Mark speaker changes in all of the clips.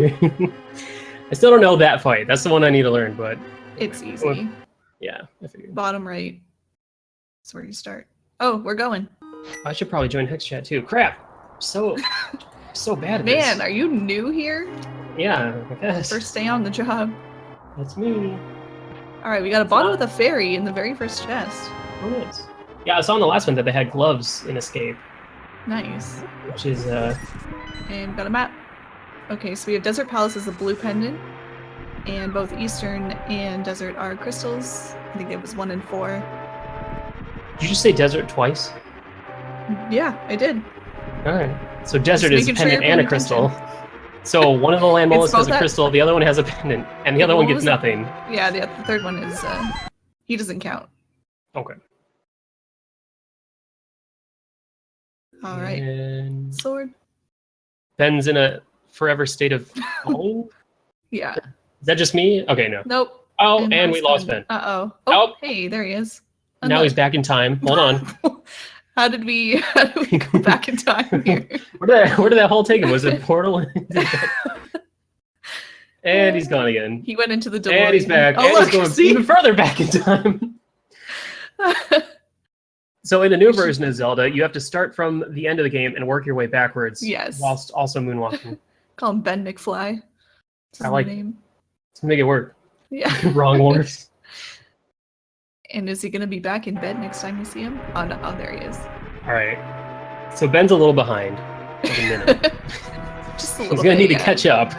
Speaker 1: I still don't know that fight. That's the one I need to learn, but
Speaker 2: it's easy.
Speaker 1: Yeah, I figured.
Speaker 2: Bottom right. That's where you start. Oh, we're going.
Speaker 1: I should probably join Hex Chat too. Crap. So bad at this.
Speaker 2: Man, are you new here?
Speaker 1: Yeah, I guess.
Speaker 2: First day on the job.
Speaker 1: That's me.
Speaker 2: Alright, we got a bottle with a fairy in the very first chest.
Speaker 1: Oh, nice. Yeah, I saw in the last one that they had gloves in Escape.
Speaker 2: Nice.
Speaker 1: Which is,
Speaker 2: And we've got a map. Okay, so we have Desert Palace as a blue pendant. And both Eastern and Desert are crystals. I think it was 1 and 4.
Speaker 1: Did you just say Desert twice?
Speaker 2: Yeah, I did.
Speaker 1: Alright. So Desert is a pendant and a crystal. So one of the land mollusks has a crystal, the other one has a pendant, and the other one gets nothing.
Speaker 2: Yeah, the third one is, he doesn't count.
Speaker 1: Okay.
Speaker 2: Alright.
Speaker 1: And
Speaker 2: Sword.
Speaker 1: Ben's in a forever state of falling?
Speaker 2: Yeah.
Speaker 1: Is that just me? Okay, no.
Speaker 2: Nope.
Speaker 1: Oh, and we lost Ben.
Speaker 2: Uh-oh. Oh, hey, there he is.
Speaker 1: Now he's back in time. Hold on.
Speaker 2: How did we go back in time here?
Speaker 1: Where did that hole take him? Was it Portal? And he's gone again.
Speaker 2: He went into the DeLorean.
Speaker 1: And he's back.
Speaker 2: Oh,
Speaker 1: and
Speaker 2: look,
Speaker 1: he's going even further back in time. So in the new version of Zelda, you have to start from the end of the game and work your way backwards.
Speaker 2: Yes.
Speaker 1: Whilst also moonwalking.
Speaker 2: Call him Ben McFly.
Speaker 1: I like it.
Speaker 2: Name.
Speaker 1: Let's make it work.
Speaker 2: Yeah.
Speaker 1: Wrong horse.
Speaker 2: And is he going to be back in bed next time we see him? Oh, no. Oh, there he is.
Speaker 1: All right. So Ben's a little behind. Like a minute.
Speaker 2: Just a little
Speaker 1: He's going to
Speaker 2: bit,
Speaker 1: need to catch up.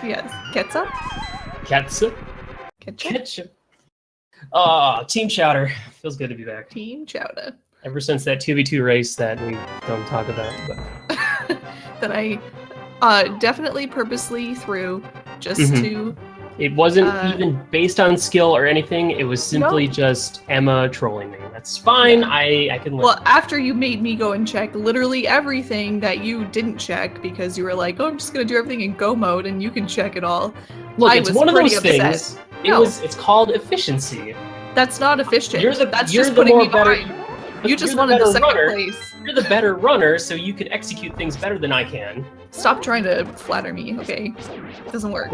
Speaker 2: Yes. Ketchup?
Speaker 1: Ketchup?
Speaker 2: Ketchup?
Speaker 1: Ketchup. Oh, Team Chowder. Feels good to be back.
Speaker 2: Team Chowder.
Speaker 1: Ever since that 2v2 race that we don't talk about. But...
Speaker 2: that I definitely purposely threw just to...
Speaker 1: It wasn't even based on skill or anything. It was simply just Emma trolling me. That's fine. Yeah. I can live.
Speaker 2: Well, after you made me go and check literally everything that you didn't check because you were like, oh, I'm just going to do everything in go mode and you can check it all.
Speaker 1: Look, it's one of those things. It's called efficiency.
Speaker 2: That's not efficient. That's
Speaker 1: you're
Speaker 2: just
Speaker 1: the
Speaker 2: putting
Speaker 1: more
Speaker 2: me
Speaker 1: better.
Speaker 2: behind. You just wanted the second place.
Speaker 1: You're the better runner, so you can execute things better than I can.
Speaker 2: Stop trying to flatter me, okay? It doesn't work.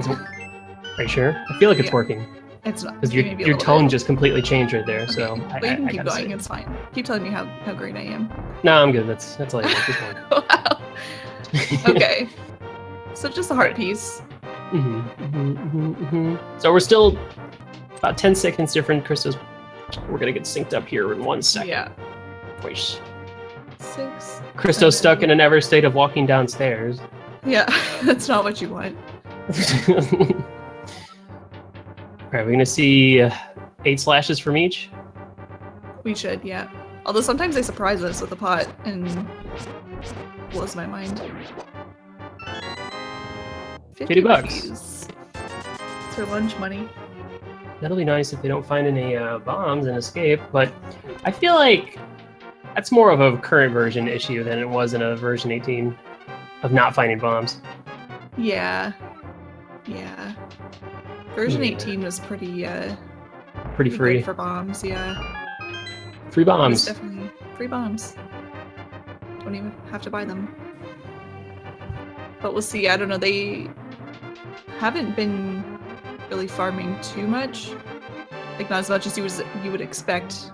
Speaker 1: Are you sure? I feel like it's working.
Speaker 2: It's not.
Speaker 1: Because your tone just completely changed right there, so...
Speaker 2: But you can keep going, it's fine. Keep telling me how great I am.
Speaker 1: No, I'm good. That's all I need. Just one.
Speaker 2: Wow. Okay. So just a heart piece.
Speaker 1: So we're still about 10 seconds different, Christos. We're gonna get synced up here in 1 second.
Speaker 2: Yeah.
Speaker 1: Wait.
Speaker 2: 6.
Speaker 1: Christos stuck in an ever state of walking downstairs.
Speaker 2: Yeah, that's not what you want.
Speaker 1: Alright, we're gonna see 8 slashes from each.
Speaker 2: We should, yeah. Although sometimes they surprise us with a pot and blows my mind.
Speaker 1: 50 bucks.
Speaker 2: It's for lunch money.
Speaker 1: That'll be nice if they don't find any bombs and escape, but I feel like that's more of a current version issue than it was in a version 18 of not finding bombs.
Speaker 2: Yeah. Yeah. Version 18 was pretty
Speaker 1: free
Speaker 2: for bombs, yeah.
Speaker 1: Free bombs.
Speaker 2: Definitely free bombs. Don't even have to buy them. But we'll see. I don't know. They haven't been really farming too much. Like not as much as you would expect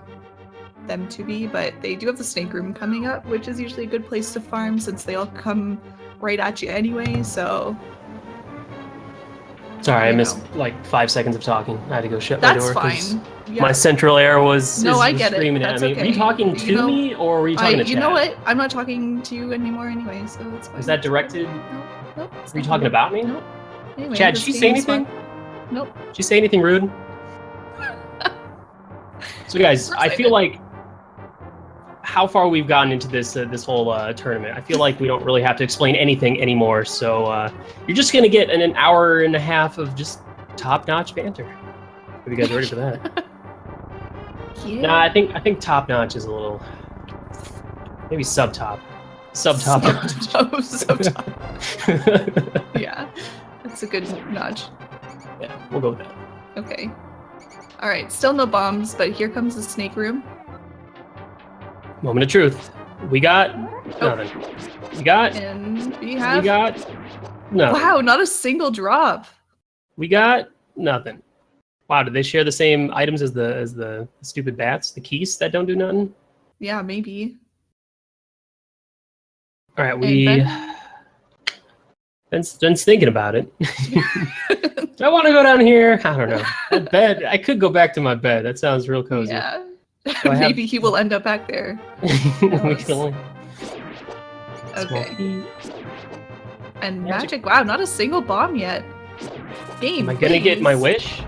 Speaker 2: them to be, but they do have the snake room coming up, which is usually a good place to farm since they all come right at you anyway, so...
Speaker 1: Sorry, I missed like 5 seconds of talking. I had to go shut my door.
Speaker 2: That's fine. Yeah.
Speaker 1: My central air was screaming at me.
Speaker 2: Okay.
Speaker 1: Were you talking to me or were you talking to chat?
Speaker 2: You know what? I'm not talking to you anymore anyway, so it's fine.
Speaker 1: Is that directed?
Speaker 2: Nope.
Speaker 1: Were you talking about me?
Speaker 2: Nope. Anyway,
Speaker 1: Chad, did you say anything?
Speaker 2: Nope.
Speaker 1: Did you say anything rude? So guys, I feel like how far we've gotten into this this whole tournament, I feel like we don't really have to explain anything anymore. So you're just gonna get an hour and a half of just top-notch banter. Are you guys ready for that?
Speaker 2: Yeah.
Speaker 1: Nah, I think top-notch is a little maybe sub-top. Sub-top.
Speaker 2: Sub-top. Yeah, that's a good notch.
Speaker 1: Yeah, we'll go with that.
Speaker 2: Okay. All right, still no bombs, but here comes the snake room.
Speaker 1: Moment of truth. We got nothing. We got.
Speaker 2: And we have.
Speaker 1: We got No.
Speaker 2: Wow, not a single drop.
Speaker 1: We got nothing. Wow, did they share the same items as the stupid bats, the keys that don't do nothing?
Speaker 2: Yeah, maybe.
Speaker 1: All right,
Speaker 2: Hey,
Speaker 1: Ben's thinking about it. I want to go down here. I don't know. That bed. I could go back to my bed. That sounds real cozy.
Speaker 2: Yeah.
Speaker 1: Do I have-
Speaker 2: Maybe he will end up back there.
Speaker 1: We can only...
Speaker 2: Okay. And magic. Wow, not a single bomb yet. Game.
Speaker 1: Am I gonna get my wish?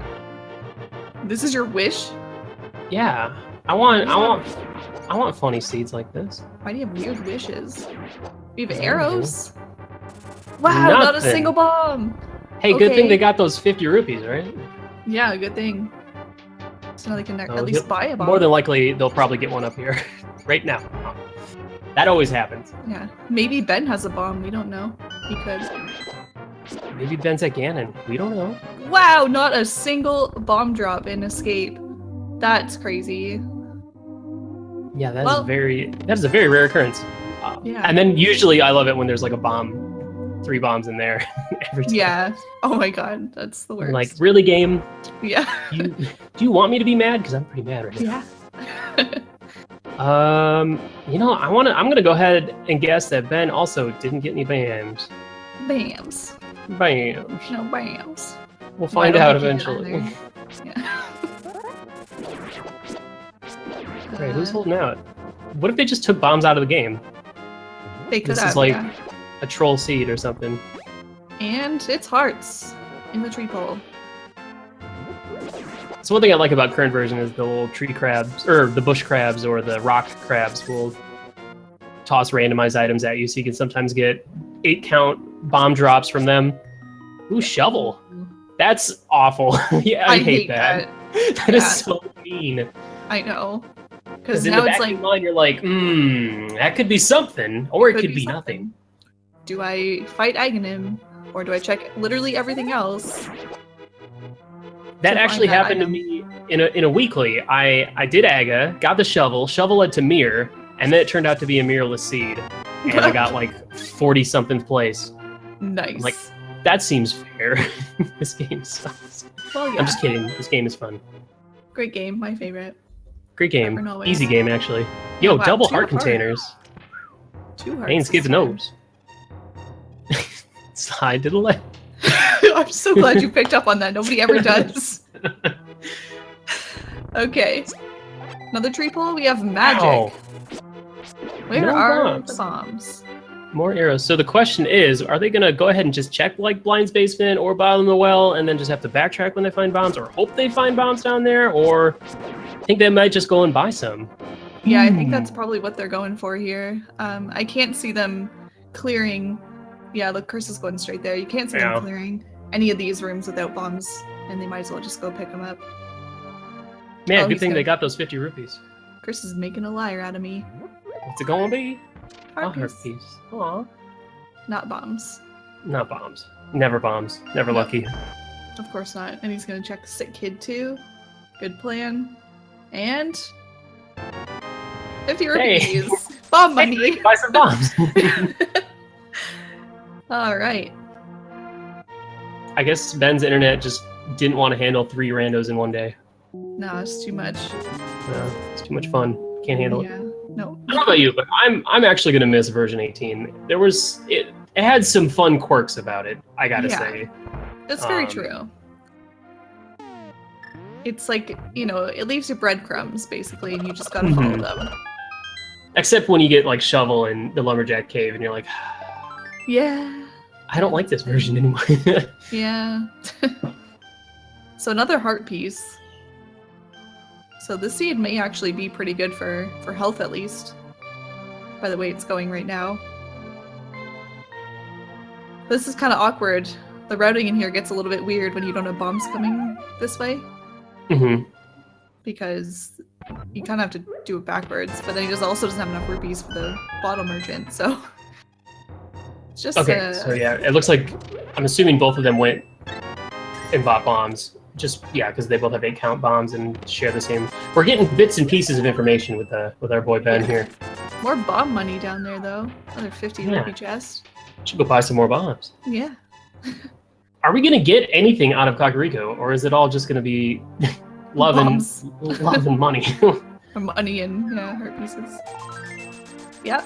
Speaker 2: This is your wish?
Speaker 1: Yeah. I want funny seeds like this.
Speaker 2: Why do you have weird wishes? We have arrows. Wow, not a
Speaker 1: Nothing.
Speaker 2: single bomb.
Speaker 1: Hey, good thing they got those 50 rupees, right?
Speaker 2: Yeah, good thing. So now they can at least buy a bomb.
Speaker 1: More than likely, they'll probably get one up here right now. That always happens.
Speaker 2: Yeah. Maybe Ben has a bomb. We don't know. He could.
Speaker 1: Maybe Ben's at Ganon. We don't know.
Speaker 2: Wow, not a single bomb drop in Escape. That's crazy.
Speaker 1: Yeah, that is a very rare occurrence.
Speaker 2: Yeah.
Speaker 1: And then usually I love it when there's like a bomb, 3 bombs in there every time.
Speaker 2: Yeah. Oh my god, that's the worst.
Speaker 1: I'm like, really, game?
Speaker 2: Yeah.
Speaker 1: Do you want me to be mad? Because I'm pretty mad right now.
Speaker 2: Yeah.
Speaker 1: You know, I'm gonna go ahead and guess that Ben also didn't get any bams.
Speaker 2: Bams.
Speaker 1: Bams.
Speaker 2: No bams.
Speaker 1: We'll find out eventually.
Speaker 2: Yeah.
Speaker 1: Right, who's holding out? What if they just took bombs out of the game?
Speaker 2: They could
Speaker 1: This
Speaker 2: have,
Speaker 1: is like
Speaker 2: yeah.
Speaker 1: a troll seed or something.
Speaker 2: And it's hearts in the tree pole.
Speaker 1: So one thing I like about current version is the little tree crabs, or the bush crabs, or the rock crabs will toss randomized items at you, so you can sometimes get 8-count bomb drops from them. Ooh, shovel. That's awful. Yeah, I hate that. That is so mean.
Speaker 2: I know.
Speaker 1: Because in the back of your mind, you're like, that could be something, or it could be nothing.
Speaker 2: Do I fight Aghanim, or do I check literally everything else?
Speaker 1: That actually happened to me in a weekly. I did Aga, got the shovel led to Mirror, and then it turned out to be a mirrorless seed. And I got like 40-something place.
Speaker 2: Nice.
Speaker 1: I'm like, that seems fair. This game sucks.
Speaker 2: Well, yeah.
Speaker 1: I'm just kidding. This game is fun.
Speaker 2: Great game, my favorite.
Speaker 1: Great game. Easy game, actually. Yo,
Speaker 2: wow,
Speaker 1: double heart containers.
Speaker 2: 2 hearts.
Speaker 1: Ain't skipping those. Side to the left.
Speaker 2: I'm so glad you picked up on that. Nobody ever does. Okay. Another tree pole. We have magic.
Speaker 1: Ow.
Speaker 2: Where are the bombs?
Speaker 1: More arrows. So the question is, are they going to go ahead and just check like Blind's basement or bottom of the well and then just have to backtrack when they find bombs, or hope they find bombs down there, or think they might just go and buy some?
Speaker 2: Yeah, I think that's probably what they're going for here. I can't see them clearing. Yeah, look, Curse is going straight there. You can't see them clearing any of these rooms without bombs, and they might as well just go pick them up.
Speaker 1: Man, good thing they got those 50 rupees.
Speaker 2: Chris is making a liar out of me.
Speaker 1: What's it gonna be?
Speaker 2: Heart
Speaker 1: piece. Aw.
Speaker 2: Not bombs.
Speaker 1: Not bombs. Never bombs. Never lucky.
Speaker 2: Of course not. And he's gonna check Sick Kid too. Good plan. And 50 rupees.
Speaker 1: Hey.
Speaker 2: Bomb money.
Speaker 1: Hey, buy some bombs.
Speaker 2: All right.
Speaker 1: I guess Ben's internet just didn't want to handle 3 randos in one day.
Speaker 2: No, it's too much.
Speaker 1: It's too much fun. Can't handle it.
Speaker 2: No.
Speaker 1: I don't know about you, but I'm actually gonna miss version 18. It had some fun quirks about it, I gotta say.
Speaker 2: That's very true. It's like, you know, it leaves you breadcrumbs basically, and you just gotta follow them.
Speaker 1: Except when you get like Shovel in the Lumberjack Cave, and you're like,
Speaker 2: yeah.
Speaker 1: I don't like this version anymore.
Speaker 2: Yeah. So another heart piece. So this seed may actually be pretty good for health, at least. By the way it's going right now. This is kind of awkward. The routing in here gets a little bit weird when you don't have bombs coming this way. Because you kind of have to do it backwards, but then he also doesn't have enough rupees for the bottle merchant, so... It's just
Speaker 1: okay, so yeah, it looks like... I'm assuming both of them went and bought bombs. Just, yeah, because they both have 8-count bombs and share the same... We're getting bits and pieces of information with our boy Ben here.
Speaker 2: More bomb money down there, though. Another 50 rupee chest.
Speaker 1: Should go buy some more bombs.
Speaker 2: Yeah.
Speaker 1: Are we gonna get anything out of Kakariko, or is it all just gonna be love
Speaker 2: Bombs.
Speaker 1: and money?
Speaker 2: Money and heart pieces. Yep.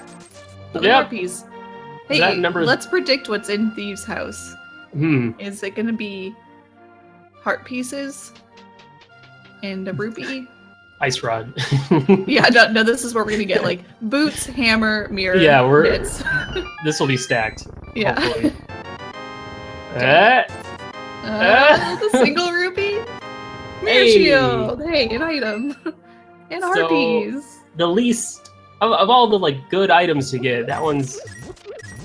Speaker 1: Yep.
Speaker 2: Heart piece. Hey,
Speaker 1: That number is-
Speaker 2: let's predict what's in Thieves' house. Is it gonna be heart pieces and a rupee?
Speaker 1: Ice rod.
Speaker 2: Yeah, no, this is where we're gonna get like boots, hammer, mirror.
Speaker 1: Yeah,
Speaker 2: bits.
Speaker 1: This will be stacked.
Speaker 2: Yeah.
Speaker 1: Hopefully.
Speaker 2: The single rupee? Mirror
Speaker 1: Hey.
Speaker 2: shield! Hey, an item. And harpies.
Speaker 1: The least of all the like good items to get, that one's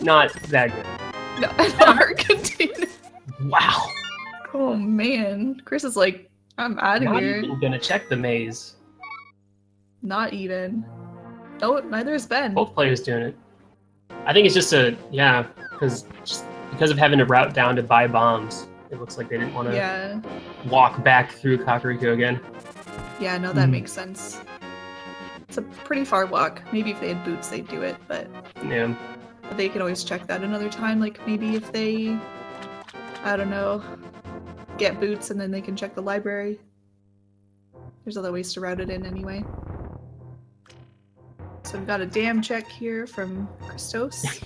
Speaker 1: not that good.
Speaker 2: No, an heart container.
Speaker 1: Wow.
Speaker 2: Oh man. Chris is like, I'm out of
Speaker 1: Not
Speaker 2: here.
Speaker 1: even gonna check the maze.
Speaker 2: Not even. No, neither is Ben.
Speaker 1: Both players doing it. I think it's just because of having to route down to buy bombs. It looks like they didn't want to walk back through Kakariko again.
Speaker 2: Yeah, no, that makes sense. It's a pretty far walk. Maybe if they had boots, they'd do it, but
Speaker 1: Yeah.
Speaker 2: they can always check that another time. Like maybe if they, I don't know, get boots and then they can check the library. There's other ways to route it in anyway. So we've got a dam check here from Christos.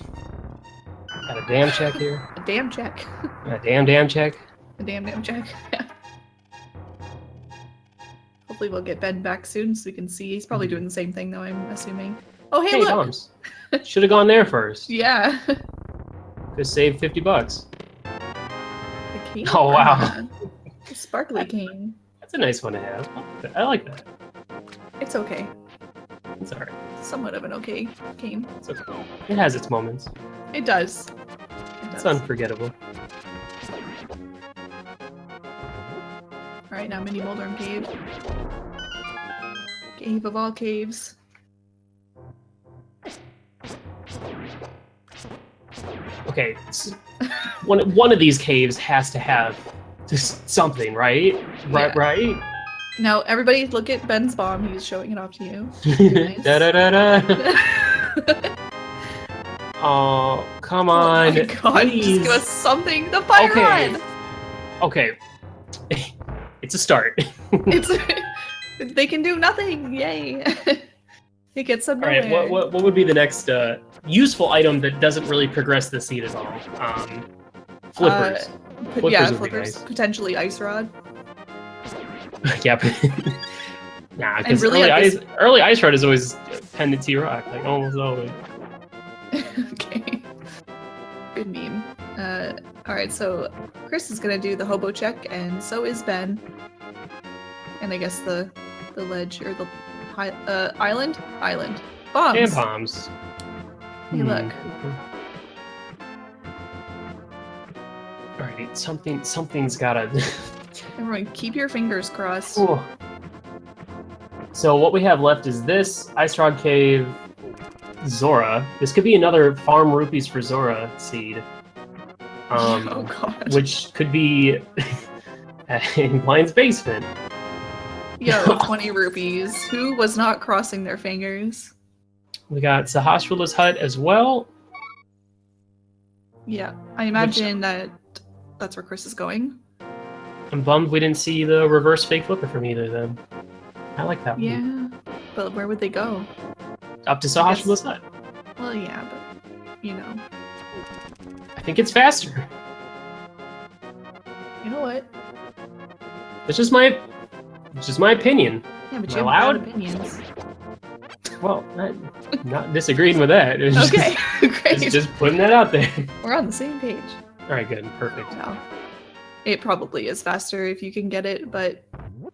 Speaker 1: Got a dam check here.
Speaker 2: A dam check.
Speaker 1: A dam check.
Speaker 2: A dam check. Yeah. Hopefully we'll get Ben back soon so we can see. He's probably doing the same thing though, I'm assuming. Oh, hey, look!
Speaker 1: Bombs. Should have gone there first.
Speaker 2: Yeah.
Speaker 1: Could save $50.
Speaker 2: The cane?
Speaker 1: Oh, wow.
Speaker 2: The sparkly cane.
Speaker 1: That's a nice one to have. I like that.
Speaker 2: It's okay.
Speaker 1: It's alright.
Speaker 2: Somewhat of an okay cane.
Speaker 1: It's okay. It has its moments.
Speaker 2: It does.
Speaker 1: It's unforgettable.
Speaker 2: Alright, now Mini Moldorm Cave. Cave of all caves.
Speaker 1: Okay, one of these caves has to have just something, right? Right?
Speaker 2: Now, everybody look at Ben's bomb. He's showing it off to you. Nice.
Speaker 1: Da da da da. Oh, come on.
Speaker 2: Oh my god,
Speaker 1: please.
Speaker 2: just give us something. The fire rod!
Speaker 1: Okay. It's a start.
Speaker 2: They can do nothing. Yay. It gets some
Speaker 1: All right, what would be the next useful item that doesn't really progress the seed at all? Flippers. Flippers would be nice.
Speaker 2: Potentially ice rod.
Speaker 1: Yeah. Nah, because
Speaker 2: really
Speaker 1: early ice rod is always pendency rock, like almost always.
Speaker 2: Okay. Good meme. Alright, so Chris is gonna do the hobo check, and so is Ben. And I guess the ledge, or the island? Island. Bombs!
Speaker 1: And bombs.
Speaker 2: Hey, look.
Speaker 1: Alright, something's gotta...
Speaker 2: Everyone, keep your fingers crossed.
Speaker 1: Ooh. So what we have left is this, Ice Rod Cave, Zora. This could be another Farm Rupees for Zora seed.
Speaker 2: Oh god.
Speaker 1: Which could be in Blind's basement.
Speaker 2: Yo, 20 rupees. Who was not crossing their fingers?
Speaker 1: We got Sahasrula's hut as well.
Speaker 2: Yeah, I imagine that's where Chris is going.
Speaker 1: I'm bummed we didn't see the reverse fake flipper from either of them. I like that one.
Speaker 2: Yeah, but where would they go?
Speaker 1: Up to Sahasrula's hut.
Speaker 2: Well, yeah, but, you know.
Speaker 1: I think it's faster.
Speaker 2: You know what?
Speaker 1: It's just my opinion.
Speaker 2: Yeah, but
Speaker 1: Am
Speaker 2: you
Speaker 1: I
Speaker 2: have
Speaker 1: allowed?
Speaker 2: bad opinions.
Speaker 1: Well, not disagreeing with that. It was
Speaker 2: Okay, great.
Speaker 1: just putting that out there.
Speaker 2: We're on the same page.
Speaker 1: All right, good, perfect.
Speaker 2: No. It probably is faster if you can get it, but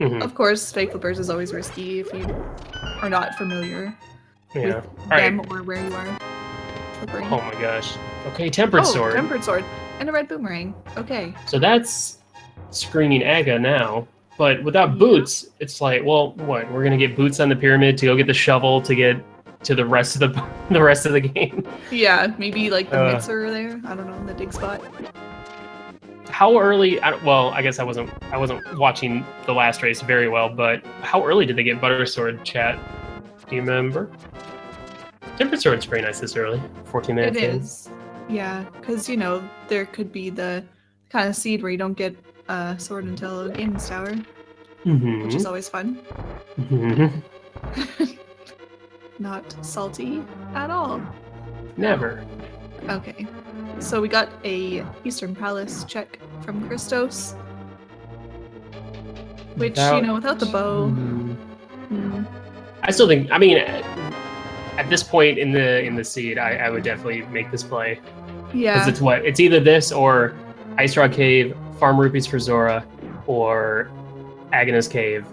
Speaker 1: Mhm.
Speaker 2: of course, fake flippers is always risky if you are not familiar
Speaker 1: Yeah.
Speaker 2: with
Speaker 1: All
Speaker 2: them
Speaker 1: right.
Speaker 2: or where you are flippering.
Speaker 1: Oh my gosh. Okay, tempered sword.
Speaker 2: Tempered sword. And a red boomerang. Okay.
Speaker 1: So that's screaming Aga now. But without
Speaker 2: Yeah.
Speaker 1: boots, it's like, well, what? We're gonna get boots on the pyramid to go get the shovel to get to the rest of the rest of the game.
Speaker 2: Yeah, maybe like the mitts are there. I don't know, in the dig spot.
Speaker 1: How early? I guess I wasn't watching the last race very well. But how early did they get butter sword? Chat, do you remember? Tempered sword's pretty nice this early. 14 minutes.
Speaker 2: It
Speaker 1: in.
Speaker 2: is. Yeah, because, you know, there could be the kind of seed where you don't get a sword until Galen's Tower, which is always fun. Not salty at all.
Speaker 1: Never.
Speaker 2: Okay, so we got a Eastern Palace check from Christos, which, without the bow...
Speaker 1: I still think, I mean, at this point in the seed, I would definitely make this play.
Speaker 2: Yeah.
Speaker 1: Because it's either this or Ice Rock Cave, Farm Rupees for Zora, or Agnes Cave,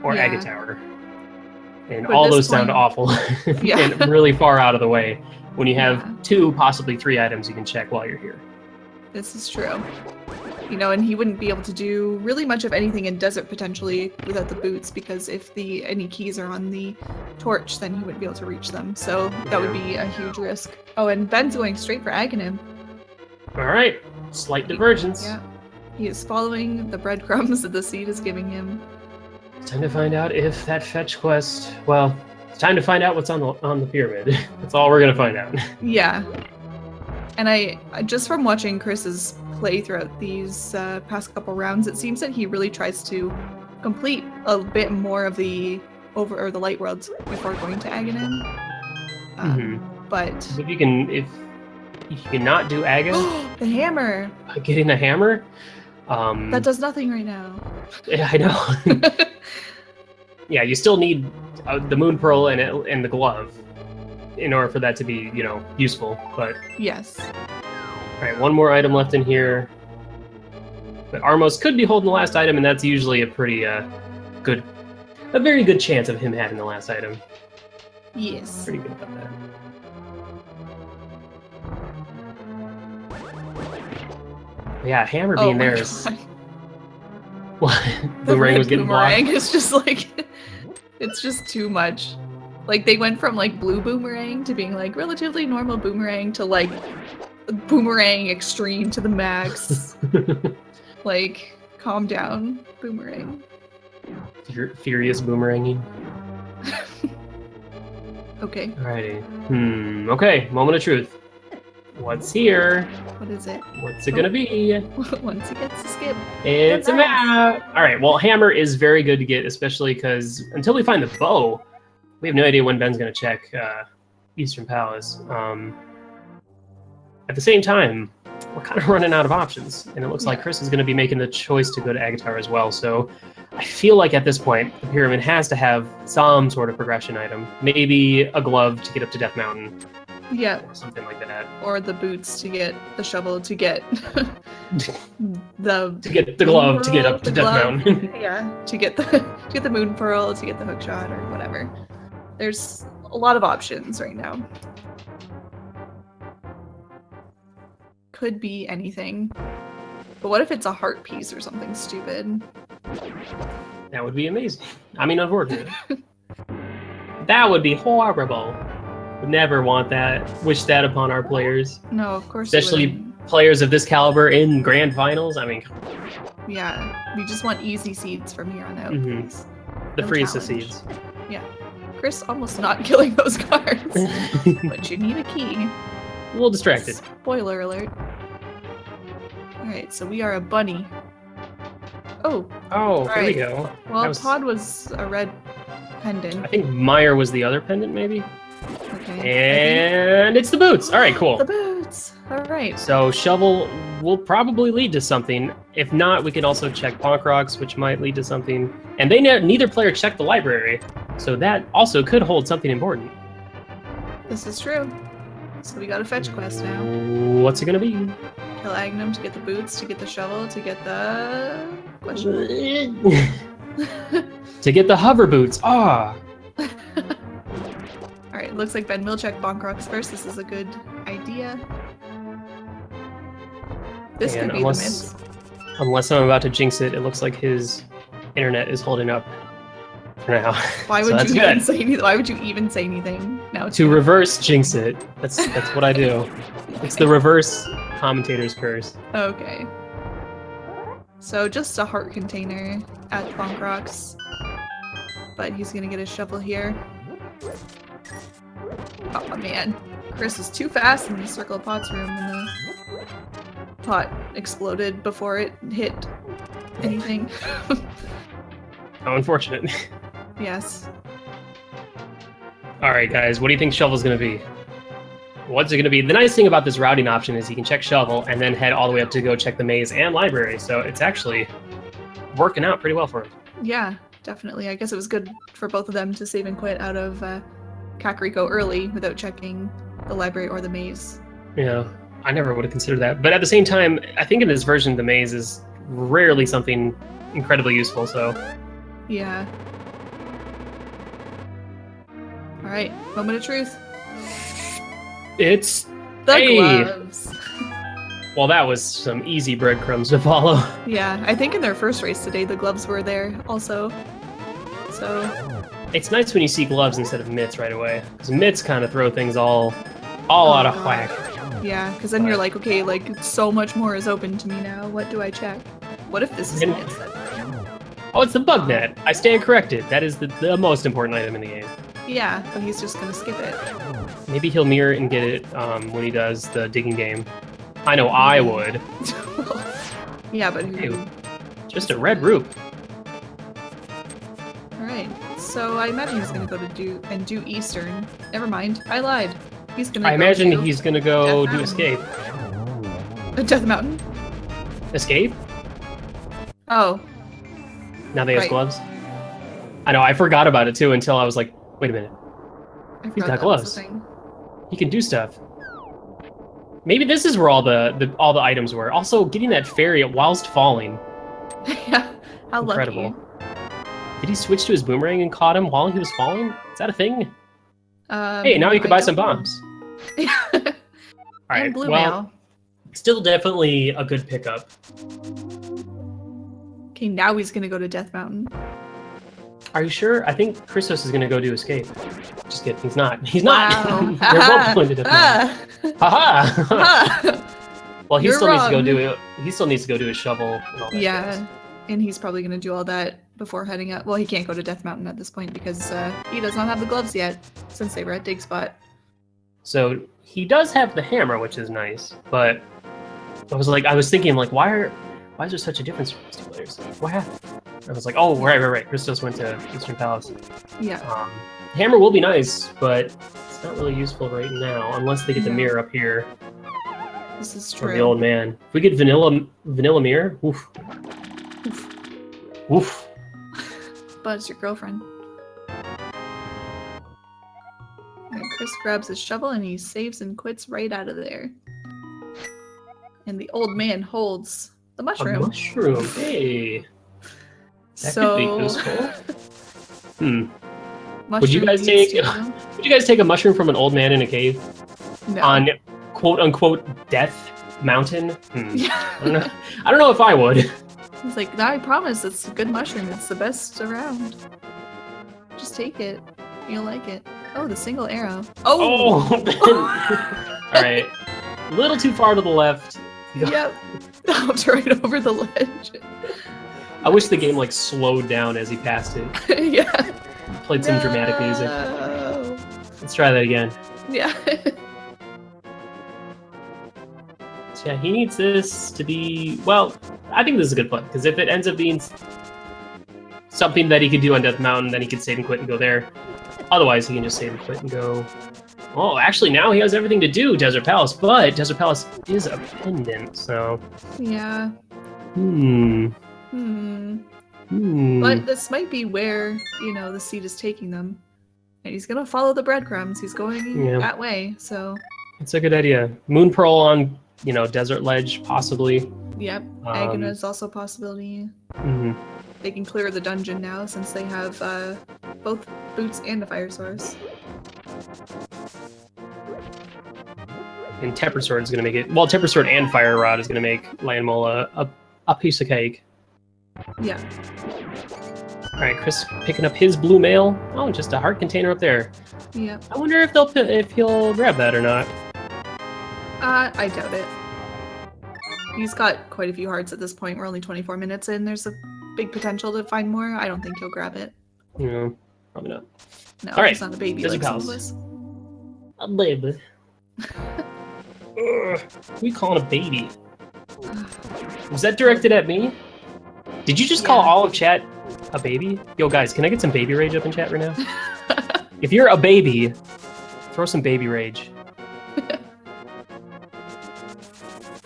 Speaker 1: or Agate Tower. And
Speaker 2: but
Speaker 1: all those sound awful and really far out of the way when you have 2, possibly 3 items you can check while you're here.
Speaker 2: This is true. And he wouldn't be able to do really much of anything in Desert potentially without the boots, because if any keys are on the torch, then he wouldn't be able to reach them. So that would be a huge risk. Oh, and Ben's going straight for ajneb.
Speaker 1: All right, slight divergence.
Speaker 2: Yeah, he is following the breadcrumbs that the seed is giving him.
Speaker 1: It's time to find out if that fetch quest. Well, it's time to find out what's on the pyramid. That's all we're gonna find out.
Speaker 2: Yeah, and I just from watching Chris's play throughout these past couple rounds, it seems that he really tries to complete a bit more of the the light worlds before going to ajneb. But
Speaker 1: if you can not do Aga,
Speaker 2: the hammer,
Speaker 1: getting the hammer,
Speaker 2: that does nothing right now.
Speaker 1: Yeah, I know. Yeah, you still need the moon pearl and the glove in order for that to be useful. But
Speaker 2: yes.
Speaker 1: All right, one more item left in here. But Armos could be holding the last item, and that's usually a pretty a very good chance of him having the last item.
Speaker 2: Yes.
Speaker 1: Pretty good about that. Yeah, hammer being there is... What? Boomerang was getting
Speaker 2: boomerang
Speaker 1: blocked?
Speaker 2: is just like... it's just too much. Like, they went from, like, blue boomerang to being, like, relatively normal boomerang to, like, boomerang extreme to the max. Like, calm down, boomerang.
Speaker 1: Furious boomeranging.
Speaker 2: Okay.
Speaker 1: Alrighty. Okay, moment of truth. What's here?
Speaker 2: What is it?
Speaker 1: What's it gonna be?
Speaker 2: Once he gets to skip.
Speaker 1: It's a map! Alright, well, hammer is very good to get, especially because until we find the bow, we have no idea when Ben's gonna check Eastern Palace. At the same time, we're kind of running out of options, and it looks like Chris is going to be making the choice to go to Agate Tower as well, so I feel like at this point, the pyramid has to have some sort of progression item. Maybe a glove to get up to Death Mountain.
Speaker 2: Yeah.
Speaker 1: Or something like that.
Speaker 2: Or the boots to get the shovel to get the...
Speaker 1: To get the glove to get up to Death Mountain.
Speaker 2: Yeah, to get the moon pearl, to get the hook shot, or whatever. There's a lot of options right now. Could be anything. But what if it's a heart piece or something stupid?
Speaker 1: That would be amazing. I mean, unfortunate. That would be horrible. Would never want that. Wish that upon our players.
Speaker 2: No, of course.
Speaker 1: Especially players of this caliber in grand finals. I mean,
Speaker 2: yeah, we just want easy seeds from here on out. Please.
Speaker 1: The freest of seeds.
Speaker 2: Yeah. Chris almost not killing those cards. But you need a key.
Speaker 1: A little distracted.
Speaker 2: Spoiler alert. Alright, so we are a bunny. Oh,
Speaker 1: here we go.
Speaker 2: Well, Pod was a red pendant.
Speaker 1: I think Meyer was the other pendant, maybe?
Speaker 2: Okay.
Speaker 1: And it's the boots! Alright, cool.
Speaker 2: The boots! Alright.
Speaker 1: So shovel will probably lead to something. If not, we can also check Bonk Rocks, which might lead to something. And neither player checked the library, so that also could hold something important.
Speaker 2: This is true. So we got a fetch quest now.
Speaker 1: What's it gonna be?
Speaker 2: Kill ajneb to get the boots, to get the shovel, to get the... question.
Speaker 1: To get the hover boots. Ah!
Speaker 2: Alright, looks like Ben will check Bonk Rocks first. This is a good idea. This could be the miss.
Speaker 1: Unless I'm about to jinx it, it looks like his internet is holding up for now.
Speaker 2: Why would you even say anything? Why would you even say anything now?
Speaker 1: To reverse jinx it. That's what I do. It's the reverse commentator's curse.
Speaker 2: Okay. So just a heart container at Bonk Rocks. But he's gonna get a shovel here. Oh man. Chris is too fast in the Circle of Pots room in the pot exploded before it hit anything.
Speaker 1: How unfortunate.
Speaker 2: Yes.
Speaker 1: All right, guys, what do you think Shovel's going to be? What's it going to be? The nice thing about this routing option is you can check Shovel and then head all the way up to go check the maze and library, so it's actually working out pretty well for him.
Speaker 2: Yeah, definitely. I guess it was good for both of them to save and quit out of Kakariko early without checking the library or the maze.
Speaker 1: Yeah, I never would have considered that. But at the same time, I think in this version, the maze is rarely something incredibly useful, so...
Speaker 2: Yeah. Alright, moment of truth.
Speaker 1: It's...
Speaker 2: The gloves!
Speaker 1: Well, that was some easy breadcrumbs to follow.
Speaker 2: Yeah, I think in their first race today, the gloves were there also. So...
Speaker 1: It's nice when you see gloves instead of mitts right away. Because mitts kind of throw things all out of whack.
Speaker 2: Yeah, because then you're like, okay, like, so much more is open to me now. What do I check? What if this is mitts?
Speaker 1: Oh, it's the bug net. I stand corrected. That is the most important item in the game.
Speaker 2: Yeah, but he's just gonna skip it.
Speaker 1: Maybe he'll mirror it and get it when he does the digging game. I know I would.
Speaker 2: Yeah, but who...
Speaker 1: Ew. Just a red root.
Speaker 2: Alright, so I imagine he's gonna go to do Eastern. Never mind, I lied. He's gonna
Speaker 1: I imagine he's gonna go do Escape.
Speaker 2: Death Mountain?
Speaker 1: Escape?
Speaker 2: Oh.
Speaker 1: Now they have gloves? I know, I forgot about it too until I was like, wait a minute. He's got gloves. He can do stuff. Maybe this is where all the items were. Also, getting that fairy whilst falling.
Speaker 2: Yeah, how
Speaker 1: incredible.
Speaker 2: Lucky.
Speaker 1: Did he switch to his boomerang and caught him while he was falling? Is that a thing? Hey, now you can buy some bombs. All right,
Speaker 2: and blue
Speaker 1: well,
Speaker 2: mail.
Speaker 1: Still definitely a good pickup.
Speaker 2: Okay, now he's gonna go to Death Mountain.
Speaker 1: Are you sure? I think Christos is gonna go do Escape. Just kidding. He's not. He's not.
Speaker 2: Wow.
Speaker 1: They're both going to Death Mountain. Haha. Well, he still needs to go do it. He still needs to go do his shovel. And all that jazz.
Speaker 2: And he's probably gonna do all that before heading up. Well, he can't go to Death Mountain at this point because he does not have the gloves yet, since they were at Dig Spot. So
Speaker 1: he does have the hammer, which is nice. But I was thinking, like, why is there such a difference between these two players? What happened? I was like, oh, right. Christos went to Eastern Palace.
Speaker 2: Yeah.
Speaker 1: Hammer will be nice, but it's not really useful right now unless they get the mirror up here.
Speaker 2: This is true.
Speaker 1: Or the old man. If we get vanilla mirror, oof. Oof.
Speaker 2: Buzz, your girlfriend. And Chris grabs his shovel and he saves and quits right out of there. And the old man holds the mushroom.
Speaker 1: A mushroom, hey. That could be useful. Would you guys take a mushroom from an old man in a cave?
Speaker 2: No.
Speaker 1: On quote unquote Death Mountain?
Speaker 2: Yeah.
Speaker 1: I don't know if I would.
Speaker 2: He's like, no, I promise, it's a good mushroom. It's the best around. Just take it. You'll like it. Oh, the single arrow. Oh!
Speaker 1: All right. A little too far to the left.
Speaker 2: Yep. Hopped right over the ledge.
Speaker 1: I wish the game like slowed down as he passed it.
Speaker 2: Yeah.
Speaker 1: Played some dramatic music. Let's try that again.
Speaker 2: Yeah.
Speaker 1: So yeah, he needs this to be... Well, I think this is a good play, because if it ends up being something that he could do on Death Mountain, then he could save and quit and go there. Otherwise, he can just save and quit and go... Oh, actually, now he has everything to do Desert Palace, but Desert Palace is a pendant, so...
Speaker 2: Yeah. But this might be where, the seed is taking them. And he's gonna follow the breadcrumbs. He's going that way, so...
Speaker 1: It's a good idea. Moon Pearl on, Desert Ledge, possibly.
Speaker 2: Yep. Agna is also a possibility. They can clear the dungeon now, since they have both boots and a fire source.
Speaker 1: And Temper Sword is going to make it... Well, Temper Sword and Fire Rod is going to make Landmole a piece of cake.
Speaker 2: Yeah.
Speaker 1: Alright, Chris picking up his blue mail. Oh, just a heart container up there.
Speaker 2: Yeah.
Speaker 1: I wonder if he'll grab that or not.
Speaker 2: I doubt it. He's got quite a few hearts at this point. We're only 24 minutes in. There's a big potential to find more. I don't think he'll grab it.
Speaker 1: No, probably not.
Speaker 2: No,
Speaker 1: all right.
Speaker 2: He's not a baby
Speaker 1: Desert
Speaker 2: like some of
Speaker 1: Palace.
Speaker 2: us.
Speaker 1: A baby. We call it a baby. Was that directed at me? Did you just call all of chat a baby? Yo, guys, can I get some baby rage up in chat right now? If you're a baby, throw some baby rage.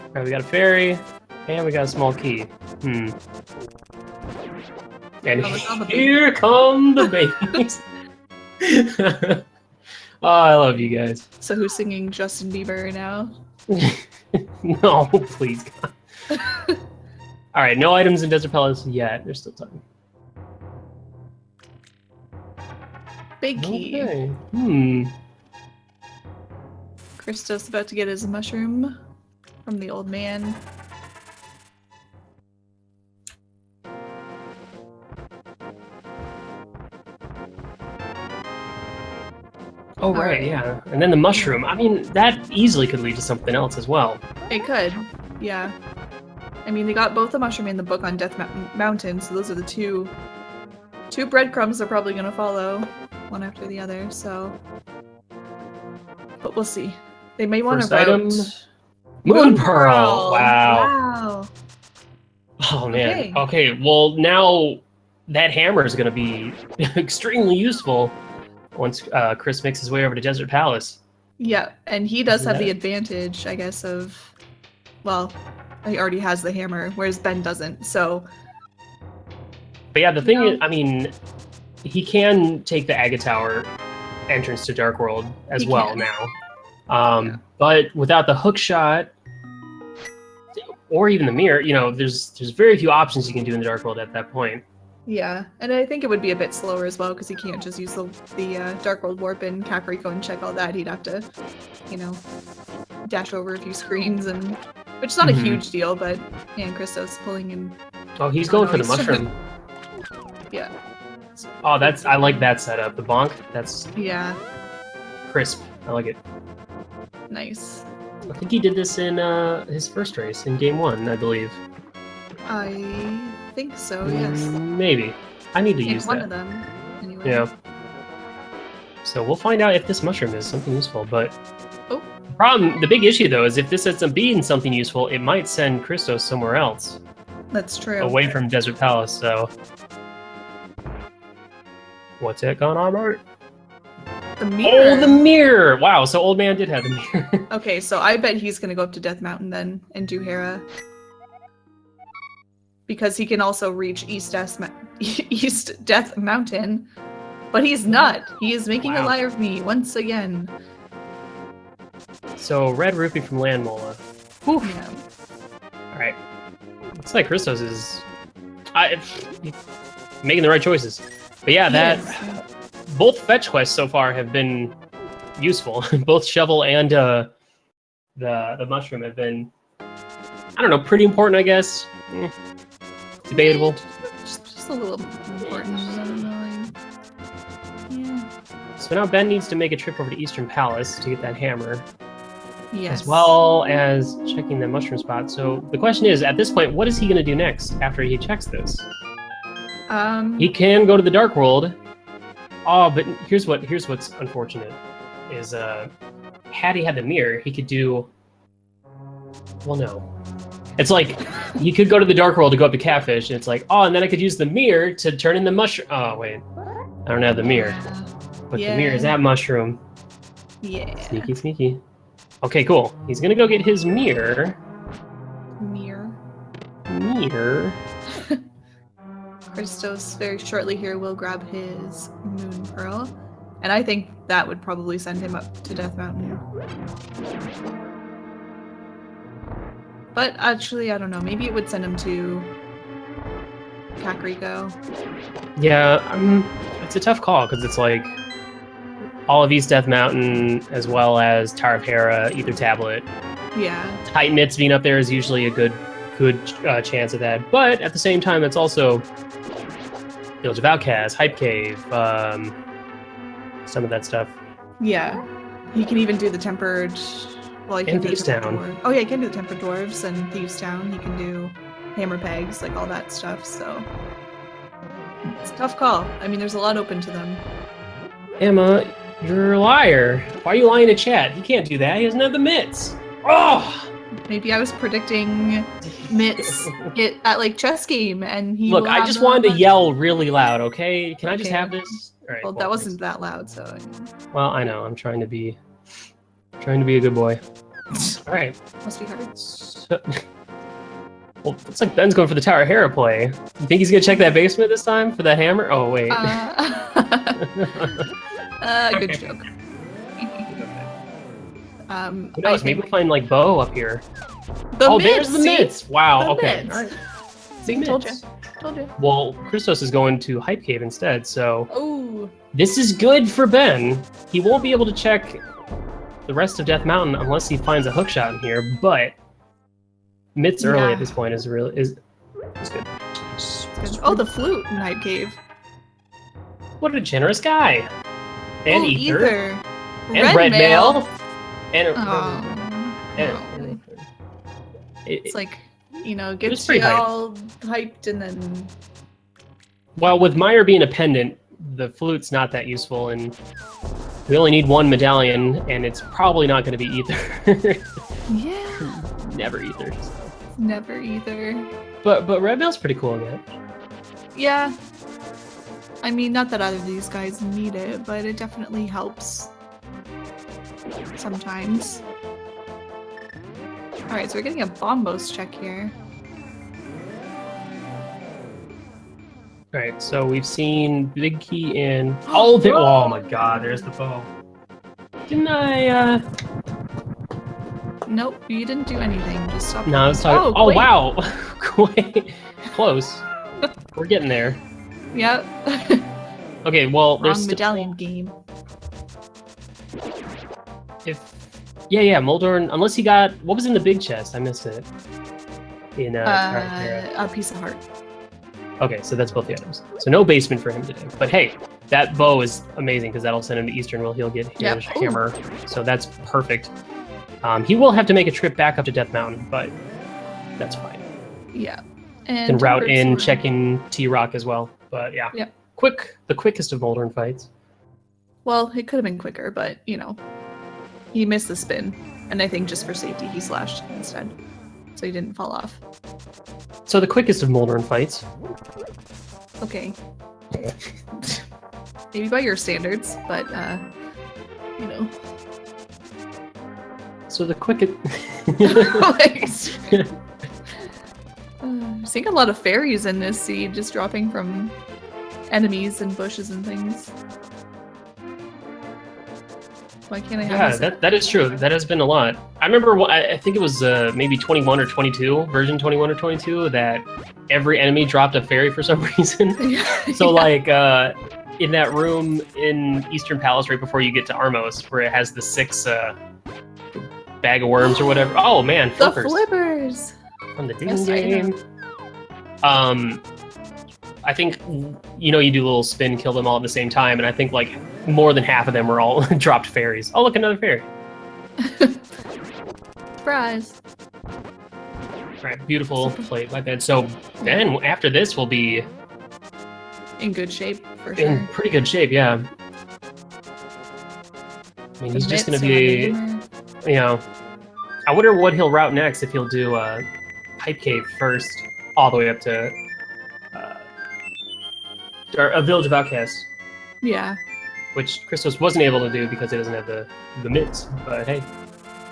Speaker 1: Alright, we got a fairy, and we got a small key. And here come the babies. Oh, I love you guys.
Speaker 2: So who's singing Justin Bieber now?
Speaker 1: No, please, God. Alright, no items in Desert Palace yet. There's still time.
Speaker 2: Big key.
Speaker 1: Okay.
Speaker 2: Christos about to get his mushroom from the old man.
Speaker 1: Oh, right, yeah. And then the mushroom. I mean, that easily could lead to something else as well.
Speaker 2: It could, yeah. I mean, they got both the mushroom and the book on Death Mountain, so those are the two breadcrumbs they're probably going to follow, one after the other, so... But we'll see. They may want to
Speaker 1: item, Moon Pearl! Wow. Oh, man. Okay, well, now that hammer is going to be extremely useful once Chris makes his way over to Desert Palace.
Speaker 2: Yeah, and he does have the advantage, I guess, of... Well, he already has the hammer, whereas Ben doesn't, so...
Speaker 1: But yeah, the thing is, I mean, he can take the Agate Tower entrance to Dark World as well now. But without the hook shot, or even the mirror, you know, there's very few options you can do in the Dark World at that point.
Speaker 2: Yeah, and I think it would be a bit slower as well, because he can't just use the Dark World Warp in Kakariko and check all that. He'd have to, you know, dash over a few screens, and which is not a huge deal, but man, Christos pulling in...
Speaker 1: Oh, he's going for the mushroom.
Speaker 2: Yeah.
Speaker 1: Oh, I like that setup. The bonk, that's crisp. I like it.
Speaker 2: Nice.
Speaker 1: I think he did this in his first race, in Game 1, I believe.
Speaker 2: I think so, yes.
Speaker 1: Maybe. I need to use
Speaker 2: one
Speaker 1: that.
Speaker 2: Of them, anyway.
Speaker 1: Yeah. So we'll find out if this mushroom is something useful, but... the big issue, though, is if this ends up being something useful, it might send Christos somewhere else.
Speaker 2: That's true.
Speaker 1: Away from Desert Palace, so... What's that going on, Art?
Speaker 2: The mirror.
Speaker 1: Oh, the mirror! Wow, so Old Man did have the mirror.
Speaker 2: Okay, so I bet he's gonna go up to Death Mountain then and do Hera. Because he can also reach East Death Mountain. But he's not. He is making a liar of me once again.
Speaker 1: So, Red Rupee from Landmola. Whew.
Speaker 2: Yeah.
Speaker 1: Alright. Looks like Christos is... making the right choices. But yeah, both fetch quests so far have been useful. Both Shovel and the Mushroom have been, I don't know, pretty important, I guess. Debatable.
Speaker 2: Just a little important. I don't know. Yeah.
Speaker 1: So now Ben needs to make a trip over to Eastern Palace to get that hammer.
Speaker 2: Yes.
Speaker 1: As well as checking the mushroom spot. So the question is, at this point, what is he going to do next after he checks this? He can go to the Dark World. Oh, but here's what's unfortunate is had he had the mirror, he could do. Well, no. It's like you could go to the Dark World to go up to Catfish, and it's like, oh, and then I could use the mirror to turn in the mushroom. Oh, wait, I don't have the mirror, but the mirror is that mushroom.
Speaker 2: Yeah.
Speaker 1: Sneaky, sneaky. Okay, cool. He's gonna go get his mirror.
Speaker 2: Mirror. Christos very shortly here will grab his Moon Pearl, and I think that would probably send him up to Death Mountain. But actually, I don't know. Maybe it would send him to Kakariko.
Speaker 1: Yeah, it's a tough call because it's like all of East Death Mountain as well as Tower of Hera, Ether Tablet.
Speaker 2: Yeah.
Speaker 1: Titan Mitts being up there is usually a good chance of that, but at the same time, it's also Village of Outcasts, Hype Cave, some of that stuff.
Speaker 2: Yeah, he can even do the tempered. Well, he can do
Speaker 1: Thieves' Town.
Speaker 2: Oh yeah, he can do the tempered dwarves and Thieves' Town. He can do hammer pegs, like all that stuff. So it's a tough call. I mean, there's a lot open to them.
Speaker 1: Emma, you're a liar. Why are you lying to chat? You can't do that. He doesn't have the mitts. Oh.
Speaker 2: Maybe I was predicting Mitts get at like chess game, and he.
Speaker 1: Look,
Speaker 2: will
Speaker 1: I
Speaker 2: have
Speaker 1: just
Speaker 2: the
Speaker 1: wanted to
Speaker 2: fun.
Speaker 1: yell really loud, okay? Can I just
Speaker 2: Okay.
Speaker 1: have this? All right.
Speaker 2: Well,
Speaker 1: cool,
Speaker 2: that wasn't
Speaker 1: thanks.
Speaker 2: that loud, so.
Speaker 1: Well, I know. I'm trying to be a good boy. All right.
Speaker 2: Must be hard.
Speaker 1: So, well, looks like Ben's going for the Tower Hera play. You think he's gonna check that basement this time for that hammer? Oh wait.
Speaker 2: Good joke.
Speaker 1: Who knows? Maybe we'll find like Bo up here.
Speaker 2: The
Speaker 1: there's the mitts. Wow.
Speaker 2: The
Speaker 1: okay.
Speaker 2: mitts.
Speaker 1: All right.
Speaker 2: See, told you.
Speaker 1: Well, Christos is going to Hype Cave instead, so
Speaker 2: Oh.
Speaker 1: this is good for Ben. He won't be able to check the rest of Death Mountain unless he finds a hookshot in here, but mitts early at this point is good.
Speaker 2: Oh, the flute in Hype Cave.
Speaker 1: What a generous guy. And Ether. And
Speaker 2: Red
Speaker 1: Mail. And
Speaker 2: it's like, you know, gets
Speaker 1: pretty
Speaker 2: you all hyped and then...
Speaker 1: Well, with Meyer being a pendant, the flute's not that useful, and we only need one medallion, and it's probably not going to be Ether.
Speaker 2: Yeah.
Speaker 1: Never Ether. So.
Speaker 2: Never either.
Speaker 1: But Red Mail's pretty cool again. Yeah.
Speaker 2: I mean, not that either of these guys need it, but it definitely helps. Sometimes. Alright, so we're getting a Bombos check here.
Speaker 1: Alright, so we've seen Big Key in... Oh my god, there's the bow. Didn't I,
Speaker 2: Nope, you didn't do anything. Just stop.
Speaker 1: No, I was talking... Oh,
Speaker 2: wait.
Speaker 1: wow! Close. We're getting there.
Speaker 2: Yep.
Speaker 1: Okay, well, there's
Speaker 2: Wrong medallion game.
Speaker 1: Yeah, Moldorn, unless he got... What was in the big chest? I missed it. In,
Speaker 2: a piece of heart.
Speaker 1: Okay, so that's both the items. So no basement for him today. But hey, that bow is amazing because that'll send him to Eastern where he'll get his hammer. So that's perfect. He will have to make a trip back up to Death Mountain, but that's fine.
Speaker 2: Yeah.
Speaker 1: And route in, check in T-Rock as well. But yeah.
Speaker 2: Yep.
Speaker 1: The quickest of Moldorn fights.
Speaker 2: Well, it could have been quicker, but, you know, he missed the spin. And I think just for safety, he slashed instead. So he didn't fall off.
Speaker 1: So the quickest of Moldorn fights.
Speaker 2: Okay. Maybe by your standards, but, you know.
Speaker 1: So the quickest...
Speaker 2: Seeing a lot of fairies in this seed, just dropping from enemies and bushes and things. Why can't I have this?
Speaker 1: That is true. That has been a lot. I remember, I think it was maybe 21 or 22, version 21 or 22, that every enemy dropped a fairy for some reason. So like in that room in Eastern Palace right before you get to Armos, where it has the 6 bag of worms or whatever. Oh man, flippers.
Speaker 2: The flippers!
Speaker 1: From the Disney game. I think, you know, you do a little spin, kill them all at the same time, and I think like more than half of them were all dropped fairies. Oh, look, another fairy.
Speaker 2: Surprise.
Speaker 1: Right, beautiful play by Ben. So Ben, after this, will be
Speaker 2: in good shape, for sure.
Speaker 1: In pretty good shape, yeah. I mean, he's just going to be, you know, I wonder what he'll route next, if he'll do Hype Cave first, all the way up to or a Village of Outcasts.
Speaker 2: Yeah. Which
Speaker 1: Christos wasn't able to do because it doesn't have the mitts, but hey,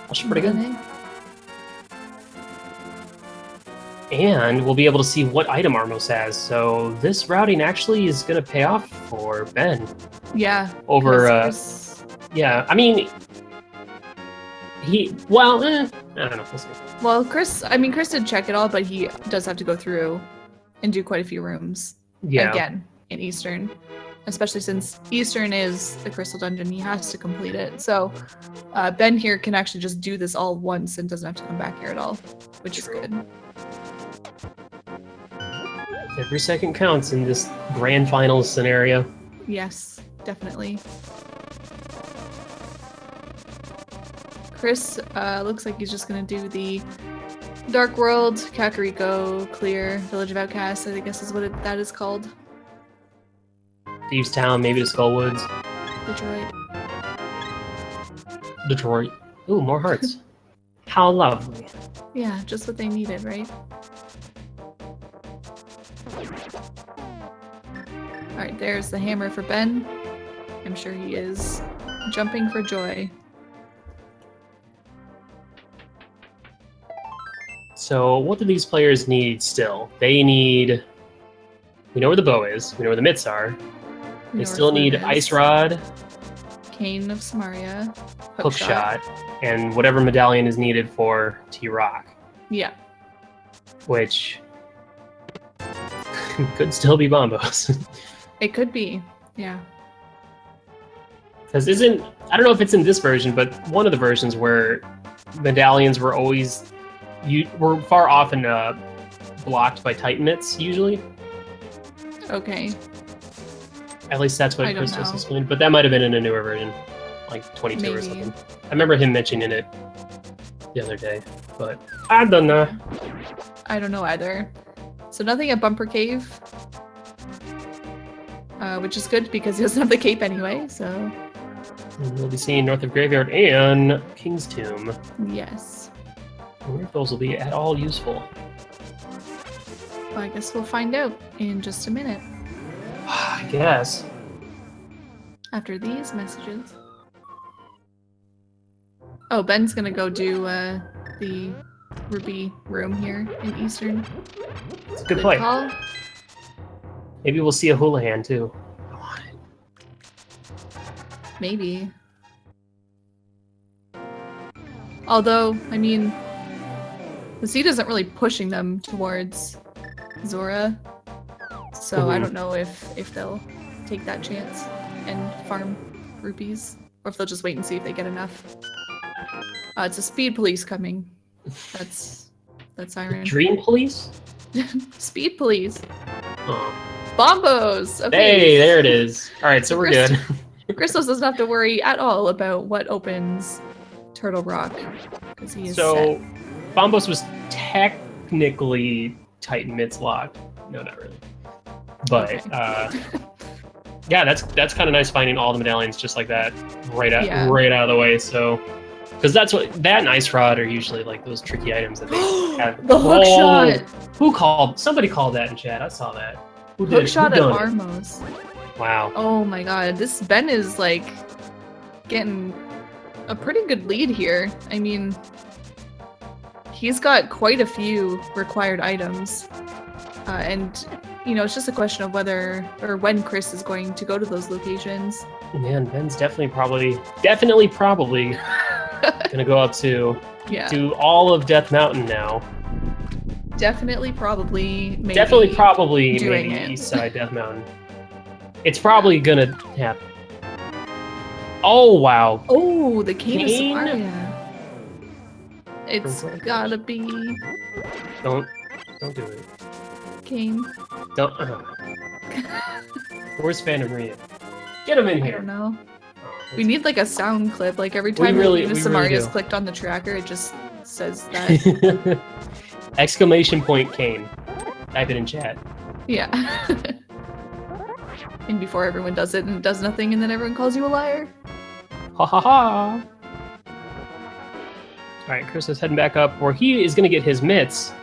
Speaker 1: that's pretty good. And we'll be able to see what item Armos has, so this routing actually is going to pay off for Ben.
Speaker 2: Yeah.
Speaker 1: Over, yeah, I mean, I don't know, we'll see. Well,
Speaker 2: Chris did check it all, but he does have to go through and do quite a few rooms.
Speaker 1: Yeah.
Speaker 2: Again, in Eastern. Especially since Eastern is the Crystal Dungeon, he has to complete it. So Ben here can actually just do this all once and doesn't have to come back here at all, which is good.
Speaker 1: Every second counts in this grand finals scenario.
Speaker 2: Yes, definitely. Chris looks like he's just gonna do the Dark World, Kakariko, Clear, Village of Outcasts, I guess is what that is called.
Speaker 1: Thieves Town, maybe to Skullwoods.
Speaker 2: Detroit.
Speaker 1: Ooh, more hearts. How lovely.
Speaker 2: Yeah, just what they needed, right? Alright, there's the hammer for Ben. I'm sure he is jumping for joy.
Speaker 1: So what do these players need still? They need... We know where the bow is. We know where the mitts are. They still need Ice Rod,
Speaker 2: Cane of Samaria,
Speaker 1: Hook Shot, and whatever medallion is needed for T-Rock.
Speaker 2: Yeah.
Speaker 1: Which could still be Bombos.
Speaker 2: It could be, yeah.
Speaker 1: Because I don't know if it's in this version, but one of the versions where medallions were always... were far often blocked by Titan mitts, usually.
Speaker 2: Okay.
Speaker 1: At least that's what Christos explained, but that might have been in a newer version, like 22
Speaker 2: Maybe.
Speaker 1: or something. I remember him mentioning it the other day, but I don't know.
Speaker 2: I don't know either. So nothing at Bumper Cave, which is good because he doesn't have the cape anyway, so...
Speaker 1: And we'll be seeing North of Graveyard and King's Tomb.
Speaker 2: Yes.
Speaker 1: I wonder if those will be at all useful.
Speaker 2: Well, I guess we'll find out in just a minute.
Speaker 1: I guess.
Speaker 2: After these messages. Oh, Ben's gonna go do the Ruby room here in Eastern.
Speaker 1: It's a good play.
Speaker 2: Call.
Speaker 1: Maybe we'll see a Houlihan too. I want it.
Speaker 2: Maybe. Although, I mean, the seed isn't really pushing them towards Zora. So I don't know if they'll take that chance and farm rupees, or if they'll just wait and see if they get enough. It's a speed police coming. That's Siren.
Speaker 1: Dream Police?
Speaker 2: Speed police.
Speaker 1: Oh.
Speaker 2: Bombos! Okay.
Speaker 1: Hey, there it is. Alright, so we're good.
Speaker 2: Christos doesn't have to worry at all about what opens Turtle Rock, because he is set.
Speaker 1: Bombos was technically Titan mitts locked. No, not really. But yeah, that's kind of nice finding all the medallions just like that right out of the way. So, because that's what that and Ice Rod are usually like those tricky items that they have.
Speaker 2: The hook shot.
Speaker 1: Somebody called that in chat. I saw that.
Speaker 2: Hook shot at Armos.
Speaker 1: Wow.
Speaker 2: Oh my god, this Ben is like getting a pretty good lead here. I mean, he's got quite a few required items, and you know, it's just a question of whether or when Chris is going to go to those locations.
Speaker 1: Man, Ben's definitely probably gonna go up to do all of Death Mountain now.
Speaker 2: Definitely probably maybe
Speaker 1: East Side Death Mountain. It's probably gonna happen. Oh wow.
Speaker 2: Oh, the Cane of Samaria. It's gotta be.
Speaker 1: Don't do it.
Speaker 2: Cane.
Speaker 1: Don't. Where's Phantom Rhea? Get him in here.
Speaker 2: I don't know. We need like a sound clip. Like every time Samaria's clicked on the tracker, it just says that.
Speaker 1: Exclamation point Cane. Type it in chat.
Speaker 2: Yeah. And before everyone does it and it does nothing, and then everyone calls you a liar.
Speaker 1: Ha ha ha. Alright, Chris is heading back up where he is going to get his mitts.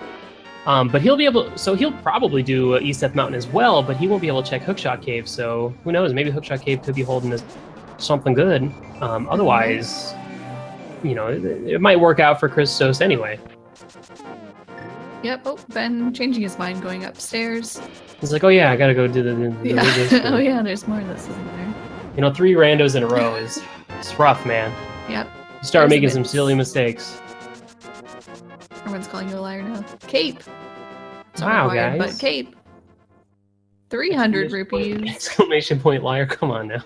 Speaker 1: But he'll be able, so he'll probably do East Death Mountain as well, but he won't be able to check Hookshot Cave, so who knows, maybe Hookshot Cave could be holding this something good. Otherwise, you know, it might work out for Christos anyway.
Speaker 2: Yep, oh, Ben changing his mind, going upstairs.
Speaker 1: He's like, oh yeah, I gotta go do the
Speaker 2: Oh yeah, there's more of this, isn't there?
Speaker 1: You know, 3 randos in a row is it's rough, man.
Speaker 2: Yep.
Speaker 1: You start making some silly mistakes.
Speaker 2: Everyone's calling you a liar now. Cape.
Speaker 1: Wow, guys.
Speaker 2: But cape. 300 rupees.
Speaker 1: Exclamation point liar, come on now.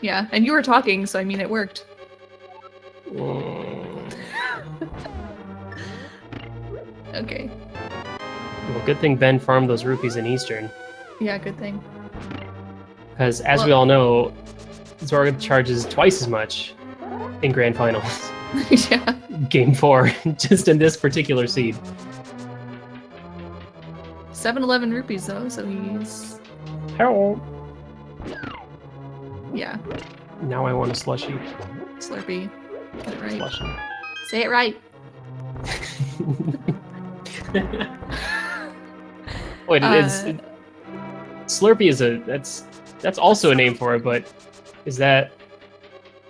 Speaker 2: Yeah, and you were talking, so I mean it worked. Okay.
Speaker 1: Well, good thing Ben farmed those rupees in Eastern.
Speaker 2: Yeah, good thing.
Speaker 1: Because as we all know, Zora charges twice as much in Grand Finals.
Speaker 2: Yeah.
Speaker 1: Game 4, just in this particular seed.
Speaker 2: 711 rupees though, so he's...
Speaker 1: Hello.
Speaker 2: Yeah.
Speaker 1: Now I want a slushie.
Speaker 2: Slurpee. Get it right.
Speaker 1: Slushie.
Speaker 2: Say it right.
Speaker 1: Wait, Slurpee is that's also a name for it, but is that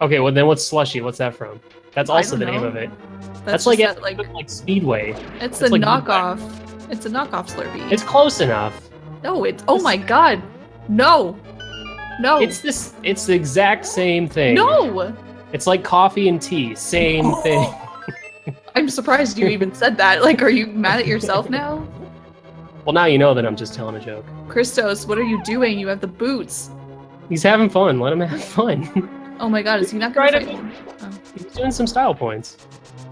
Speaker 1: okay? Well, then what's Slushy? What's that from? That's also the name of it. That's like Speedway.
Speaker 2: It's a knockoff. It's a knockoff Slurpee.
Speaker 1: It's close enough.
Speaker 2: No, it's oh my god, no.
Speaker 1: It's the exact same thing.
Speaker 2: No.
Speaker 1: It's like coffee and tea, same thing.
Speaker 2: I'm surprised you even said that. Like, are you mad at yourself now?
Speaker 1: Well, now you know that I'm just telling a joke.
Speaker 2: Christos, what are you doing? You have the boots.
Speaker 1: He's having fun. Let him have fun.
Speaker 2: Oh my god, is he not gonna fight?
Speaker 1: Oh. He's doing some style points.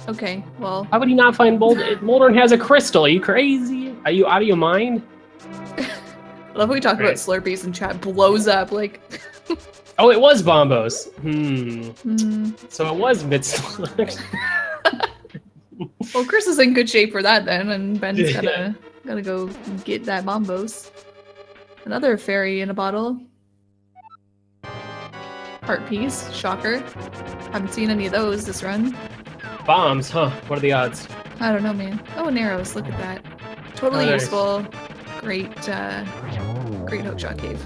Speaker 2: Okay, well.
Speaker 1: How would he not find Moldorn has a crystal? Are you crazy? Are you out of your mind?
Speaker 2: I love when we talk about Slurpees and chat blows up, like...
Speaker 1: Oh, it was Bombos. So it was mid-select.
Speaker 2: Well, Chris is in good shape for that then, and Ben's gotta go get that Bombos. Another fairy in a bottle. Heart piece, shocker. Haven't seen any of those this run.
Speaker 1: Bombs, huh? What are the odds?
Speaker 2: I don't know, man. Oh, and arrows, look at that. Totally useful. Great, great hookshot cave.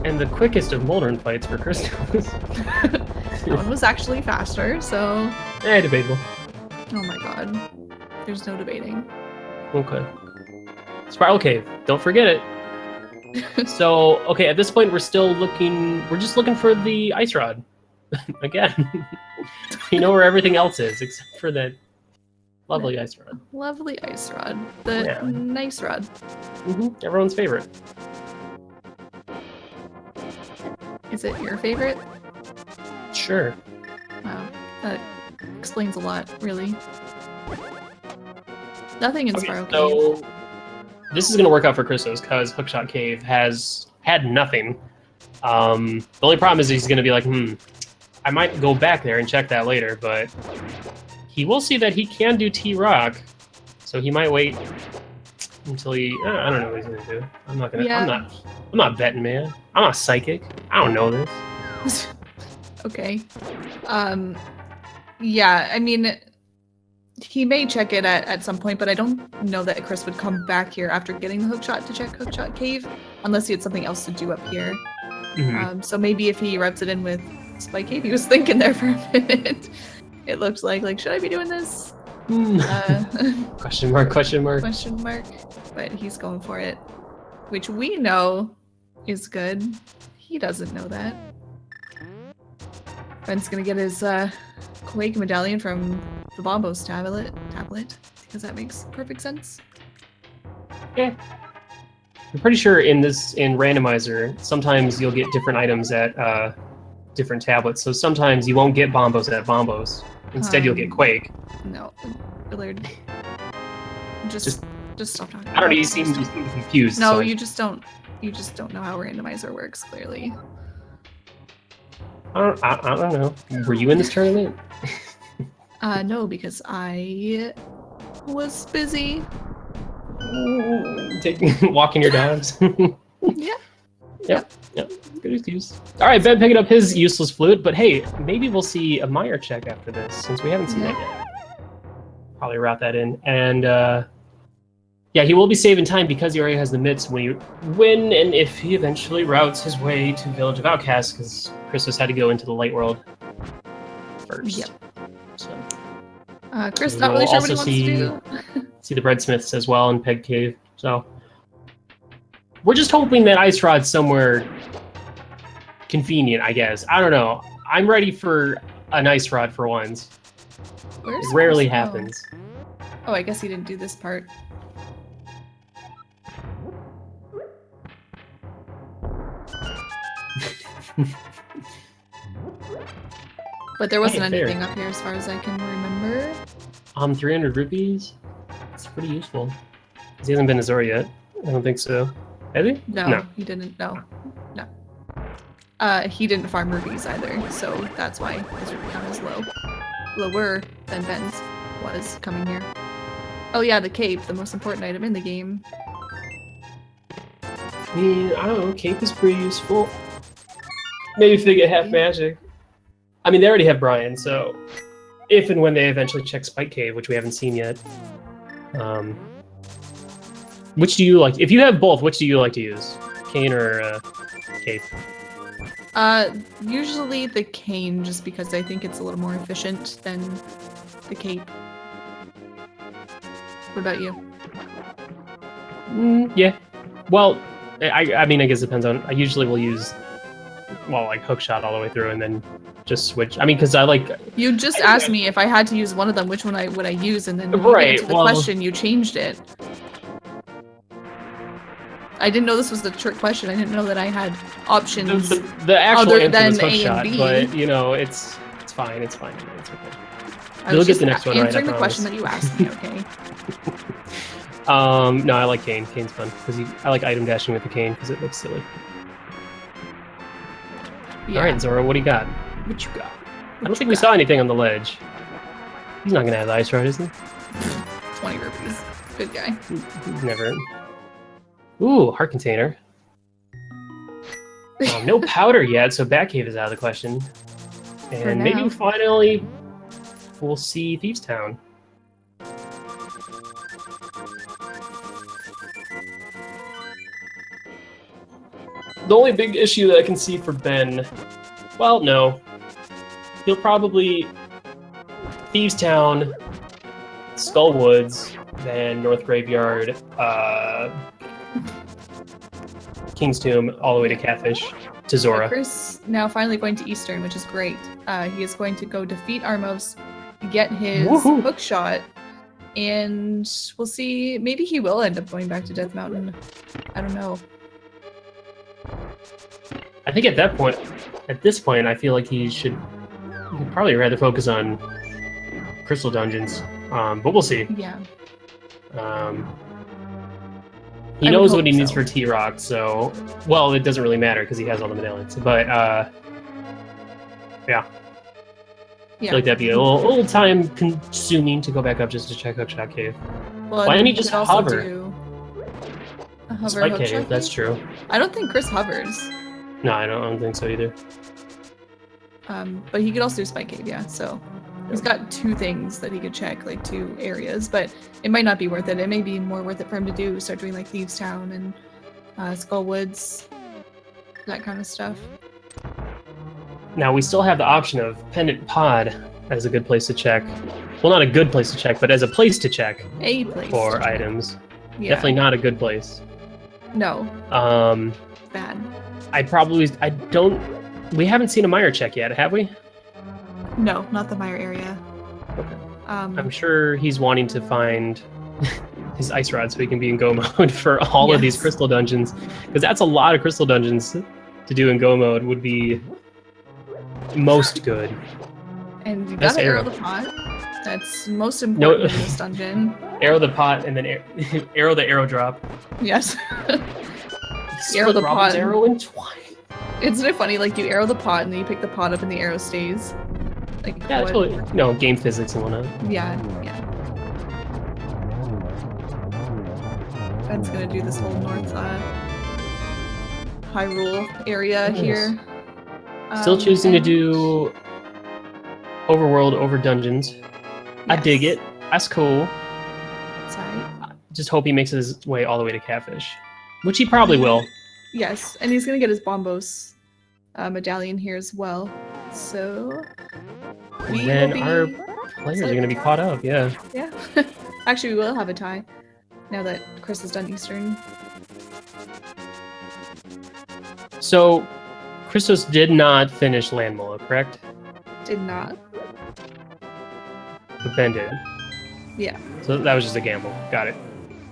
Speaker 1: And the quickest of Moldorn fights for Christos.
Speaker 2: That one was actually faster, so...
Speaker 1: Debatable.
Speaker 2: Oh my god. There's no debating.
Speaker 1: Okay. Spiral Cave. Don't forget it. So, okay, at this point we're just looking for the ice rod. Again. You know where everything else is, except for that lovely ice rod.
Speaker 2: Lovely ice rod. The nice rod.
Speaker 1: Everyone's favorite.
Speaker 2: Is it your favorite?
Speaker 1: Sure.
Speaker 2: Wow. That explains a lot, really. Nothing in Spiral Cave.
Speaker 1: This is going to work out for Christos, because Hookshot Cave has had nothing. The only problem is he's going to be like, I might go back there and check that later, but he will see that he can do T-Rock, so he might wait until he... I don't know what he's going to do. I'm not going to... I'm not betting, man. I'm not psychic. I don't know this.
Speaker 2: Okay. Yeah, I mean... He may check it at some point, but I don't know that Chris would come back here after getting the hookshot to check Hookshot Cave, unless he had something else to do up here. So maybe if he rubs it in with Spike Cave, he was thinking there for a minute. It looked like, should I be doing this?
Speaker 1: Question mark, question mark.
Speaker 2: Question mark. But he's going for it, which we know is good. He doesn't know that. Ben's gonna get his Quake medallion from the Bombos tablet, because that makes perfect sense.
Speaker 1: Yeah. I'm pretty sure in Randomizer, sometimes you'll get different items at different tablets. So sometimes you won't get Bombos at Bombos. Instead, you'll get Quake.
Speaker 2: No, Willard. Just stop talking.
Speaker 1: I don't know. You seem confused.
Speaker 2: No,
Speaker 1: so
Speaker 2: you just don't know how Randomizer works. Clearly.
Speaker 1: I don't know. Were you in this tournament?
Speaker 2: No, because I was busy.
Speaker 1: Walking your dogs?
Speaker 2: Yeah.
Speaker 1: Yep. Good excuse. All right, Ben picking up his useless flute, but hey, maybe we'll see a Meyer check after this, since we haven't seen that yet. Probably route that in. And, yeah, he will be saving time because he already has the mitts when and if he eventually routes his way to Village of Outcasts, because Christos had to go into the light world first.
Speaker 2: Yep.
Speaker 1: So,
Speaker 2: Chris, not really sure what he wants to do.
Speaker 1: See the Breadsmiths as well in Peg Cave. So we're just hoping that Ice Rod's somewhere convenient, I guess. I don't know. I'm ready for an Ice Rod for once. It rarely happens.
Speaker 2: Oh, I guess he didn't do this part. But there wasn't anything up here as far as I can remember.
Speaker 1: 300 rupees? It's pretty useful. He hasn't been to Zora yet. I don't think so. Has he?
Speaker 2: No, he didn't. No. He didn't farm rubies either, so that's why his rupee count is low. Lower than Ben's was coming here. Oh yeah, the cape, the most important item in the game.
Speaker 1: I mean, I don't know, cape is pretty useful. Maybe if they get half magic. I mean, they already have Brian, so if and when they eventually check Spike Cave, which we haven't seen yet, Which do you like? If you have both, which do you like to use? Cane or cape?
Speaker 2: Usually the cane, just because I think it's a little more efficient than the cape. What about you?
Speaker 1: Yeah. Well, I mean, I guess it depends on. I usually will use, well, like hook shot all the way through, and then just switch. I mean, because I like.
Speaker 2: You just asked me if I had to use one of them, which one would I use, and then you
Speaker 1: right.
Speaker 2: answered the question. You changed it. I didn't know this was the trick question. I didn't know that I had options
Speaker 1: the actual
Speaker 2: other
Speaker 1: answer
Speaker 2: than
Speaker 1: was hook
Speaker 2: A
Speaker 1: shot,
Speaker 2: and B.
Speaker 1: but you know, it's fine. It's fine. It's okay.
Speaker 2: You'll
Speaker 1: get the next one right.
Speaker 2: Answering the question that you asked me. Okay.
Speaker 1: No, I like cane. Cane's fun because I like item dashing with the cane because it looks silly.
Speaker 2: Yeah.
Speaker 1: All right, Zora, what do you got? What you got? I don't think we saw anything on the ledge. He's not gonna have the ice rod, is he?
Speaker 2: 20 rupees. Good guy.
Speaker 1: He's never. Ooh, heart container. No powder yet, so Batcave is out of the question. And maybe finally we'll see Thieves Town. The only big issue that I can see for Ben, well, no. He'll probably Thieves Town, Skullwoods, then North Graveyard, King's Tomb, all the way to Catfish, to Zora.
Speaker 2: Chris now finally going to Eastern, which is great. He is going to go defeat Armos, get his hook shot, and we'll see. Maybe he will end up going back to Death Mountain. I don't know.
Speaker 1: I think at this point, I feel like he'd probably rather focus on Crystal Dungeons, but we'll see.
Speaker 2: Yeah.
Speaker 1: He knows what he needs for T-Rock, so... Well, it doesn't really matter, because he has all the medallions. But, yeah. I feel like that'd be a little time-consuming to go back up just to check Hookshot Cave.
Speaker 2: Well,
Speaker 1: why didn't he just hover?
Speaker 2: Spike
Speaker 1: Cave, that's true.
Speaker 2: I don't think Chris hovers.
Speaker 1: No, I don't think so either.
Speaker 2: But he could also do Spike Cave, yeah, so... He's got 2 things that he could check, like 2 areas, but it might not be worth it. It may be more worth it for him to start doing like Thieves Town and Skullwoods, that kind of stuff.
Speaker 1: Now we still have the option of Pendant Pod as a good place to check. Well, not a good place to check, but as a place to check.
Speaker 2: A place
Speaker 1: for
Speaker 2: to
Speaker 1: items.
Speaker 2: Yeah.
Speaker 1: Definitely not a good place.
Speaker 2: No. Bad.
Speaker 1: We haven't seen a Meyer check yet, have we?
Speaker 2: No, not the Meyer area.
Speaker 1: Okay. I'm sure he's wanting to find his ice rod so he can be in go mode for all of these crystal dungeons, because that's a lot of crystal dungeons to do in go mode. Would be most good.
Speaker 2: And you gotta arrow the pot. That's most important in this dungeon.
Speaker 1: Arrow the pot and then arrow the arrow drop.
Speaker 2: Yes. Arrow the pot.
Speaker 1: Arrow in twice.
Speaker 2: Isn't it funny? Like you arrow the pot and then you pick the pot up and the arrow stays. Like,
Speaker 1: yeah, totally. No, game physics and whatnot.
Speaker 2: Yeah. Ben's gonna do this whole north Hyrule area here.
Speaker 1: Still choosing to do overworld over dungeons. Yes. I dig it. That's cool.
Speaker 2: Sorry.
Speaker 1: Just hope he makes his way all the way to Catfish, which he probably will.
Speaker 2: Yes, and he's gonna get his Bombos medallion here as well. So
Speaker 1: our players are gonna be caught up. Yeah.
Speaker 2: Yeah. Actually, we will have a tie now that Chris has done Eastern.
Speaker 1: So, Christos did not finish Landmola, correct?
Speaker 2: Did not.
Speaker 1: But Ben did.
Speaker 2: Yeah.
Speaker 1: So that was just a gamble. Got it.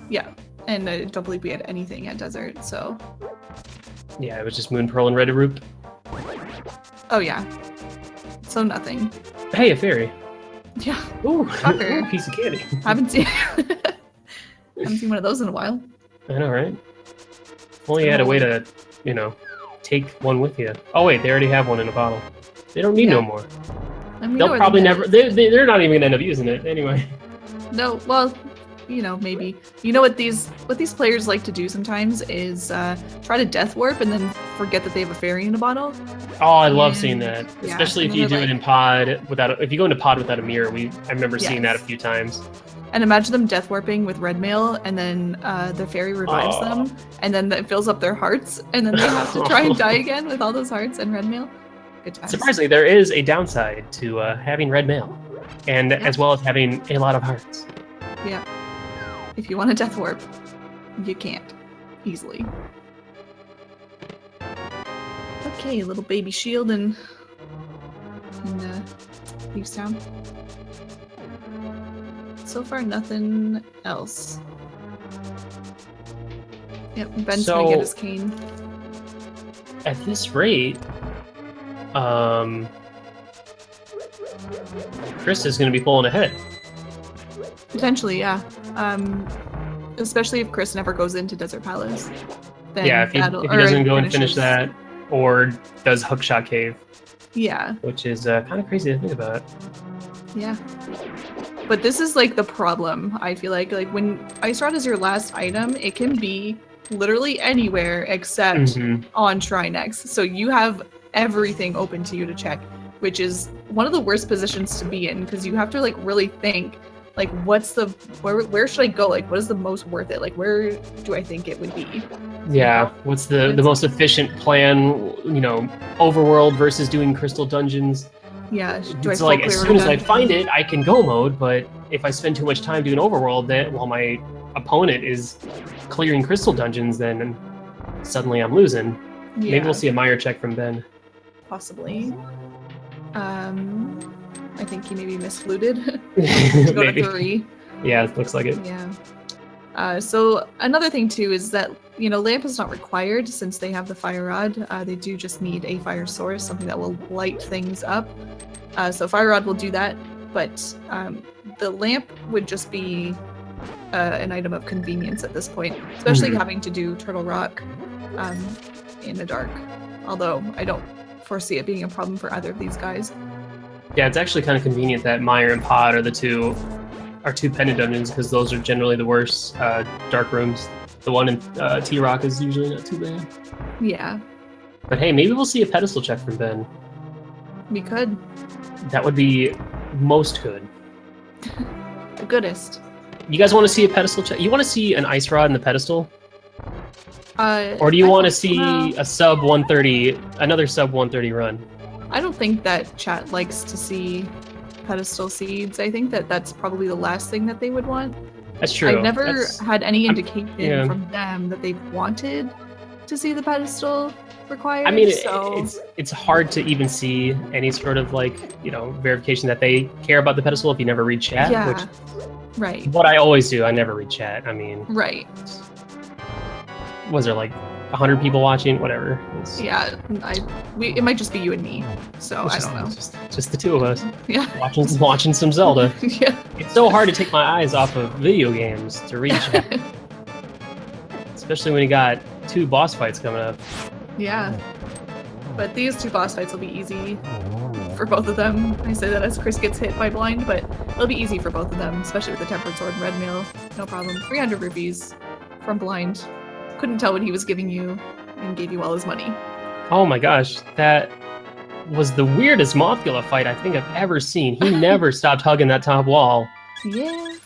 Speaker 2: Yeah. And I don't believe we had anything at Desert, so...
Speaker 1: Yeah, it was just Moon Pearl and Red Root.
Speaker 2: Oh, yeah. So nothing.
Speaker 1: Hey, a fairy.
Speaker 2: Yeah.
Speaker 1: Ooh,
Speaker 2: Shocker.
Speaker 1: piece of candy.
Speaker 2: Haven't seen one of those in a while.
Speaker 1: I know, right? Only had a way to, take one with you. Oh wait, they already have one in a bottle. They don't need no more. They'll probably never. They're not even gonna end up using it anyway.
Speaker 2: No, well, maybe. You know what these players like to do sometimes is try to death warp and then forget that they have a fairy in a bottle.
Speaker 1: Oh, I love seeing that, especially if you do it in pod without. If you go into pod without a mirror, I remember seeing that a few times.
Speaker 2: And imagine them death warping with red mail, and then the fairy revives them, and then it fills up their hearts, and then they have to try and die again with all those hearts and red mail. Good times.
Speaker 1: Surprisingly, there is a downside to having red mail, and as well as having a lot of hearts.
Speaker 2: Yeah. If you want a death warp, you can't easily. Okay, little baby shield in Thieves Town. So far, nothing else. Yep, Ben's gonna get his cane.
Speaker 1: At this rate, Chris is gonna be pulling ahead.
Speaker 2: Potentially, yeah. Especially if Chris never goes into Desert Palace. Then
Speaker 1: yeah, if he doesn't go and finish that, or does Hookshot Cave.
Speaker 2: Yeah.
Speaker 1: Which is kind of crazy to think about. Yeah.
Speaker 2: But this is like the problem, I feel like. Like when Ice Rod is your last item, it can be literally anywhere except on Shrine X. So you have everything open to you to check, which is one of the worst positions to be in, because you have to like really think, like what's the where should I go? Like what is the most worth it? Like where do I think it would be?
Speaker 1: Yeah, what's the most efficient plan, you know, overworld versus doing crystal dungeons?
Speaker 2: Yeah,
Speaker 1: it's like as soon as I find it, I can go mode, but if I spend too much time doing overworld that while my opponent is clearing crystal dungeons, then suddenly I'm losing. Yeah. Maybe we'll see a Meyer check from Ben.
Speaker 2: Possibly. I think he maybe mislooted to go to 3.
Speaker 1: Yeah, it looks like it.
Speaker 2: Yeah. So another thing too is that, you know, lamp is not required since they have the fire rod. They do just need a fire source, something that will light things up. So fire rod will do that, but the lamp would just be an item of convenience at this point, especially having to do Turtle Rock in the dark. Although I don't foresee it being a problem for either of these guys.
Speaker 1: Yeah, it's actually kind of convenient that Meyer and Pod are two pendant dungeons, because those are generally the worst dark rooms. The one in T-Rock is usually not too bad.
Speaker 2: Yeah.
Speaker 1: But hey, maybe we'll see a pedestal check from Ben.
Speaker 2: We could.
Speaker 1: That would be most good.
Speaker 2: The goodest.
Speaker 1: You guys want to see a pedestal check? You want to see an ice rod in the pedestal? Or do you want to see a sub 130, another sub 130 run?
Speaker 2: I don't think that chat likes to see pedestal seeds. I think that that's probably the last thing that they would want.
Speaker 1: That's true.
Speaker 2: I've never had any indication from them that they've wanted to see the pedestal required.
Speaker 1: I mean, it's hard to even see any sort of like, you know, verification that they care about the pedestal if you never read chat.
Speaker 2: Yeah.
Speaker 1: Which,
Speaker 2: right.
Speaker 1: What I always do, I never read chat. I mean,
Speaker 2: right.
Speaker 1: Was there like 100 people watching? Whatever.
Speaker 2: Yeah, it might just be you and me, so I don't know.
Speaker 1: Just the two of us.
Speaker 2: Yeah.
Speaker 1: Watching some Zelda.
Speaker 2: Yeah.
Speaker 1: It's so hard to take my eyes off of video games to read chat. Especially when you got 2 boss fights coming up.
Speaker 2: Yeah. But these 2 boss fights will be easy for both of them. I say that as Chris gets hit by blind, but it'll be easy for both of them, especially with the Tempered Sword and Red Mail. No problem. 300 rupees from blind. Couldn't tell what he was giving you and gave you all his money.
Speaker 1: Oh my gosh, that was the weirdest Mothula fight I think I've ever seen. He never stopped hugging that top wall.
Speaker 2: Yeah.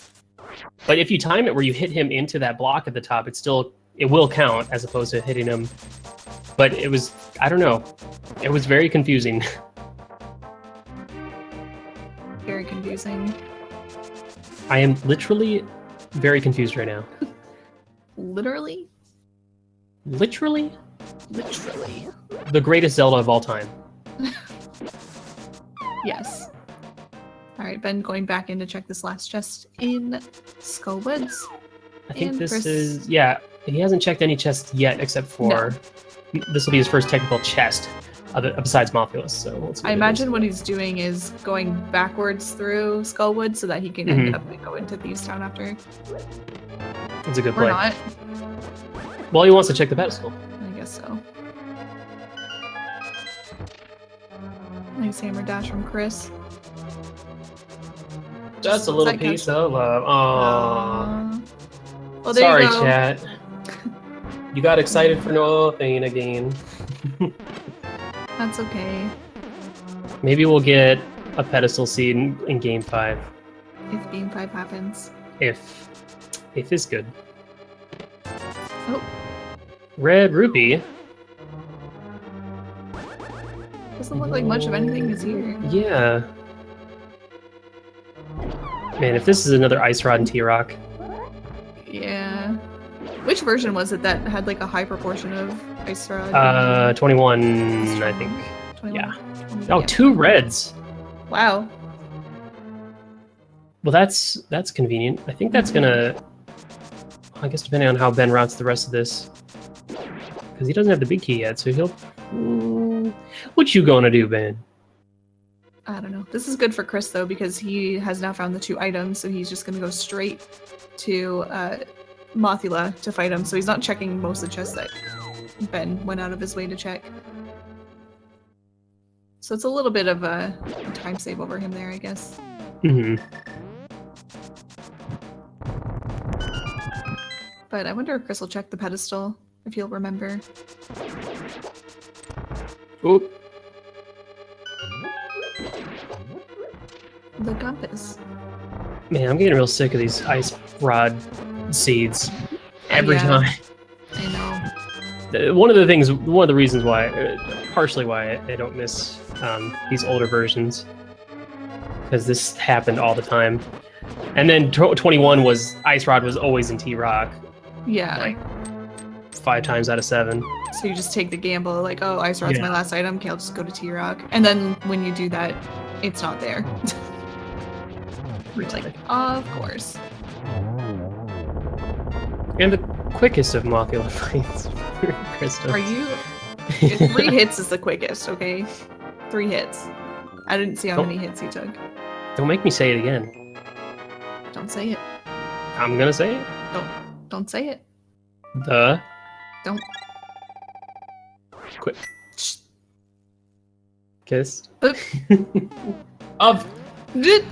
Speaker 1: But if you time it where you hit him into that block at the top, it will count as opposed to hitting him. But it was, I don't know, it was very confusing.
Speaker 2: Very confusing.
Speaker 1: I am literally very confused right now.
Speaker 2: Literally?
Speaker 1: Literally?
Speaker 2: Literally.
Speaker 1: The greatest Zelda of all time.
Speaker 2: Yes. Alright, Ben going back in to check this last chest in Skullwoods.
Speaker 1: I think this is, yeah, he hasn't checked any chests yet except for, this will be his first technical chest besides Mothulus. So let's see. I
Speaker 2: imagine what he's doing is going backwards through Skullwood so that he can end up and go into Thieves Town after.
Speaker 1: It's a good play.
Speaker 2: Or not.
Speaker 1: Well, he wants to check the pedestal.
Speaker 2: I guess so. Nice hammer dash from Chris.
Speaker 1: That's a little piece of love. Aww.
Speaker 2: Well, there
Speaker 1: Sorry,
Speaker 2: you go.
Speaker 1: chat. You got excited for nothing again.
Speaker 2: That's okay.
Speaker 1: Maybe we'll get a pedestal seed in Game 5.
Speaker 2: If Game 5 happens.
Speaker 1: If is good.
Speaker 2: Oh,
Speaker 1: Red rupee.
Speaker 2: doesn't look like much of anything is here.
Speaker 1: Yeah. Man, if this is another Ice Rod and T-Rock.
Speaker 2: Yeah. Which version was it that had like a high proportion of Ice Rod?
Speaker 1: 21, I think.
Speaker 2: 21?
Speaker 1: Yeah.
Speaker 2: 20,
Speaker 1: Oh,
Speaker 2: yeah.
Speaker 1: 2 reds.
Speaker 2: Wow.
Speaker 1: Well, that's convenient. I think that's gonna... I guess depending on how Ben routes the rest of this. Because he doesn't have the big key yet, so he'll... What you gonna do, Ben?
Speaker 2: I don't know. This is good for Chris though because he has now found the 2 items, so he's just gonna go straight to Mothula to fight him. So he's not checking most of the chests that Ben went out of his way to check. So it's a little bit of a time save over him there, I guess.
Speaker 1: Mm-hmm.
Speaker 2: But I wonder if Chris will check the pedestal, if he'll remember.
Speaker 1: Oop.
Speaker 2: The compass.
Speaker 1: Man, I'm getting real sick of these Ice Rod seeds. Every
Speaker 2: Yeah.
Speaker 1: time.
Speaker 2: I know.
Speaker 1: One of the reasons why, partially why I don't miss these older versions, because this happened all the time. And then 21 was Ice Rod was always in T-Rock,
Speaker 2: Yeah.
Speaker 1: like 5 times out of 7.
Speaker 2: So you just take the gamble, like, oh, Ice Rod's
Speaker 1: Yeah.
Speaker 2: my last item, okay, I'll just go to T-Rock. And then when you do that, it's not there. You're like, of course.
Speaker 1: And the quickest of Mothula fights for Christos.
Speaker 2: Are you? 3 hits is the quickest, okay? 3 hits. I didn't see how
Speaker 1: Don't-
Speaker 2: many hits he took.
Speaker 1: Don't make me say it again.
Speaker 2: Don't say it.
Speaker 1: I'm gonna say it.
Speaker 2: Don't say it.
Speaker 1: The
Speaker 2: Don't.
Speaker 1: quick
Speaker 2: Shh.
Speaker 1: kiss
Speaker 2: Oop.
Speaker 1: of
Speaker 2: Did-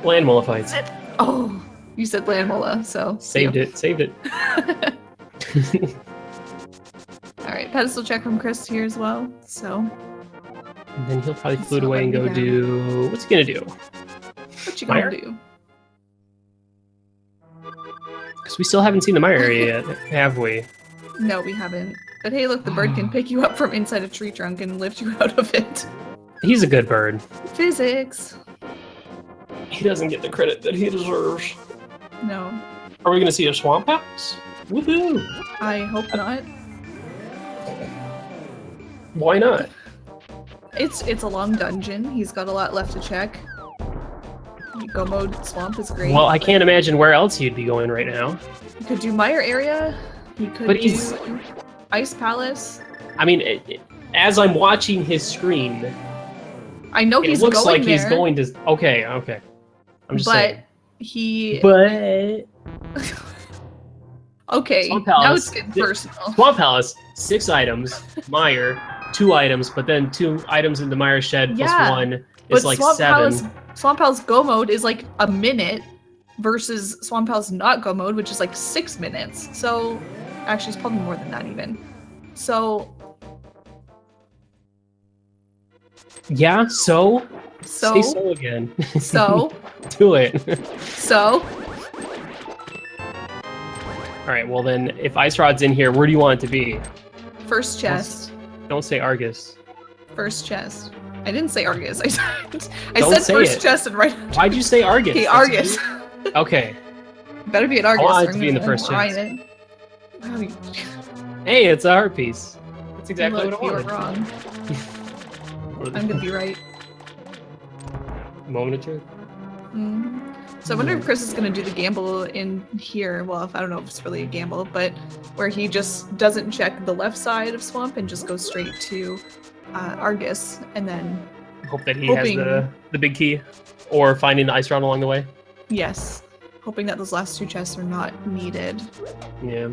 Speaker 1: Landmola fights.
Speaker 2: Oh, you said Landmola, so.
Speaker 1: Saved it. Saved it.
Speaker 2: Alright, pedestal check from Chris here as well, so.
Speaker 1: And then he'll probably
Speaker 2: That's
Speaker 1: float
Speaker 2: not
Speaker 1: away and go
Speaker 2: letting me
Speaker 1: do... What's he gonna do?
Speaker 2: What you gonna
Speaker 1: Mire?
Speaker 2: do?
Speaker 1: Because we still haven't seen the Mire area yet, have we?
Speaker 2: No, we haven't. But hey, look, the bird can pick you up from inside a tree trunk and lift you out of it.
Speaker 1: He's a good bird.
Speaker 2: Physics.
Speaker 1: He doesn't get the credit that he deserves.
Speaker 2: No,
Speaker 1: Are we gonna see a swamp house? Woohoo!
Speaker 2: I hope not.
Speaker 1: Why not?
Speaker 2: It's a long dungeon. He's got a lot left to check. Go mode swamp is great.
Speaker 1: Well, I
Speaker 2: but
Speaker 1: can't imagine where else he'd be going right now.
Speaker 2: He could do Mire area. He could
Speaker 1: But he's-
Speaker 2: do Ice Palace.
Speaker 1: I mean, as I'm watching his screen,
Speaker 2: I know
Speaker 1: it
Speaker 2: he's
Speaker 1: looks
Speaker 2: going
Speaker 1: like
Speaker 2: there,
Speaker 1: he's going to... Okay. I'm just
Speaker 2: but
Speaker 1: saying.
Speaker 2: he.
Speaker 1: But...
Speaker 2: Okay,
Speaker 1: Swamp
Speaker 2: now
Speaker 1: Palace.
Speaker 2: it's getting personal.
Speaker 1: Swamp Palace, 6 items. Mire, 2 items, but then 2 items in the Mire shed plus
Speaker 2: Yeah,
Speaker 1: 1
Speaker 2: But
Speaker 1: is like
Speaker 2: Swamp
Speaker 1: 7.
Speaker 2: Swamp Palace Go mode is like a minute versus Swamp Palace not Go mode, which is like 6 minutes. So, actually, it's probably more than that even. So,
Speaker 1: Yeah, so?
Speaker 2: so,
Speaker 1: Say so again.
Speaker 2: so,
Speaker 1: Do it.
Speaker 2: so.
Speaker 1: Alright, well then, if Ice Rod's in here, where do you want it to be?
Speaker 2: First chest.
Speaker 1: Don't say Argus.
Speaker 2: First chest. I didn't say Argus. I
Speaker 1: Don't
Speaker 2: said
Speaker 1: say
Speaker 2: first
Speaker 1: it.
Speaker 2: chest and right.
Speaker 1: Why'd you say Argus?
Speaker 2: Okay,
Speaker 1: That's
Speaker 2: Argus.
Speaker 1: Okay.
Speaker 2: Better be an Argus.
Speaker 1: want it
Speaker 2: or
Speaker 1: to
Speaker 2: I'm
Speaker 1: be in the
Speaker 2: gonna
Speaker 1: first chest.
Speaker 2: line it. Wow,
Speaker 1: Hey, it's a heart piece. That's exactly
Speaker 2: look, you
Speaker 1: what
Speaker 2: were
Speaker 1: I wanted.
Speaker 2: wrong. I'm gonna be right.
Speaker 1: Moment of truth.
Speaker 2: So I wonder if Chris is going to do the gamble in here. Well, I don't know if it's really a gamble, but where he just doesn't check the left side of Swamp and just goes straight to Argus, and then,
Speaker 1: Hope that he
Speaker 2: Hoping-
Speaker 1: has the big key. Or finding the Ice Rod along the way.
Speaker 2: yes, hoping that those last 2 chests are not needed.
Speaker 1: Yeah.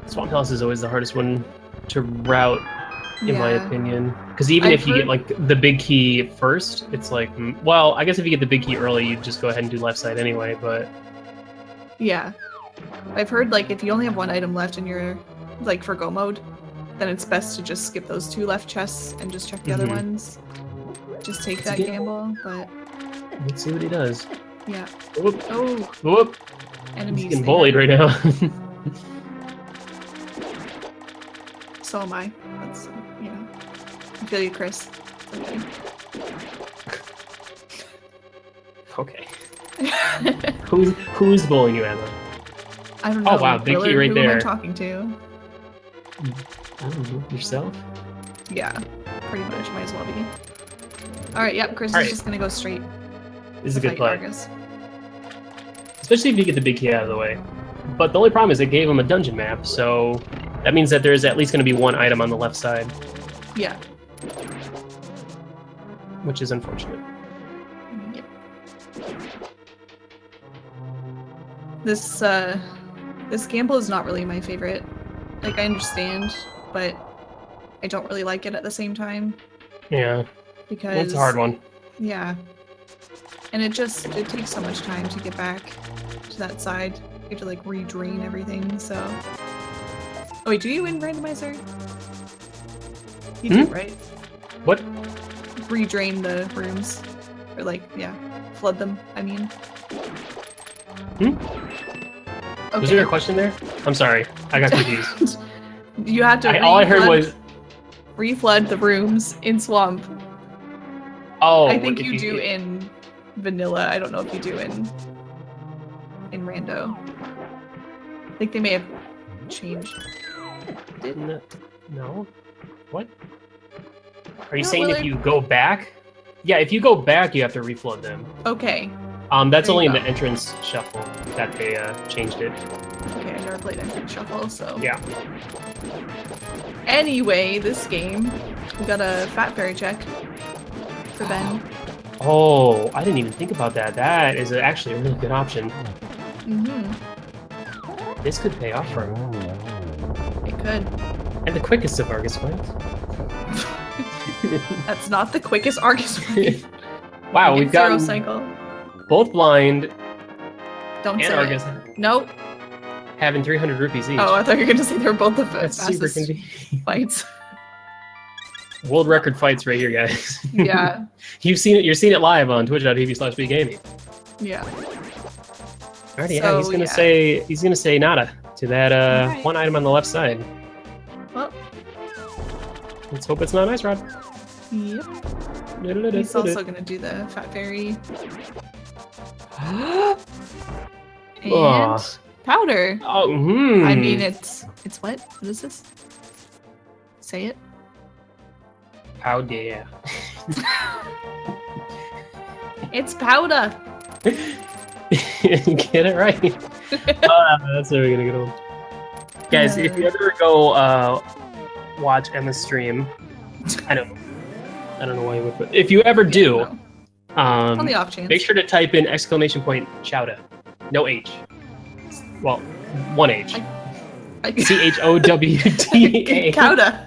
Speaker 1: Swamp House is always the hardest one to route, in my
Speaker 2: Yeah.
Speaker 1: opinion. Because even
Speaker 2: I've
Speaker 1: if you get
Speaker 2: heard-
Speaker 1: like the big key first, it's like, well, I guess if you get the big key early, you just go ahead and do left side anyway. But
Speaker 2: Yeah. I've heard, like, if you only have 1 item left in your, like, for Go mode, then it's best to just skip those 2 left chests and just check the other
Speaker 1: Mhm.
Speaker 2: ones. Just take
Speaker 1: It's a
Speaker 2: that
Speaker 1: gamble.
Speaker 2: gamble, but
Speaker 1: let's see what he does.
Speaker 2: Yeah.
Speaker 1: Whoop.
Speaker 2: Oh,
Speaker 1: Whoop.
Speaker 2: enemies.
Speaker 1: He's getting bullied right now.
Speaker 2: So am I. That's, I feel you, Chris.
Speaker 1: Okay. Who's bullying you, Emma?
Speaker 2: I don't know.
Speaker 1: Oh wow, big key
Speaker 2: Willard,
Speaker 1: right
Speaker 2: who
Speaker 1: there.
Speaker 2: am I talking to?
Speaker 1: I don't know, yourself?
Speaker 2: Yeah, pretty much. Might as well be. Alright, yep, Chris
Speaker 1: All
Speaker 2: is
Speaker 1: right.
Speaker 2: just gonna go straight.
Speaker 1: This is a
Speaker 2: to
Speaker 1: good
Speaker 2: fight
Speaker 1: play.
Speaker 2: Argus.
Speaker 1: Especially if you get the big key out of the way. But the only problem is it gave him a dungeon map, so that means that there's at least going to be one item on the left side,
Speaker 2: Yeah.
Speaker 1: which is unfortunate.
Speaker 2: Yep. This gamble is not really my favorite. Like, I understand, but I don't really like it at the same time.
Speaker 1: Yeah,
Speaker 2: Because
Speaker 1: it's a hard one.
Speaker 2: Yeah. And it takes so much time to get back to that side. You have to like re-drain everything, so. Oh wait, do you win Randomizer? You do, right?
Speaker 1: What?
Speaker 2: Re-drain the rooms. Or like, yeah. Flood them, I mean.
Speaker 1: Okay. Was there a question there? I'm sorry, I got confused.
Speaker 2: You have to
Speaker 1: all I heard was
Speaker 2: reflood the rooms in Swamp.
Speaker 1: Oh,
Speaker 2: I think you do in Vanilla. I don't know if you do in Rando. I think they may have changed.
Speaker 1: No. What? Are you
Speaker 2: No,
Speaker 1: saying
Speaker 2: Willard.
Speaker 1: if you go back? Yeah, if you go back, you have to reflood them.
Speaker 2: Okay.
Speaker 1: That's
Speaker 2: There
Speaker 1: only
Speaker 2: you
Speaker 1: in the
Speaker 2: go.
Speaker 1: entrance shuffle that they changed it.
Speaker 2: Okay, I never played Entrance Shuffle, so.
Speaker 1: Yeah.
Speaker 2: Anyway, this game, we got a Fat Fairy check for Ben.
Speaker 1: Oh, I didn't even think about that. That is actually a really good option.
Speaker 2: Mm-hmm.
Speaker 1: This could pay off for him.
Speaker 2: It could.
Speaker 1: And the quickest of Argus fights.
Speaker 2: That's not the quickest Argus fight.
Speaker 1: Wow, we've
Speaker 2: Zero
Speaker 1: gotten
Speaker 2: cycle.
Speaker 1: both blind
Speaker 2: Don't
Speaker 1: and
Speaker 2: say
Speaker 1: Argus
Speaker 2: it. Nope.
Speaker 1: having 300 rupees each.
Speaker 2: Oh, I thought you were gonna say they were both the
Speaker 1: That's super
Speaker 2: fastest
Speaker 1: convenient.
Speaker 2: fights.
Speaker 1: World record fights right here, guys.
Speaker 2: Yeah.
Speaker 1: You're seeing it live on twitch.tv/bgaming.
Speaker 2: Yeah.
Speaker 1: Alrighty, yeah,
Speaker 2: So,
Speaker 1: he's gonna say nada to that
Speaker 2: Alright.
Speaker 1: one item on the left side.
Speaker 2: Well.
Speaker 1: Let's hope it's not an ice rod.
Speaker 2: Yep. He's also gonna do the Fat Fairy. And
Speaker 1: Aw.
Speaker 2: powder.
Speaker 1: Oh,
Speaker 2: I mean, it's what? What is this? Say it.
Speaker 1: Powder, yeah.
Speaker 2: It's powder.
Speaker 1: Get it right. That's where we're gonna go. Guys, if you ever go watch Emma's stream, I don't know why you would, but if you ever do,
Speaker 2: On the off chance.
Speaker 1: make sure to type in !chowda. No H. Well, one H. CHOWDA.
Speaker 2: Chowda.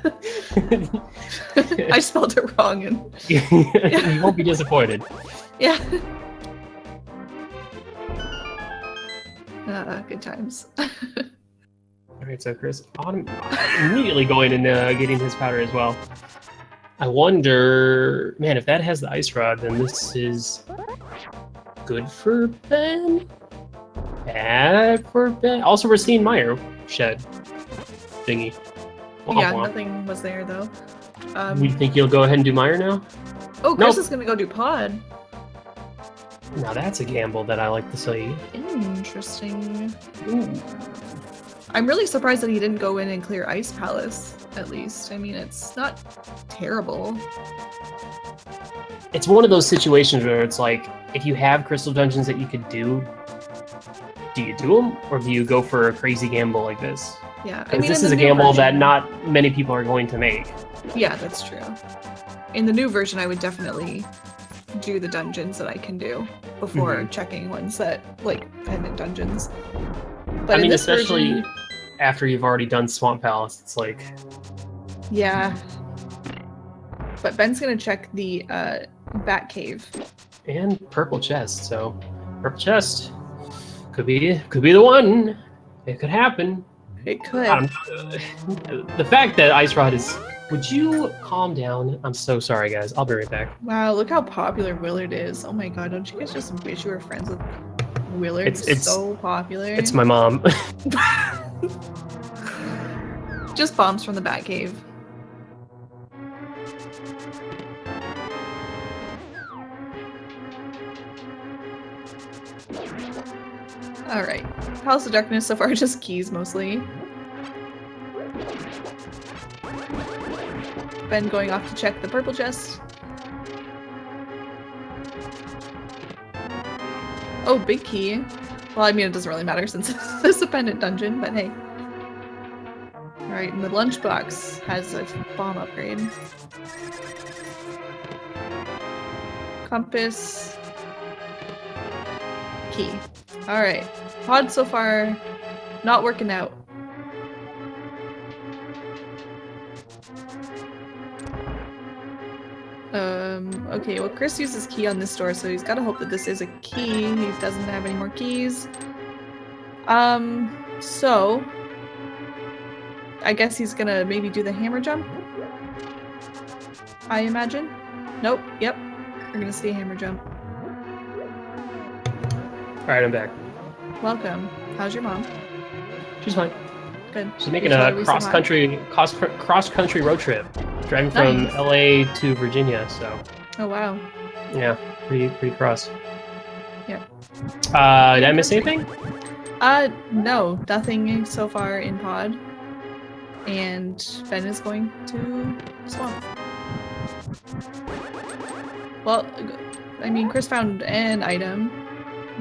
Speaker 2: I spelled it wrong and
Speaker 1: You won't be disappointed.
Speaker 2: yeah. Good times.
Speaker 1: Alright, so Chris immediately going and getting his powder as well. I wonder, man, if that has the ice rod, then this is good for Ben? Bad for Ben? Also, we're seeing Meyer shed thingy. Womp
Speaker 2: Yeah,
Speaker 1: womp.
Speaker 2: nothing was there though.
Speaker 1: You think you'll go ahead and do Meyer now?
Speaker 2: Oh, Chris
Speaker 1: Nope.
Speaker 2: is gonna go do pod.
Speaker 1: Now that's a gamble that I like to see.
Speaker 2: Interesting.
Speaker 1: Ooh.
Speaker 2: I'm really surprised that he didn't go in and clear Ice Palace, at least. I mean, it's not terrible.
Speaker 1: It's one of those situations where it's like, if you have crystal dungeons that you could do you do them? Or do you go for a crazy gamble like this?
Speaker 2: Yeah, I
Speaker 1: Because
Speaker 2: mean,
Speaker 1: this
Speaker 2: in
Speaker 1: is
Speaker 2: the
Speaker 1: a
Speaker 2: new
Speaker 1: gamble that
Speaker 2: version-
Speaker 1: not many people are going to make.
Speaker 2: Yeah, that's true. In the new version, I would definitely do the dungeons that I can do before
Speaker 1: Mhm.
Speaker 2: checking ones that, like, pendant dungeons. But
Speaker 1: I
Speaker 2: in
Speaker 1: mean,
Speaker 2: this
Speaker 1: especially
Speaker 2: version,
Speaker 1: after you've already done Swamp Palace, it's like,
Speaker 2: yeah. But Ben's gonna check the Bat Cave.
Speaker 1: and purple chest. So purple chest could be the one. It could happen.
Speaker 2: It could.
Speaker 1: The fact that Ice Rod is... Would you calm down? I'm so sorry, guys. I'll be right back.
Speaker 2: Wow, look how popular Willard is. Oh my god, don't you guys just wish you were friends with Willard? It's so popular.
Speaker 1: It's my mom.
Speaker 2: Just bombs from the Batcave. Alright. Palace of Darkness so far just keys mostly. Ben going off to check the purple chest. Oh, big key. Well, I mean, it doesn't really matter since it's a pendant dungeon, but hey. Alright, and the lunchbox has a bomb upgrade. Compass. Key. Alright. Pod so far not working out. Okay, well Chris uses key on this door, so he's gotta hope that this is a key. He doesn't have any more keys. So I guess he's gonna maybe do the hammer jump? I imagine? Nope, yep. We're gonna see a hammer jump.
Speaker 1: Alright, I'm back.
Speaker 2: Welcome. How's your mom?
Speaker 1: She's fine.
Speaker 2: Good.
Speaker 1: She's making a cross-country road trip. Driving from LA to Virginia, so...
Speaker 2: Oh, wow.
Speaker 1: Yeah, pretty cross.
Speaker 2: Yeah.
Speaker 1: Did I miss anything?
Speaker 2: No. Nothing so far in pod. And Ben is going to swamp. Well, I mean, Chris found an item.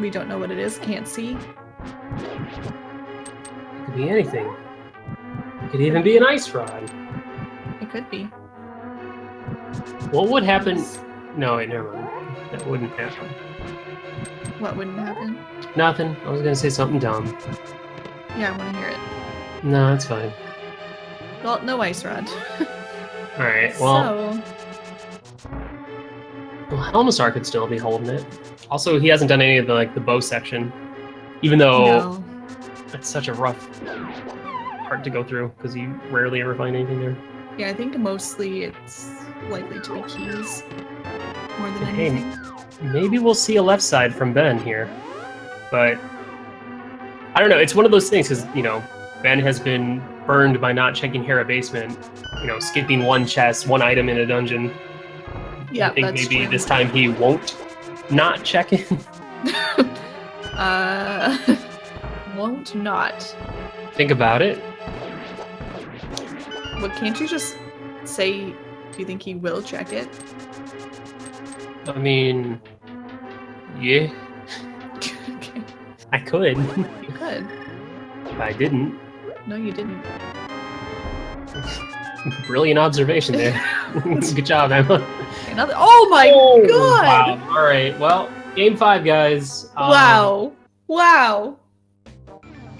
Speaker 2: We don't know what it is, can't see.
Speaker 1: It could be anything. It could even be an ice rod.
Speaker 2: It could be.
Speaker 1: What would happen? No, wait, never mind. That wouldn't happen.
Speaker 2: What wouldn't happen?
Speaker 1: Nothing. I was gonna say something dumb.
Speaker 2: Yeah, I want to hear it.
Speaker 1: No, that's fine.
Speaker 2: Well, no ice rod.
Speaker 1: Alright, well... Well, Helmasar could still be holding it. Also, he hasn't done any of the bow section. Even though it's such a rough part to go through, because you rarely ever find anything there.
Speaker 2: Yeah, I think mostly it's likely to be keys more than anything.
Speaker 1: Maybe we'll see a left side from Ben here. But I don't know, it's one of those things, because, you know, Ben has been burned by not checking Hera Basement, you know, skipping one chest, one item in a dungeon.
Speaker 2: Yeah,
Speaker 1: I think
Speaker 2: that's
Speaker 1: maybe
Speaker 2: true.
Speaker 1: this time he won't not check it.
Speaker 2: Won't not.
Speaker 1: Think about it.
Speaker 2: But can't you just say, do you think he will check it?
Speaker 1: I mean, yeah.
Speaker 2: Okay.
Speaker 1: I could.
Speaker 2: You could.
Speaker 1: I didn't.
Speaker 2: No, you didn't.
Speaker 1: Brilliant observation there. Good job, Emma.
Speaker 2: Another. Oh my god!
Speaker 1: Wow. All right. Well, game 5, guys.
Speaker 2: Wow. Wow.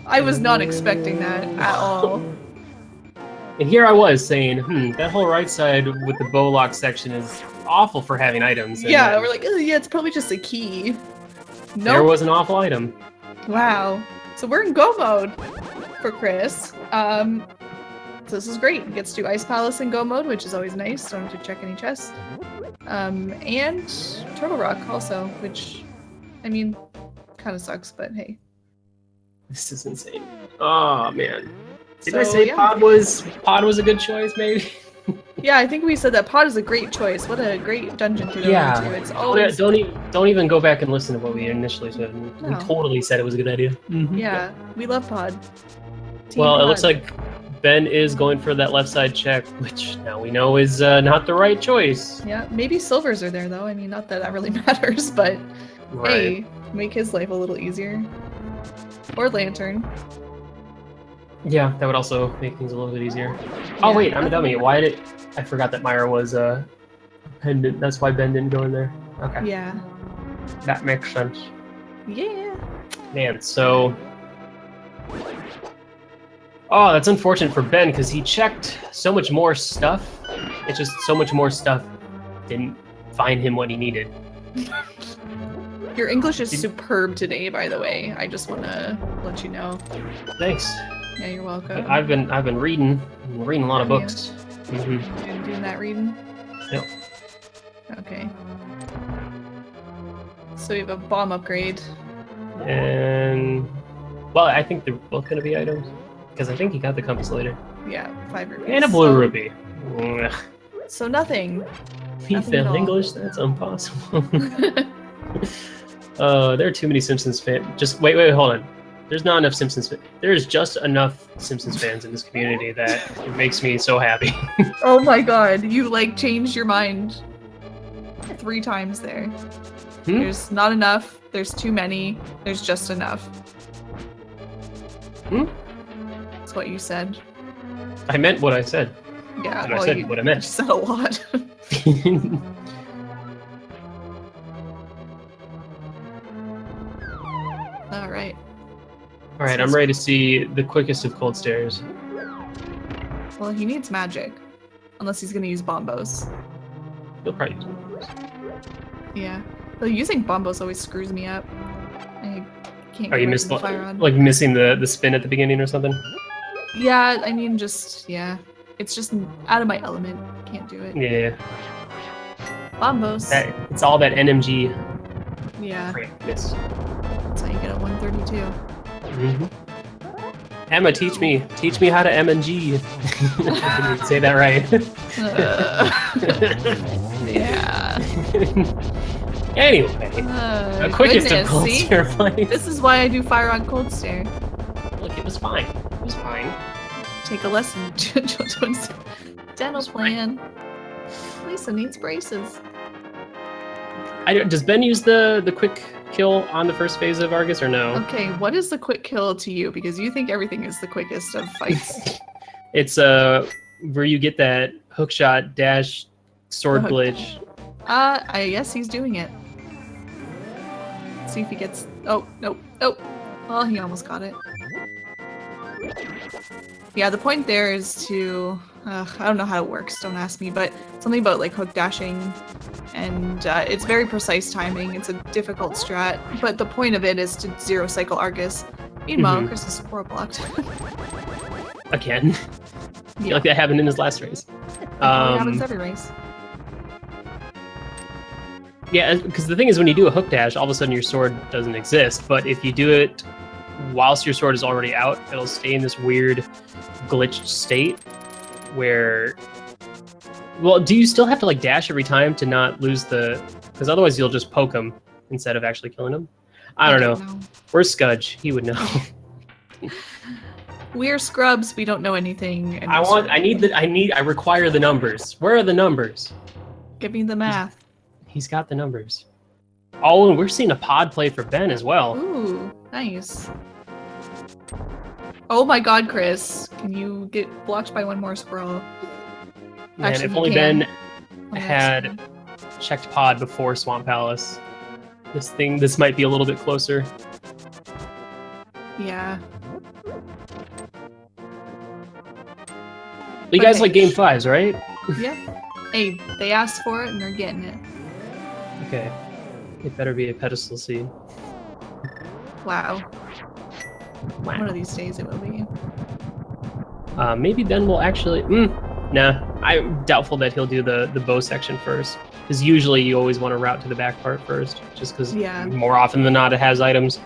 Speaker 2: I was not expecting that at all.
Speaker 1: And here I was saying, that whole right side with the bow lock section is awful for having items.
Speaker 2: Yeah, we're like, oh, yeah, it's probably just a key.
Speaker 1: There
Speaker 2: Nope.
Speaker 1: was an awful item.
Speaker 2: Wow. So we're in go mode for Chris. So this is great. He gets to do Ice Palace in go mode, which is always nice. Don't have to check any chests. And Turtle Rock also, which, I mean, kind of sucks, but hey.
Speaker 1: This is insane. Oh man. Did
Speaker 2: So,
Speaker 1: I say
Speaker 2: yeah.
Speaker 1: Pod was a good choice? Maybe.
Speaker 2: Yeah, I think we said that Pod is a great choice. What a great dungeon to go into. It's always
Speaker 1: Don't even go back and listen to what we initially said. We
Speaker 2: No.
Speaker 1: totally said it was a good idea.
Speaker 2: yeah. We love Pod. Team
Speaker 1: Well, it
Speaker 2: Pod.
Speaker 1: looks like Ben is going for that left side check, which now we know is not the right choice.
Speaker 2: Yeah, maybe silvers are there though. I mean, not that that really matters, but
Speaker 1: Right.
Speaker 2: hey, make his life a little easier. Or lantern.
Speaker 1: Yeah, that would also make things a little bit easier. Oh
Speaker 2: Yeah.
Speaker 1: wait, I'm a dummy. I forgot that Myra was a pendant. That's why Ben didn't go in there. Okay.
Speaker 2: Yeah.
Speaker 1: That makes sense.
Speaker 2: Yeah.
Speaker 1: Man, so... Oh, that's unfortunate for Ben, because he checked so much more stuff. It's just so much more stuff didn't find him what he needed.
Speaker 2: Your English is superb today, by the way. I just want to let you know.
Speaker 1: Thanks.
Speaker 2: Yeah, you're welcome.
Speaker 1: I've been reading a lot of
Speaker 2: Have you?
Speaker 1: books.
Speaker 2: You're doing that reading?
Speaker 1: Yep.
Speaker 2: Okay. So we have a bomb upgrade.
Speaker 1: And well, I think they're both gonna be items because I think he got the compass later.
Speaker 2: Yeah, 5 rupees.
Speaker 1: And a blue rupee. Ugh.
Speaker 2: So nothing.
Speaker 1: Me
Speaker 2: Nothing at
Speaker 1: fail
Speaker 2: all.
Speaker 1: English? That's impossible. There are too many Simpsons fans. Just wait, hold on. There's not enough Simpsons fans. There's just enough Simpsons fans in this community that it makes me so happy.
Speaker 2: Oh my god, you like changed your mind 3 times there. There's not enough, there's too many, there's just enough. That's what you said.
Speaker 1: I meant what I said.
Speaker 2: Yeah,
Speaker 1: And I said what I meant.
Speaker 2: You said a lot. Alright.
Speaker 1: Alright, I'm ready to see the quickest of cold stairs.
Speaker 2: Well, he needs magic. Unless he's gonna use bombos.
Speaker 1: He'll probably use one.
Speaker 2: Yeah. Though using bombos always screws me up. I can't
Speaker 1: Oh, you
Speaker 2: get
Speaker 1: missed
Speaker 2: the fire on.
Speaker 1: like missing the spin at the beginning or something?
Speaker 2: Yeah, I mean, yeah. It's just out of my element. Can't do it.
Speaker 1: Yeah.
Speaker 2: Bombos.
Speaker 1: It's all that NMG
Speaker 2: Yeah.
Speaker 1: practice.
Speaker 2: That's how you get a 132.
Speaker 1: Emma, teach me how to MNG. Can you say that right?
Speaker 2: Yeah.
Speaker 1: Anyway, the quickest of cold
Speaker 2: see?
Speaker 1: stair fights.
Speaker 2: This is why I do fire on cold stare.
Speaker 1: Look, it was fine. It was fine.
Speaker 2: Take a lesson. Dental plan. Lisa needs braces.
Speaker 1: Does Ben use the quick kill on the first phase of Argus or no?
Speaker 2: Okay, what is the quick kill to you? Because you think everything is the quickest of fights.
Speaker 1: It's where you get that hook shot dash sword glitch.
Speaker 2: I guess he's doing it. See if he gets. Oh, nope. Oh, well, he almost got it. Yeah, the point there is to. I don't know how it works, don't ask me, but something about like hook dashing, and it's very precise timing. It's a difficult strat, but the point of it is to zero cycle Argus. Meanwhile, Chris is squirrel blocked.
Speaker 1: Again? I feel like that happened in his last race.
Speaker 2: It happens every race.
Speaker 1: Yeah, because the thing is, when you do a hook dash, all of a sudden your sword doesn't exist. But if you do it whilst your sword is already out, it'll stay in this weird glitched state where... Well, do you still have to like dash every time to not lose the... Because otherwise you'll just poke him instead of actually killing him. I don't know. Where's Scudge? He would know.
Speaker 2: We're scrubs. We don't know anything. And
Speaker 1: I require the numbers. Where are the numbers?
Speaker 2: Give me the math.
Speaker 1: He's got the numbers. Oh, and we're seeing a pod play for Ben as well.
Speaker 2: Ooh, nice. Oh my god, Chris. Can you get blocked by one more squirrel?
Speaker 1: Man,
Speaker 2: Actually,
Speaker 1: if only Ben had checked pod before Swamp Palace. This might be a little bit closer.
Speaker 2: Yeah.
Speaker 1: But you guys like game 5s, right?
Speaker 2: Yeah. Hey, they asked for it and they're getting it.
Speaker 1: Okay. It better be a pedestal seed.
Speaker 2: Wow. One of these days it will be.
Speaker 1: Maybe Ben will actually... Nah, I'm doubtful that he'll do the bow section first. Because usually you always want to route to the back part first. Just because more often than not it has items.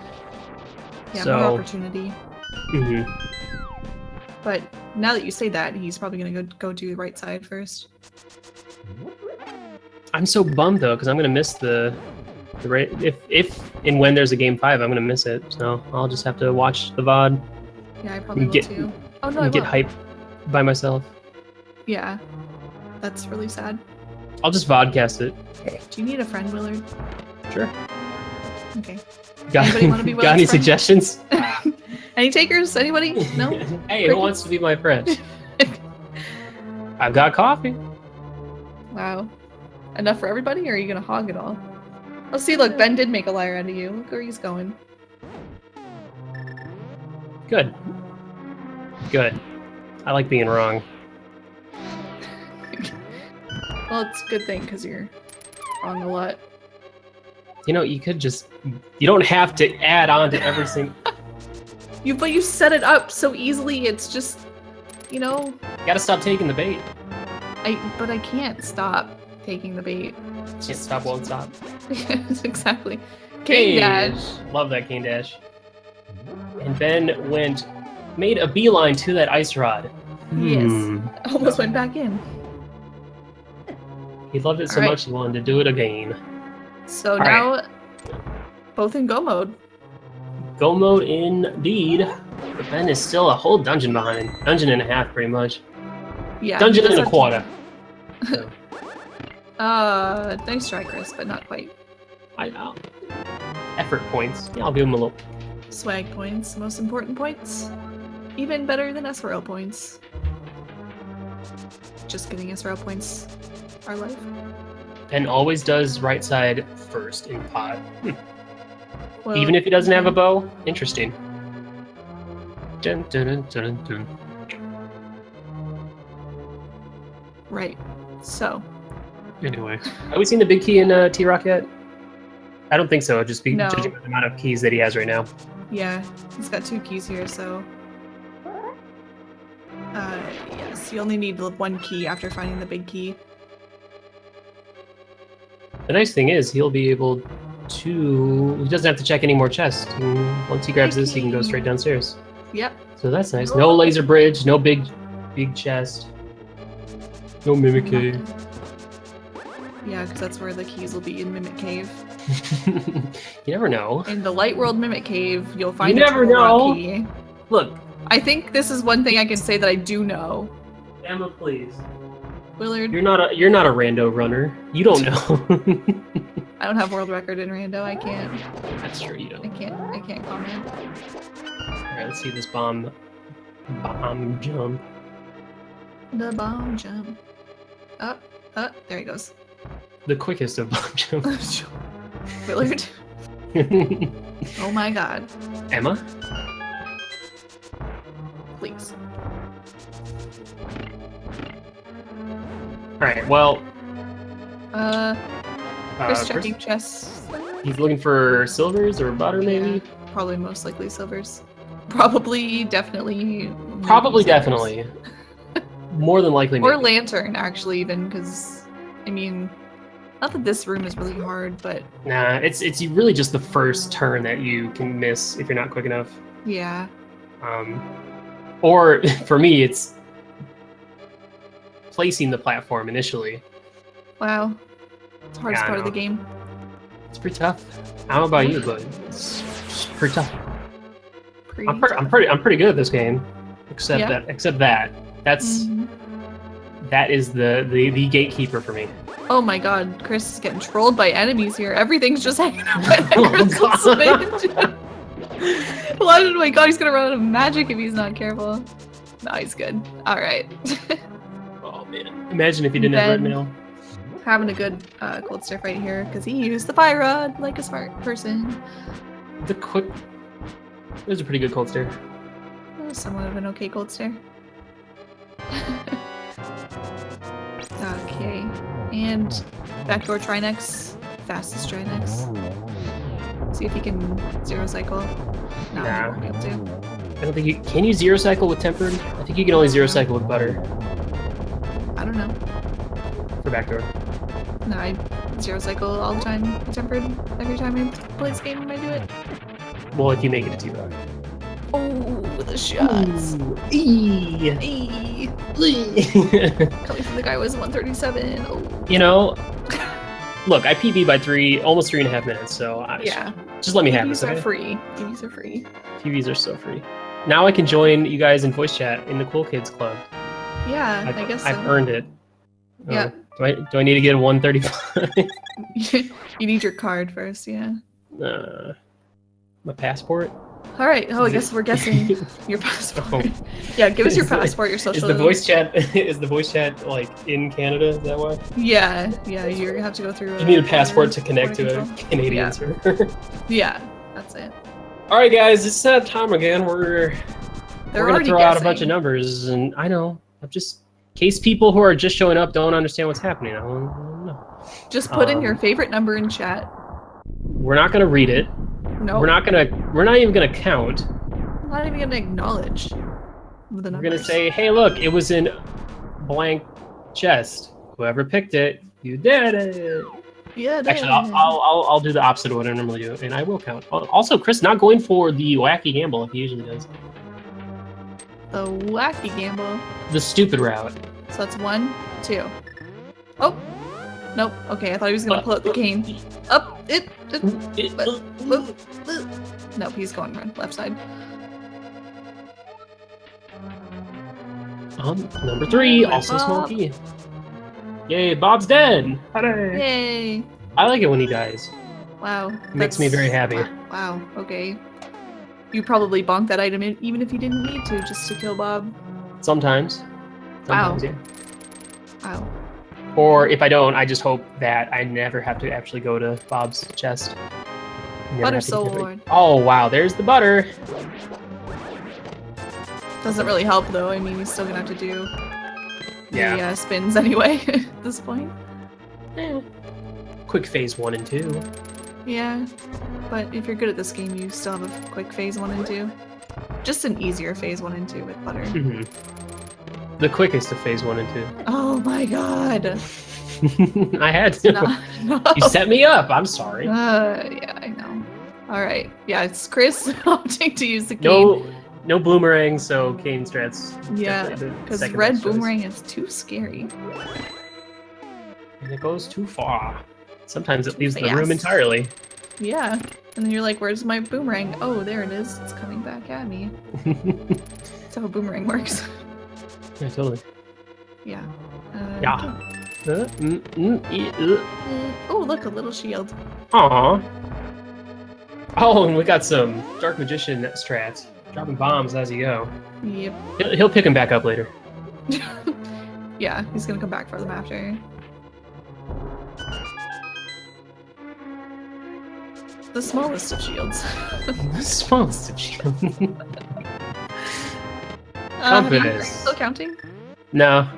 Speaker 2: Yeah,
Speaker 1: so,
Speaker 2: more opportunity. But now that you say that, he's probably going to go do the right side first.
Speaker 1: I'm so bummed though, because I'm going to miss the if and when there's a game 5, I'm going to miss it. So I'll just have to watch the VOD.
Speaker 2: Yeah, I probably will too. Oh no, I
Speaker 1: get hyped by myself.
Speaker 2: Yeah, that's really sad.
Speaker 1: I'll just vodcast it.
Speaker 2: Do you need a friend, Willard?
Speaker 1: Sure.
Speaker 2: Okay.
Speaker 1: Anybody want to be Willard's got any friend? Suggestions?
Speaker 2: Any takers? Anybody? No?
Speaker 1: Hey, who wants to be my friend? I've got coffee.
Speaker 2: Wow. Enough for everybody, or are you gonna hog it all? Oh, see, look, Ben did make a liar out of you. Look where he's going.
Speaker 1: Good. Good. I like being wrong.
Speaker 2: Well, it's a good thing, because you're wrong a lot.
Speaker 1: You know, you could just... You don't have to add on to every single...
Speaker 2: But you set it up so easily. It's just, you know.
Speaker 1: You gotta stop taking the bait.
Speaker 2: But I can't stop taking the bait.
Speaker 1: Can't stop, won't stop.
Speaker 2: Yes, exactly. Cane dash.
Speaker 1: Love that cane dash. And Ben made a beeline to that ice rod.
Speaker 2: Yes. Almost went back in.
Speaker 1: He loved it so much he wanted to do it again.
Speaker 2: So now, both in go mode.
Speaker 1: Go mode indeed. But Ben is still a whole dungeon behind. Dungeon and a half, pretty much.
Speaker 2: Yeah.
Speaker 1: Dungeon and a quarter. So.
Speaker 2: Nice try, Chris, but not quite.
Speaker 1: I know. Effort points. Yeah, I'll give him a little.
Speaker 2: Swag points, most important points. Even better than SRL points. Just kidding, SRL points are life.
Speaker 1: Ben always does right side first in pot.
Speaker 2: Well,
Speaker 1: even if he doesn't have a bow? Interesting. Dun, dun, dun, dun, dun.
Speaker 2: Right. So.
Speaker 1: Anyway, have we seen the big key in T-Rock yet? I don't think so, just judging by the amount of keys that he has right now.
Speaker 2: Yeah, he's got 2 keys here, so... yes, you only need 1 key after finding the big key.
Speaker 1: The nice thing is, he'll be able to... He doesn't have to check any more chests. Once he grabs this, he can go straight downstairs.
Speaker 2: Yep.
Speaker 1: So that's nice. No laser bridge, no big chest. No Mimic Cave.
Speaker 2: Yeah, because that's where the keys will be, in Mimic Cave.
Speaker 1: You never know.
Speaker 2: In the Light World Mimic Cave, you'll find
Speaker 1: a Rock
Speaker 2: key.
Speaker 1: Look.
Speaker 2: I think this is one thing I can say that I do know.
Speaker 1: Emma, please.
Speaker 2: Willard.
Speaker 1: You're not a rando runner. You don't know.
Speaker 2: I don't have world record in rando. I can't.
Speaker 1: That's true. You don't.
Speaker 2: I can't comment.
Speaker 1: All right, let's see this bomb jump.
Speaker 2: The bomb jump. Up, there he goes.
Speaker 1: The quickest of bomb jumps.
Speaker 2: Willard. Oh my god.
Speaker 1: Emma?
Speaker 2: Please.
Speaker 1: Alright, well...
Speaker 2: Chris checking chests.
Speaker 1: He's looking for silvers or butter, maybe?
Speaker 2: Probably most likely silvers. Probably, definitely.
Speaker 1: Probably, definitely. More than likely, maybe.
Speaker 2: Or lantern, actually, even, because, I mean... Not that this room is really hard, but...
Speaker 1: Nah, it's really just the first turn that you can miss if you're not quick enough.
Speaker 2: Yeah.
Speaker 1: Or, for me, it's placing the platform initially.
Speaker 2: Wow. It's the hardest part of the game.
Speaker 1: It's pretty tough. I don't know about you, but it's pretty tough. I'm pretty good at this game. Except that. That is the gatekeeper for me.
Speaker 2: Oh my god, Chris is getting trolled by enemies here. Everything's just hanging out by the Oh my god, he's gonna run out of magic if he's not careful. No, he's good. Alright.
Speaker 1: Oh man. Imagine if he didn't have red mail.
Speaker 2: Having a good cold stare fight here, because he used the fire rod like a smart person.
Speaker 1: It was a pretty good cold stare.
Speaker 2: Somewhat of an okay cold stare. Okay. And backdoor Trinex. Fastest Trinex. See if he can zero cycle. No, he won't be able to.
Speaker 1: I don't think you can you zero cycle with tempered? I think you can only zero cycle with butter.
Speaker 2: I don't know.
Speaker 1: For backdoor.
Speaker 2: No, I zero cycle all the time with tempered. Every time I play this game, I do it.
Speaker 1: Well, if you make it a T-Rock.
Speaker 2: Oh, the shots. Coming from the guy who was 137. Oh.
Speaker 1: You know, look, I PB by almost 3.5 minutes, so just let me have this.
Speaker 2: PBs are free. PBs are free.
Speaker 1: PBs are so free. Now I can join you guys in voice chat in the Cool Kids Club.
Speaker 2: Yeah, I guess so.
Speaker 1: I've earned it.
Speaker 2: Yeah.
Speaker 1: Do I need to get a 135?
Speaker 2: You need your card first, yeah.
Speaker 1: My passport?
Speaker 2: All right. Oh, I guess we're guessing your passport. Oh. Yeah, give us your passport, your social.
Speaker 1: Is the voice chat like in Canada? Is that why?
Speaker 2: Yeah. You have to go through.
Speaker 1: You need a passport to connect to a Canadian server.
Speaker 2: Yeah, that's it.
Speaker 1: All right, guys, it's that time again. We're gonna throw out a bunch of numbers, and I know I'm just in case people who are just showing up don't understand what's happening. I don't know.
Speaker 2: Just put in your favorite number in chat.
Speaker 1: We're not gonna read it.
Speaker 2: No.
Speaker 1: We're not even gonna count.
Speaker 2: I'm not even gonna acknowledge the
Speaker 1: We're
Speaker 2: numbers.
Speaker 1: gonna say, hey, look, it was in blank chest. Whoever picked it, you did it.
Speaker 2: Yeah,
Speaker 1: Actually, I'll do the opposite of what I normally do, and I will count. Also, Chris not going for the wacky gamble like he usually does.
Speaker 2: The wacky gamble.
Speaker 1: The stupid route.
Speaker 2: So that's 1, 2. Oh! Nope. Okay, I thought he was gonna pull out the cane. Up! Nope, he's going left side.
Speaker 1: Number 3, also small key. Yay, Bob's dead! Hooray!
Speaker 2: Yay!
Speaker 1: I like it when he dies.
Speaker 2: Wow.
Speaker 1: Makes me very happy.
Speaker 2: Wow, okay. You probably bonked that item even if you didn't need to, just to kill Bob.
Speaker 1: Sometimes.
Speaker 2: Wow.
Speaker 1: Yeah.
Speaker 2: Wow.
Speaker 1: Or if I don't, I just hope that I never have to actually go to Bob's chest. Never
Speaker 2: Butter
Speaker 1: have to get
Speaker 2: sword.
Speaker 1: Oh, wow, there's the butter.
Speaker 2: Doesn't really help though. I mean, he's still gonna have to do
Speaker 1: Yeah.
Speaker 2: the spins anyway at this point.
Speaker 1: Quick phase 1 and 2.
Speaker 2: Yeah, but if you're good at this game, you still have a quick phase 1 and 2. Just an easier phase 1 and 2 with butter.
Speaker 1: The quickest of phase 1 and 2.
Speaker 2: Oh my god.
Speaker 1: I had to.
Speaker 2: No.
Speaker 1: You set me up. I'm sorry.
Speaker 2: Yeah, I know. All right. Yeah, it's Chris opting to use the cane.
Speaker 1: No boomerang, so cane strats.
Speaker 2: Yeah, because red boomerang is too scary.
Speaker 1: And it goes too far. Sometimes it leaves the
Speaker 2: fast.
Speaker 1: room entirely.
Speaker 2: Yeah, and then you're like, "Where's my boomerang? Oh, there it is. It's coming back at me." That's how a boomerang works.
Speaker 1: Yeah, totally.
Speaker 2: Yeah.
Speaker 1: Yeah.
Speaker 2: Oh, look, a little shield.
Speaker 1: Aww. Oh, and we got some Dark Magician strats. Dropping bombs as you go.
Speaker 2: Yep.
Speaker 1: He'll pick him back up later.
Speaker 2: Yeah, he's gonna come back for them after. The smallest of shields.
Speaker 1: The smallest of shields.
Speaker 2: Compass. Still counting?
Speaker 1: No.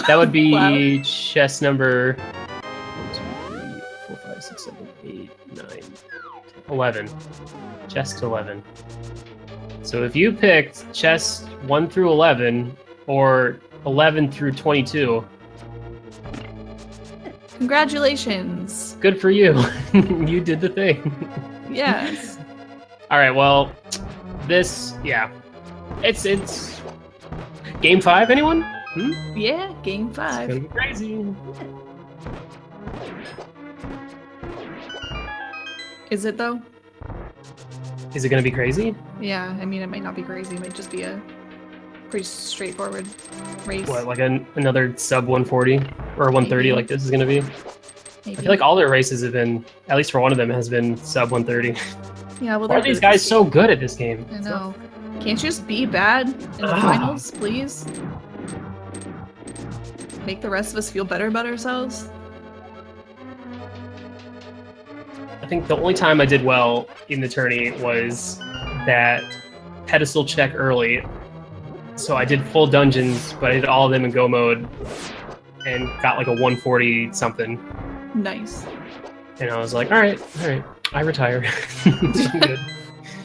Speaker 1: That would be
Speaker 2: Wow.
Speaker 1: chest number 1, 2, 3, 4, 5, 6, 7, 8, 9, 10, 11. Chest 11. So if you picked chest 1 through 11 or 11 through 22,
Speaker 2: congratulations.
Speaker 1: good for you. You did the thing.
Speaker 2: Yes.
Speaker 1: All right, well, this, yeah. It's game 5, anyone?
Speaker 2: Yeah, game
Speaker 1: It's
Speaker 2: 5.
Speaker 1: gonna be crazy.
Speaker 2: Is it though?
Speaker 1: Is it gonna be crazy?
Speaker 2: Yeah, I mean, it might not be crazy. It might just be a pretty straightforward race.
Speaker 1: What, like another sub 140 or 130
Speaker 2: Maybe.
Speaker 1: like this is gonna be?
Speaker 2: Maybe.
Speaker 1: I feel like all their races have been, at least for one of them, has been sub 130.
Speaker 2: Yeah, well,
Speaker 1: Why are these guys so good at this game?
Speaker 2: I know. Can't you just be bad in the finals, please? Make the rest of us feel better about ourselves?
Speaker 1: I think the only time I did well in the tourney was that pedestal check early. So I did full dungeons, but I did all of them in go mode and got like a 140 something.
Speaker 2: Nice.
Speaker 1: And I was like, all right, I retire. I'm good.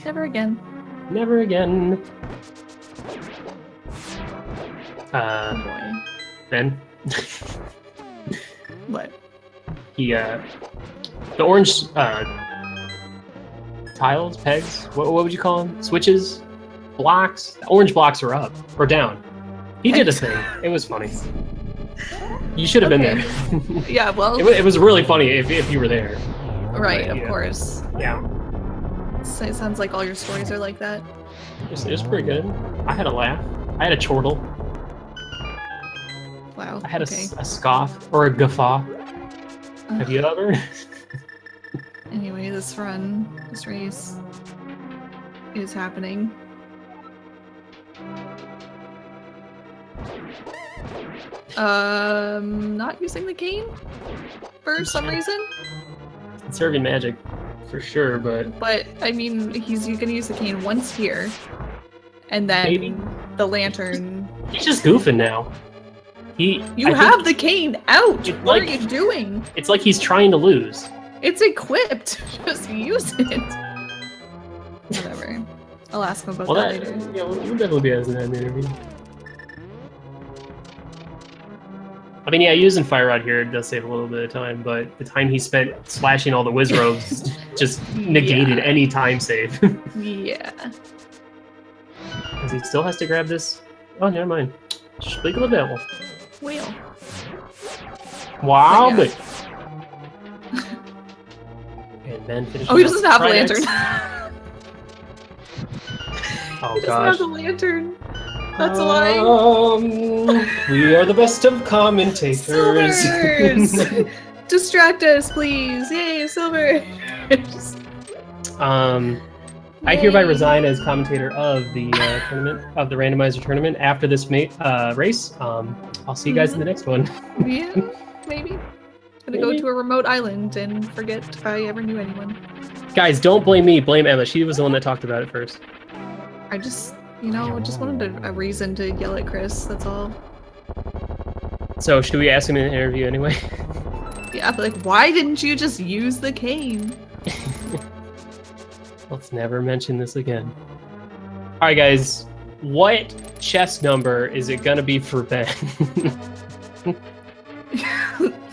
Speaker 2: Never again.
Speaker 1: Never again.
Speaker 2: Oh boy.
Speaker 1: Ben?
Speaker 2: What?
Speaker 1: The orange tiles, pegs, what would you call them? Switches? Blocks? The orange blocks are up or down. He did a thing. It was funny. You should have been there.
Speaker 2: Yeah, well,
Speaker 1: It was really funny if you were there.
Speaker 2: right, of
Speaker 1: yeah.
Speaker 2: course.
Speaker 1: Yeah.
Speaker 2: So it sounds like all your stories are like that.
Speaker 1: It was pretty good. I had a laugh. I had a chortle.
Speaker 2: Wow.
Speaker 1: I had
Speaker 2: okay.
Speaker 1: a scoff or a guffaw. Have you ever?
Speaker 2: Anyway, this race is happening. Not using the cane for some reason.
Speaker 1: Conserving magic, for sure, but
Speaker 2: But I mean, he's gonna use the cane once here, and then
Speaker 1: Maybe.
Speaker 2: the lantern.
Speaker 1: he's just goofing now.
Speaker 2: You
Speaker 1: I
Speaker 2: have
Speaker 1: think
Speaker 2: the cane out.
Speaker 1: It's
Speaker 2: What
Speaker 1: like-
Speaker 2: are you doing?
Speaker 1: It's like he's trying to lose.
Speaker 2: It's equipped. Just use it. Whatever. I'll ask him about
Speaker 1: Well,
Speaker 2: that
Speaker 1: that,
Speaker 2: later.
Speaker 1: yeah, we'll definitely be asking that in the interview. I mean, yeah, using Fire Rod here does save a little bit of time, but the time he spent slashing all the Wizrobes just negated any time save.
Speaker 2: Yeah.
Speaker 1: Because he still has to grab this. Oh, never mind. Spiegel of Devil.
Speaker 2: Wheel.
Speaker 1: Wow,
Speaker 2: But
Speaker 1: and Ben finishes.
Speaker 2: Oh, he doesn't have a
Speaker 1: Trinex.
Speaker 2: lantern.
Speaker 1: Oh
Speaker 2: He doesn't
Speaker 1: gosh.
Speaker 2: have a lantern. That's a lie.
Speaker 1: We are the best of commentators.
Speaker 2: Silvers! Distract us, please. Yay, silver.
Speaker 1: I hereby resign as commentator of the tournament, of the randomizer tournament after this race. I'll see you guys in the next one.
Speaker 2: Yeah, maybe. Gonna go to a remote island and forget if I ever knew anyone.
Speaker 1: Guys, don't blame me. Blame Emma. She was the one that talked about it first.
Speaker 2: I just, just wanted a reason to yell at Chris, that's all.
Speaker 1: So, should we ask him in an interview anyway?
Speaker 2: Yeah, but like, why didn't you just use the cane?
Speaker 1: Let's never mention this again. Alright, guys. What chess number is it gonna be for Ben?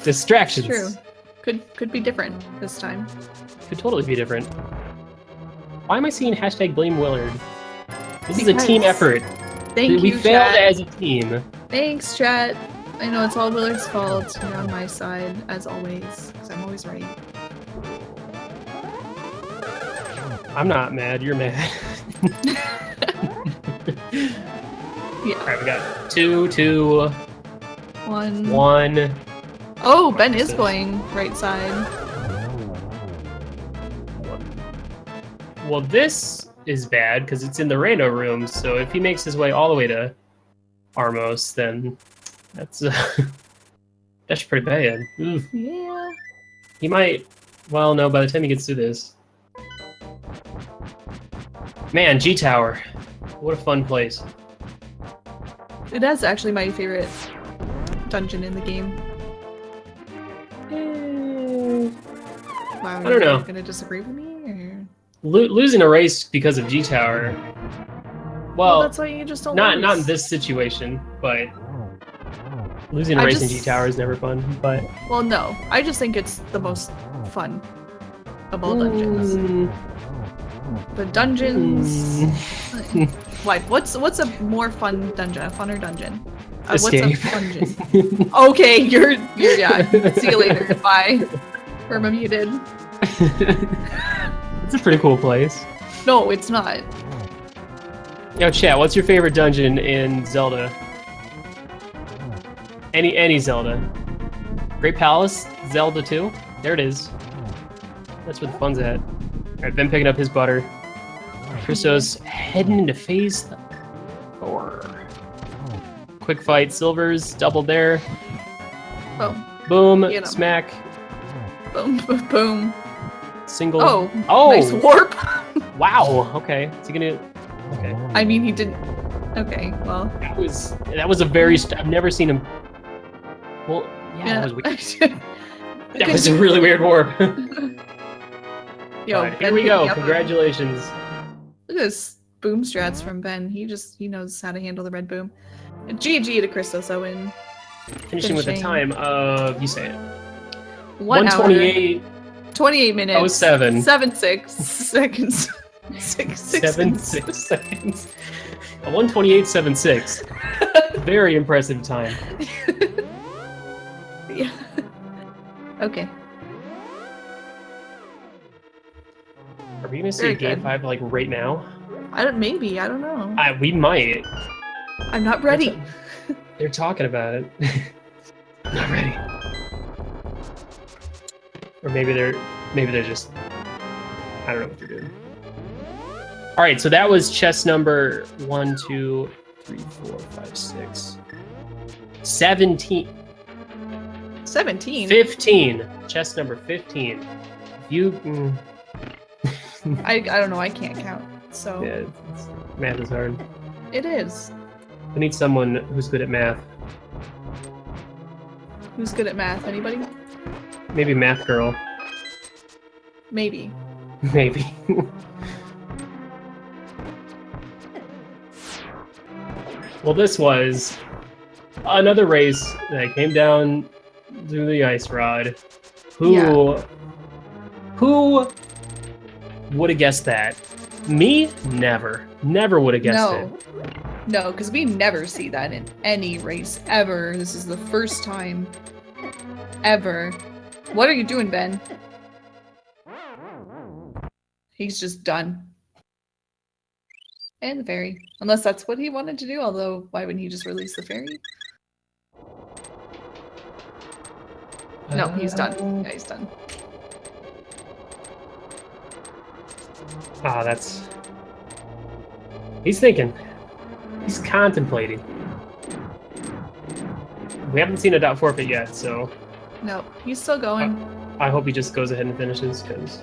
Speaker 1: Distractions.
Speaker 2: True. Could be different this time.
Speaker 1: Could totally be different. Why am I seeing hashtag blame Willard? This is a team effort.
Speaker 2: Thank you,
Speaker 1: We failed
Speaker 2: chat.
Speaker 1: as a team.
Speaker 2: Thanks, chat. I know it's all Willard's fault. You're on my side, as always, because I'm always right.
Speaker 1: I'm not mad, you're mad.
Speaker 2: Yeah.
Speaker 1: Alright, we got 2, 2,
Speaker 2: 1.
Speaker 1: 1.
Speaker 2: Oh, Ben is going right side.
Speaker 1: Well, this is bad because it's in the rando room, so if he makes his way all the way to Armos, then that's pretty bad. Oof.
Speaker 2: Yeah.
Speaker 1: He might. Well, no. By the time he gets through this, man, G Tower, what a fun place.
Speaker 2: It is actually my favorite dungeon in the game. Wow,
Speaker 1: I don't know.
Speaker 2: You're gonna disagree with me? Or?
Speaker 1: Losing a race because of G Tower. Well,
Speaker 2: That's why you just don't
Speaker 1: not
Speaker 2: lose.
Speaker 1: in this situation, but losing a race in G Tower is never fun. But
Speaker 2: well, no, I just think it's the most fun of all dungeons. The dungeons. Like, what's a more fun dungeon? A funner dungeon?
Speaker 1: Escape.
Speaker 2: What's a dungeon? Okay, you're yeah. See you later. Bye. Irma muted.
Speaker 1: It's a pretty cool place.
Speaker 2: No, it's not.
Speaker 1: Yo, chat, what's your favorite dungeon in Zelda? Any Zelda. Great Palace, Zelda 2. There it is. That's where the fun's at. Alright, Ben picking up his butter. Christos heading into phase 4. Quick fight, Silvers, doubled there.
Speaker 2: Boom.
Speaker 1: Boom,
Speaker 2: Get 'em.
Speaker 1: smack,
Speaker 2: Boom. Boom. Boom.
Speaker 1: single.
Speaker 2: Oh.
Speaker 1: Oh!
Speaker 2: Nice warp.
Speaker 1: Wow, okay. Is he gonna... Okay.
Speaker 2: I mean, he didn't. Okay. Well.
Speaker 1: That was a very... I've never seen him... Well, yeah, that was weird. That was a really weird warp.
Speaker 2: Yo,
Speaker 1: Alright, here we go. Congratulations.
Speaker 2: Look at this boom strats from Ben. He knows how to handle the red boom. And GG to ChristosOwen.
Speaker 1: Finishing with a time of, you say it,
Speaker 2: 1:28. 28 minutes.
Speaker 1: 07.
Speaker 2: 76 seconds.
Speaker 1: 76 seconds. A 1:28.76. Very impressive time.
Speaker 2: Yeah. Okay.
Speaker 1: Are we gonna see
Speaker 2: Very
Speaker 1: Game
Speaker 2: good.
Speaker 1: 5 like right now?
Speaker 2: Maybe, I don't know.
Speaker 1: We might.
Speaker 2: I'm not ready.
Speaker 1: They're talking about it. I'm not ready. Or maybe they're just, I don't know what they're doing. All right, so that was chess number 1, 2, 3, 4, 5, 6, 17.
Speaker 2: 17.
Speaker 1: 15. Chess number 15. You.
Speaker 2: I don't know. I can't count. So
Speaker 1: Yeah, math is hard.
Speaker 2: it is.
Speaker 1: We need someone who's good at math.
Speaker 2: Who's good at math? Anybody?
Speaker 1: Maybe Math Girl.
Speaker 2: Maybe.
Speaker 1: Maybe. Well, this was another race that came down to the ice rod. Who would have guessed that? Me? Never would have guessed it.
Speaker 2: No, because we never see that in any race ever. This is the first time ever. What are you doing, Ben? He's just done. And the fairy. Unless that's what he wanted to do, although why wouldn't he just release the fairy? No, he's done. Yeah, he's done.
Speaker 1: That's... He's thinking. He's contemplating. We haven't seen a dot forfeit yet, so...
Speaker 2: No, he's still going.
Speaker 1: I hope he just goes ahead and finishes, because...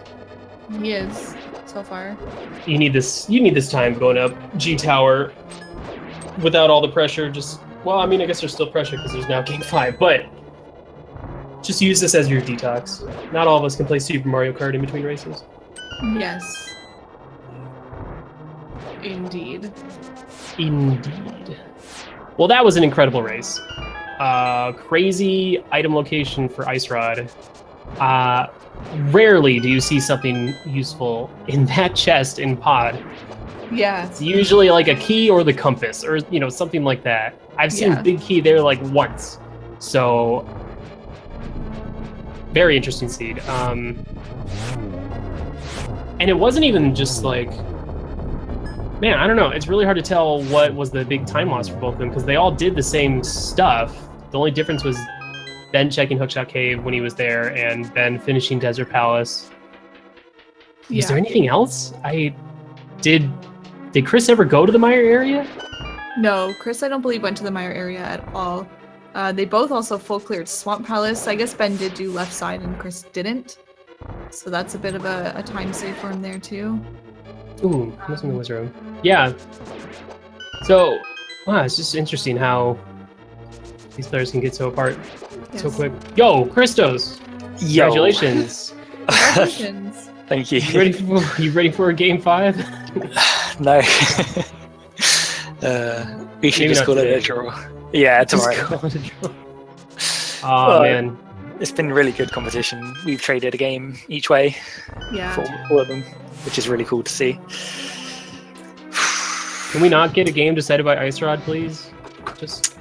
Speaker 2: He is, so far.
Speaker 1: You need this time going up G Tower without all the pressure. Just, well, I mean, I guess there's still pressure because there's now Game 5, but just use this as your detox. Not all of us can play Super Mario Kart in between races.
Speaker 2: Yes. Indeed.
Speaker 1: Well, that was an incredible race. Crazy item location for Ice Rod. Rarely do you see something useful in that chest in Pod.
Speaker 2: Yeah.
Speaker 1: It's usually like a key or the compass or, something like that. I've seen Big Key there like once. So, very interesting seed. And it wasn't even just like, man, I don't know. It's really hard to tell what was the big time loss for both of them because they all did the same stuff. The only difference was Ben checking Hookshot Cave when he was there, and Ben finishing Desert Palace. Yeah. Is there anything else? Did Chris ever go to the Mire area?
Speaker 2: No, Chris I don't believe went to the Mire area at all. They both also full cleared Swamp Palace. I guess Ben did do left side and Chris didn't. So that's a bit of a time save for him there too.
Speaker 1: Ooh, missing the wizard room. Yeah. So, it's just interesting how these players can get so apart so quick. Yo, Christos!
Speaker 3: Yo.
Speaker 1: Congratulations!
Speaker 2: Congratulations!
Speaker 3: Thank you.
Speaker 1: You ready for a Game 5?
Speaker 3: No. We should just call it a draw. Yeah, tomorrow.
Speaker 1: Oh, man.
Speaker 3: It's been really good competition. We've traded a game each way for all of them, which is really cool to see.
Speaker 1: Can we not get a game decided by Ice Rod, please? Just...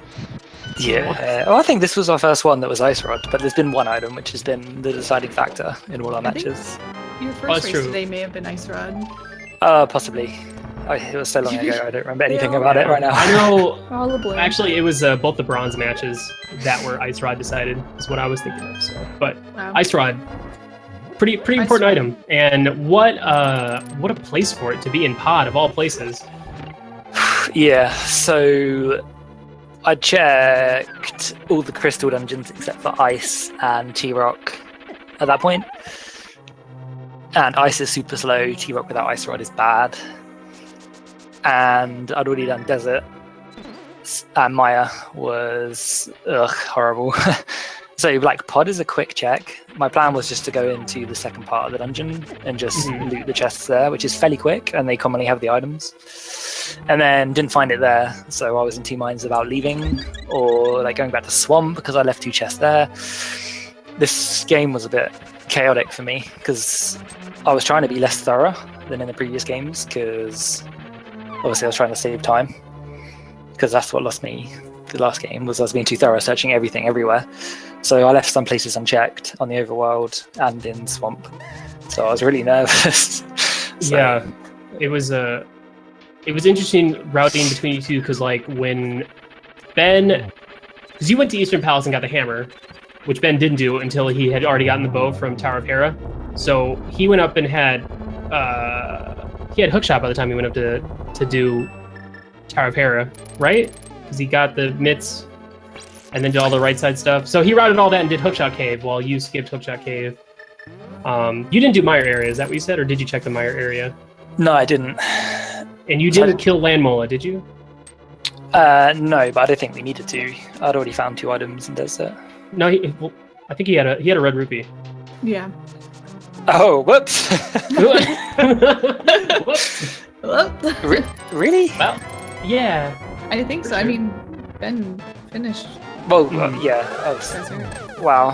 Speaker 3: Yeah, well, I think this was our first one that was Ice Rod, but there's been one item which has been the deciding factor in all our matches.
Speaker 2: Your first race today may have been Ice Rod.
Speaker 3: Possibly. It was so long ago, I don't remember anything about it right now.
Speaker 1: I know.
Speaker 2: Probably.
Speaker 1: Actually, it was both the bronze matches that were Ice Rod decided, is what I was thinking of. So, but Ice Rod, pretty important item, and what a place for it to be in Pod of all places.
Speaker 3: Yeah, so I checked all the crystal dungeons except for Ice and T-Rock at that point. And Ice is super slow, T-Rock without Ice Rod is bad. And I'd already done Desert, and Maya was horrible. So like Pod is a quick check. My plan was just to go into the second part of the dungeon and just loot the chests there, which is fairly quick, and they commonly have the items. And then didn't find it there, so I was in two minds about leaving or like going back to Swamp because I left two chests there. This game was a bit chaotic for me because I was trying to be less thorough than in the previous games because obviously I was trying to save time because that's what lost me the last game was I was being too thorough, searching everything everywhere. So I left some places unchecked on the overworld and in Swamp. So I was really nervous.
Speaker 1: Yeah, it was interesting routing between you two because like when Ben, because you went to Eastern Palace and got the hammer, which Ben didn't do until he had already gotten the bow from Tower of Hera. So he went up and had hookshot by the time he went up to do Tower of Hera, right? Because he got the mitts and then did all the right side stuff. So he routed all that and did Hookshot Cave while you skipped Hookshot Cave. You didn't do Mire area, is that what you said, or did you check the Mire area?
Speaker 3: No, I didn't.
Speaker 1: And you didn't kill Landmola, did you?
Speaker 3: No, but I don't think we needed to. I'd already found two items in Desert.
Speaker 1: No, I think he had a red rupee.
Speaker 2: Yeah.
Speaker 3: Oh, whoops.
Speaker 1: Whoops.
Speaker 3: Really?
Speaker 1: Well, yeah.
Speaker 2: I think so. I mean, Ben finished.
Speaker 3: Well, yeah.
Speaker 2: Desert.
Speaker 3: Wow.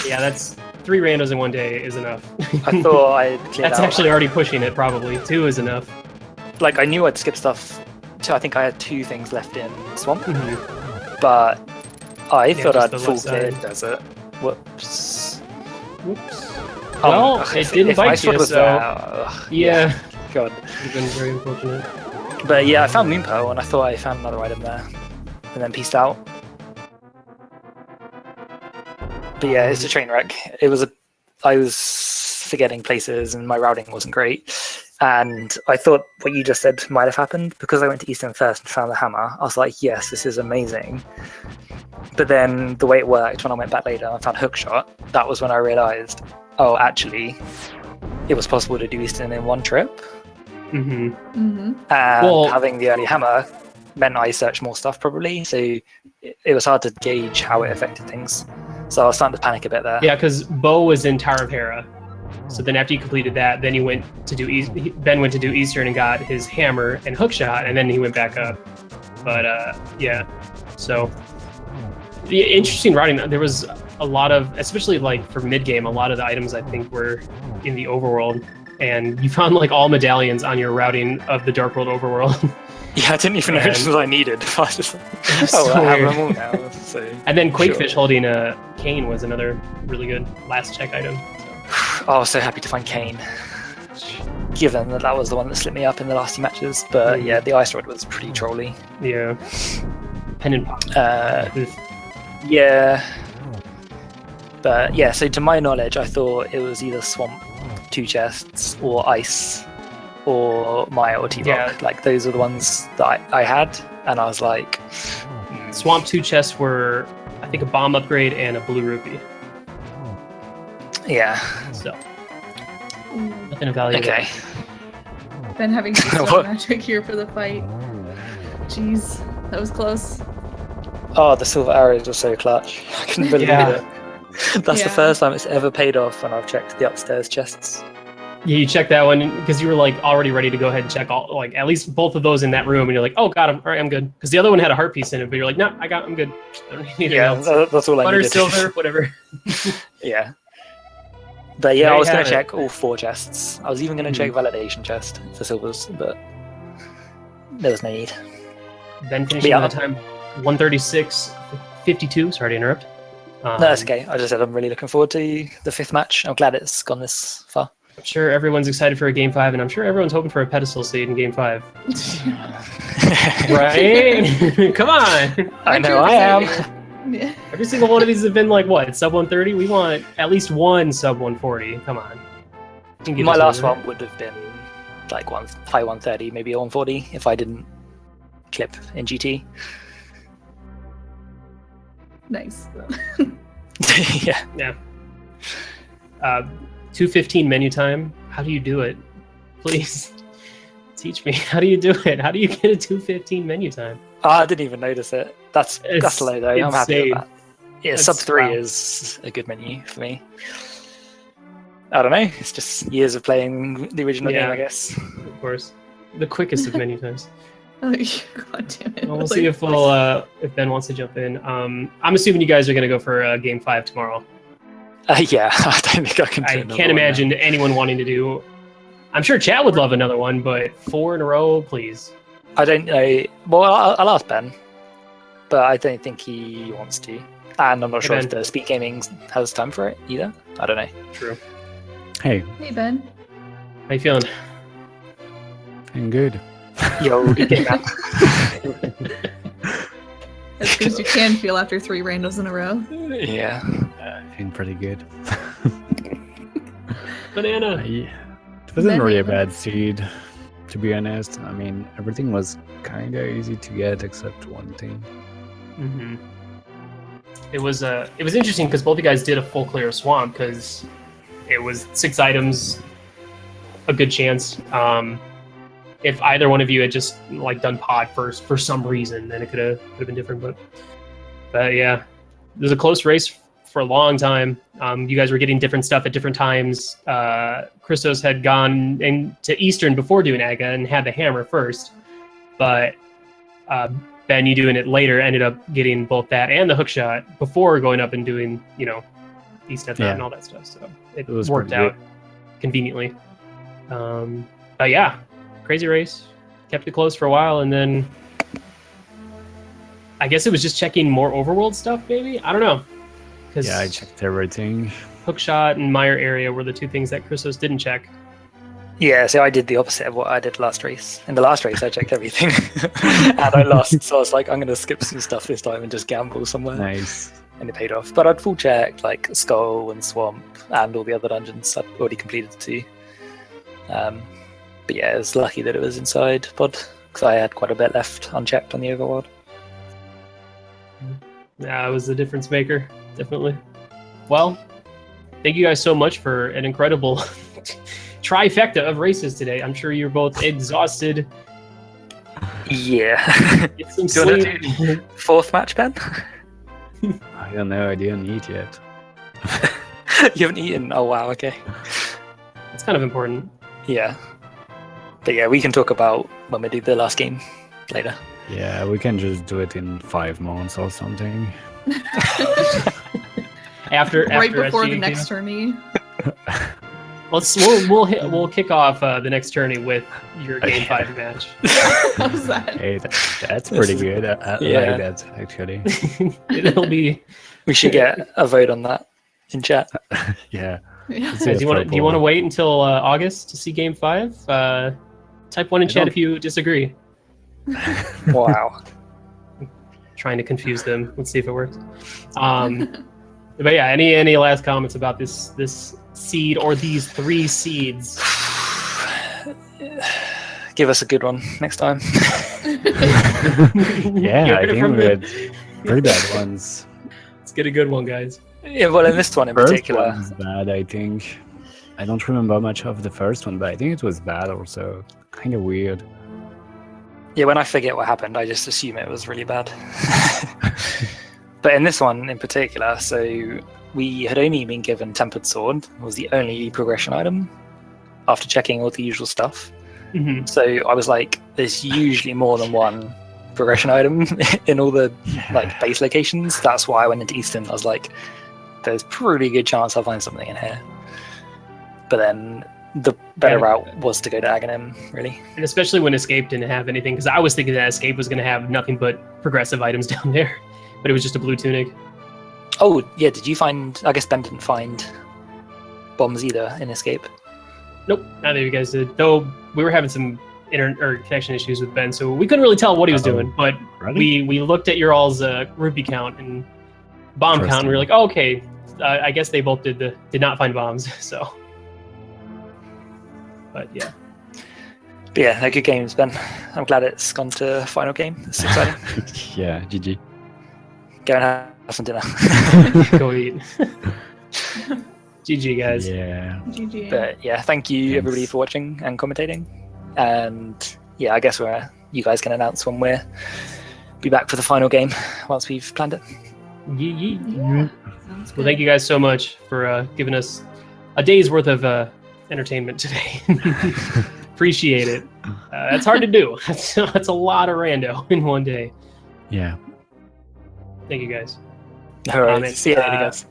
Speaker 1: Yeah, that's 3 randos in one day is enough.
Speaker 3: I thought I cleared
Speaker 1: That's
Speaker 3: out.
Speaker 1: actually already pushing it, probably. 2 is enough.
Speaker 3: Like, I knew I'd skip stuff. So I think I had 2 things left in Swamp.
Speaker 1: Mm-hmm.
Speaker 3: But I thought
Speaker 1: just
Speaker 3: I'd
Speaker 1: the
Speaker 3: full
Speaker 1: left
Speaker 3: cleared
Speaker 1: side.
Speaker 3: Desert. Whoops.
Speaker 1: Whoops. Well, it didn't
Speaker 3: if
Speaker 1: bite
Speaker 3: Ice Rod
Speaker 1: you,
Speaker 3: was
Speaker 1: so...
Speaker 3: there,
Speaker 1: Yeah.
Speaker 3: God.
Speaker 1: It's been very unfortunate.
Speaker 3: But yeah, I found Moon Pearl and I thought I found another item there. And then peaced out. But yeah, it's a train wreck. I was forgetting places and my routing wasn't great. And I thought what you just said might have happened because I went to Eastern first and found the hammer. I was like, yes, this is amazing. But then the way it worked when I went back later and found Hookshot, that was when I realized, oh, actually, it was possible to do Eastern in one trip.
Speaker 1: Mm-hmm.
Speaker 2: Mm-hmm.
Speaker 3: And having the early hammer meant I searched more stuff probably. So it was hard to gauge how it affected things. So I was starting to panic a bit there.
Speaker 1: Yeah, because Bo was in Tower of Hera. So then after he completed that, then he went to do Ben went to do Eastern and got his hammer and hookshot, and then he went back up. But yeah, so yeah, interesting routing. There was a lot of, especially like for mid game, a lot of the items I think were in the overworld, and you found like all medallions on your routing of the Dark World overworld.
Speaker 3: Yeah, I didn't even know which ones I needed. I was just like,
Speaker 1: So
Speaker 3: I have
Speaker 1: weird.
Speaker 3: them all now. So.
Speaker 1: And then Quakefish
Speaker 3: Sure.
Speaker 1: holding a cane was another really good last check item.
Speaker 3: Oh, I was so happy to find Kane, given that was the one that slipped me up in the last 2 matches. But yeah, the Ice Rod was pretty trolly.
Speaker 1: Yeah. Pendant pop.
Speaker 3: Yeah. But yeah, so to my knowledge, I thought it was either Swamp, 2 chests, or Ice, or Maya or T-Rock.
Speaker 1: Yeah.
Speaker 3: Like, those are the ones that I had, and I was like...
Speaker 1: Swamp 2 chests were, I think, a bomb upgrade and a blue rupee.
Speaker 3: Yeah.
Speaker 1: So, nothing of value.
Speaker 3: Okay.
Speaker 2: Ben having to use
Speaker 3: What?
Speaker 2: magic here for the fight. Jeez, that was close.
Speaker 3: Oh, the silver arrows were so clutch. I couldn't believe
Speaker 1: Yeah.
Speaker 3: it. That's the
Speaker 2: Yeah.
Speaker 3: first time it's ever paid off when I've checked the upstairs chests.
Speaker 1: Yeah, you checked that one because you were like already ready to go ahead and check all, like at least both of those in that room, and you're like, oh, got him. All right, I'm good. Because the other one had a heart piece in it, but you're like, no, I'm good. I don't need anything
Speaker 3: Yeah,
Speaker 1: else.
Speaker 3: that's all I
Speaker 1: Butter,
Speaker 3: needed.
Speaker 1: silver, whatever.
Speaker 3: Yeah. But yeah,
Speaker 1: There
Speaker 3: I
Speaker 1: you
Speaker 3: was going
Speaker 1: have
Speaker 3: to
Speaker 1: it.
Speaker 3: check all 4 chests. I was even going to check validation chest for silvers, but there was no need.
Speaker 1: Ben finishing
Speaker 3: Yeah.
Speaker 1: by the time 136.52. Sorry to interrupt.
Speaker 3: No, that's okay. I just said I'm really looking forward to the 5th match. I'm glad it's gone this far.
Speaker 1: I'm sure everyone's excited for a Game 5, and I'm sure everyone's hoping for a pedestal seed in Game 5. Right? Come on!
Speaker 3: I know I am.
Speaker 2: Yeah.
Speaker 1: Every single one of these have been like, what, sub 130? We want at least one sub 140. Come on. You can give
Speaker 3: My
Speaker 1: us
Speaker 3: last
Speaker 1: one.
Speaker 3: one would have been like high 130, maybe 140 if I didn't clip in GT.
Speaker 2: Nice.
Speaker 3: Yeah.
Speaker 1: 2:15 menu time. How do you do it? Please teach me. How do you do it? How do you get a 2:15 menu time?
Speaker 3: Oh, I didn't even notice it. That's low though. I'm happy
Speaker 1: insane.
Speaker 3: with that. Yeah,
Speaker 1: That's-
Speaker 3: sub 3
Speaker 1: wow.
Speaker 3: is a good menu for me. I don't know. It's just years of playing the original game,
Speaker 1: Yeah.
Speaker 3: I guess.
Speaker 1: Of course, the quickest of menu times.
Speaker 2: Oh, God damn it.
Speaker 1: Well, we'll see if if Ben wants to jump in. I'm assuming you guys are going to go for Game 5 tomorrow.
Speaker 3: Yeah, I don't think I can. Do
Speaker 1: I
Speaker 3: another
Speaker 1: can't
Speaker 3: one
Speaker 1: imagine anyone wanting to do. I'm sure Chad would love another one, but 4 in a row, please.
Speaker 3: now. I don't know. Well, I'll ask Ben, but I don't think he wants to. And I'm not sure if
Speaker 1: Ben.
Speaker 3: the Speed Gaming has time for it either. I don't know.
Speaker 1: True.
Speaker 4: Hey,
Speaker 2: Hey, Ben.
Speaker 1: How you feeling?
Speaker 4: I'm good.
Speaker 3: Yo, good game, man.
Speaker 2: As good as you can feel after 3 randos in a row.
Speaker 3: Yeah.
Speaker 4: Feeling pretty good.
Speaker 1: Banana.
Speaker 4: It wasn't really a
Speaker 2: Banana.
Speaker 4: bad seed, to be honest. I mean, everything was kind of easy to get except one thing.
Speaker 1: Mm-hmm. It was interesting because both you guys did a full clear of swamp because it was 6 items, a good chance. If either one of you had just like done pod first for some reason, then it could have been different. But yeah, it was a close race for a long time. You guys were getting different stuff at different times. Christos had gone into Eastern before doing Aga and had the hammer first, but Ben, you doing it later, ended up getting both that and the hook shot before going up and doing, East F and all that stuff. So it
Speaker 4: was
Speaker 1: worked
Speaker 4: pretty
Speaker 1: out conveniently. But yeah, crazy race. Kept it close for a while, and then I guess it was just checking more overworld stuff, maybe? I don't know.
Speaker 4: Yeah, I checked everything.
Speaker 1: Hookshot and Mire area were the two things that Christos didn't check.
Speaker 3: Yeah, so I did the opposite of what I did last race. In the last race, I checked everything, and I lost. So I was like, I'm going to skip some stuff this time and just gamble somewhere.
Speaker 4: Nice.
Speaker 3: And it paid off. But I'd full checked like Skull and Swamp and all the other dungeons. I'd already completed 2. But yeah, it was lucky that it was inside Pod, because I had quite a bit left unchecked on the overworld.
Speaker 1: Yeah, it was the difference maker, definitely. Well, thank you guys so much for an incredible trifecta of races today. I'm sure you're both exhausted.
Speaker 3: Yeah.
Speaker 1: Get some
Speaker 3: Do you want
Speaker 1: sleep.
Speaker 3: to do 4th match, Ben?
Speaker 4: I don't know. I didn't eat yet.
Speaker 3: You haven't eaten? Oh, wow, okay.
Speaker 1: It's kind of important.
Speaker 3: Yeah. But yeah, we can talk about when we do the last game later.
Speaker 4: Yeah, we can just do it in 5 months or something.
Speaker 1: After
Speaker 2: Right before
Speaker 1: SGA
Speaker 2: the next tourney.
Speaker 1: We'll kick off the next tourney with your game 5 match.
Speaker 2: How's that?
Speaker 4: Hey, that's pretty good. I
Speaker 3: Yeah.
Speaker 4: like that, actually.
Speaker 1: It'll be.
Speaker 3: We should get a vote on that in chat.
Speaker 4: Yeah.
Speaker 2: Yeah.
Speaker 1: Do you want to wait until August to see game 5? Type 1 in
Speaker 4: I
Speaker 1: chat
Speaker 4: don't-
Speaker 1: if you disagree.
Speaker 3: Wow.
Speaker 1: Trying to confuse them. Let's see if it works. But yeah, any last comments about this seed or these 3 seeds?
Speaker 3: Give us a good one next time.
Speaker 4: Yeah,
Speaker 1: Get
Speaker 4: I
Speaker 1: it
Speaker 4: think
Speaker 1: from
Speaker 4: we
Speaker 1: the-
Speaker 4: had pretty bad ones.
Speaker 1: Let's get a good one, guys.
Speaker 3: Yeah, well, in this one in
Speaker 4: First
Speaker 3: particular,
Speaker 4: one's bad, I think. I don't remember much of the first one, but I think it was bad also. Kind of weird.
Speaker 3: yeah, when I forget what happened, I just assume it was really bad. But in this one in particular, so we had only been given Tempered Sword, was the only progression item after checking all the usual stuff.
Speaker 1: Mm-hmm.
Speaker 3: So I was like, there's usually more than one progression item in all the like base locations. That's why I went into Eastern. I was like, there's pretty good chance I'll find something in here. But then the better
Speaker 1: Yeah.
Speaker 3: route was to go to Aghanim, really.
Speaker 1: And especially when Escape didn't have anything, because I was thinking that Escape was going to have nothing but progressive items down there, but it was just a blue tunic.
Speaker 3: Oh, yeah, did you find... I guess Ben didn't find bombs either in Escape.
Speaker 1: Nope, neither of you guys did. Though we were having some connection issues with Ben, so we couldn't really tell what he was doing. But
Speaker 4: Really?
Speaker 1: we looked at your all's rupee count and bomb count, and we were like, oh, okay, I guess they both did not find bombs. So, but yeah,
Speaker 3: But yeah, they're good games, Ben. I'm glad it's gone to final game. It's exciting.
Speaker 4: Yeah, GG.
Speaker 3: Go and have some dinner.
Speaker 1: go eat. GG, guys.
Speaker 4: Yeah.
Speaker 2: GG.
Speaker 3: But yeah, thank you everybody
Speaker 4: Thanks.
Speaker 3: for watching and commentating. And yeah, I guess you guys can announce when we'll be back for the final game once we've planned it.
Speaker 1: Yee, yee.
Speaker 2: Yeah. Sounds good.
Speaker 1: Well, thank you guys so much for giving us a day's worth of entertainment today. Appreciate it. That's hard to do. That's a lot of rando in one day.
Speaker 4: Yeah.
Speaker 1: Thank you guys.
Speaker 3: All right,
Speaker 1: and,
Speaker 3: see you later, guys.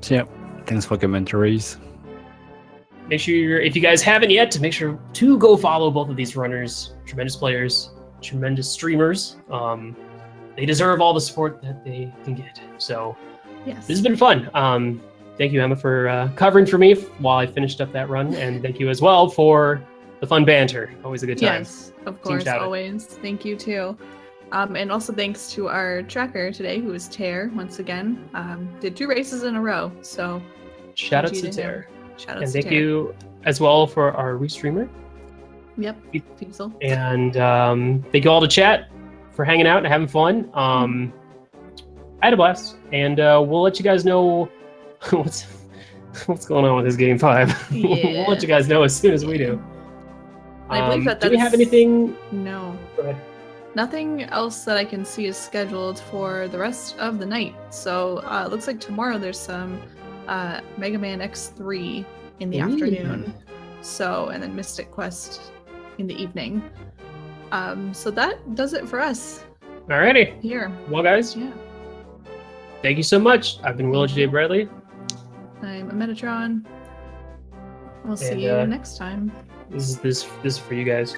Speaker 4: So yeah, thanks for commentaries.
Speaker 1: Make sure if you guys haven't yet, to make sure to go follow both of these runners. Tremendous players, tremendous streamers. They deserve all the support that they can get. So
Speaker 2: Yes.
Speaker 1: this has been fun. Thank you, Emma, for covering for me while I finished up that run, and thank you as well for the fun banter. Always a good time.
Speaker 2: Yes, of
Speaker 1: Team
Speaker 2: course,
Speaker 1: shout out.
Speaker 2: always. Thank you too. And also thanks to our tracker today, who is Tear once again. Did 2 races in a row, so
Speaker 1: Shout out
Speaker 2: GG
Speaker 1: to
Speaker 2: him.
Speaker 1: Tara.
Speaker 2: Shout out
Speaker 1: And
Speaker 2: to
Speaker 1: thank
Speaker 2: Tear.
Speaker 1: you as well for our restreamer.
Speaker 2: Yep, Fiesel.
Speaker 1: And thank you all to chat for hanging out and having fun. I had a blast, and we'll let you guys know what's going on with this game 5.
Speaker 2: Yeah.
Speaker 1: We'll let you guys know as soon as we do.
Speaker 2: I believe that
Speaker 1: do we have
Speaker 2: that's-
Speaker 1: anything?
Speaker 2: No.
Speaker 1: Go ahead.
Speaker 2: Nothing else that I can see is scheduled for the rest of the night. So it looks like tomorrow there's some Mega Man X3 in the
Speaker 1: Ooh.
Speaker 2: afternoon. So, and then Mystic Quest in the evening. So that does it for us
Speaker 1: Alrighty.
Speaker 2: here.
Speaker 1: Well, guys,
Speaker 2: Yeah.
Speaker 1: thank you so much. I've been Willow J. Bradley.
Speaker 2: I'm a Metatron. We'll see
Speaker 1: And,
Speaker 2: you next time.
Speaker 1: This is for you guys.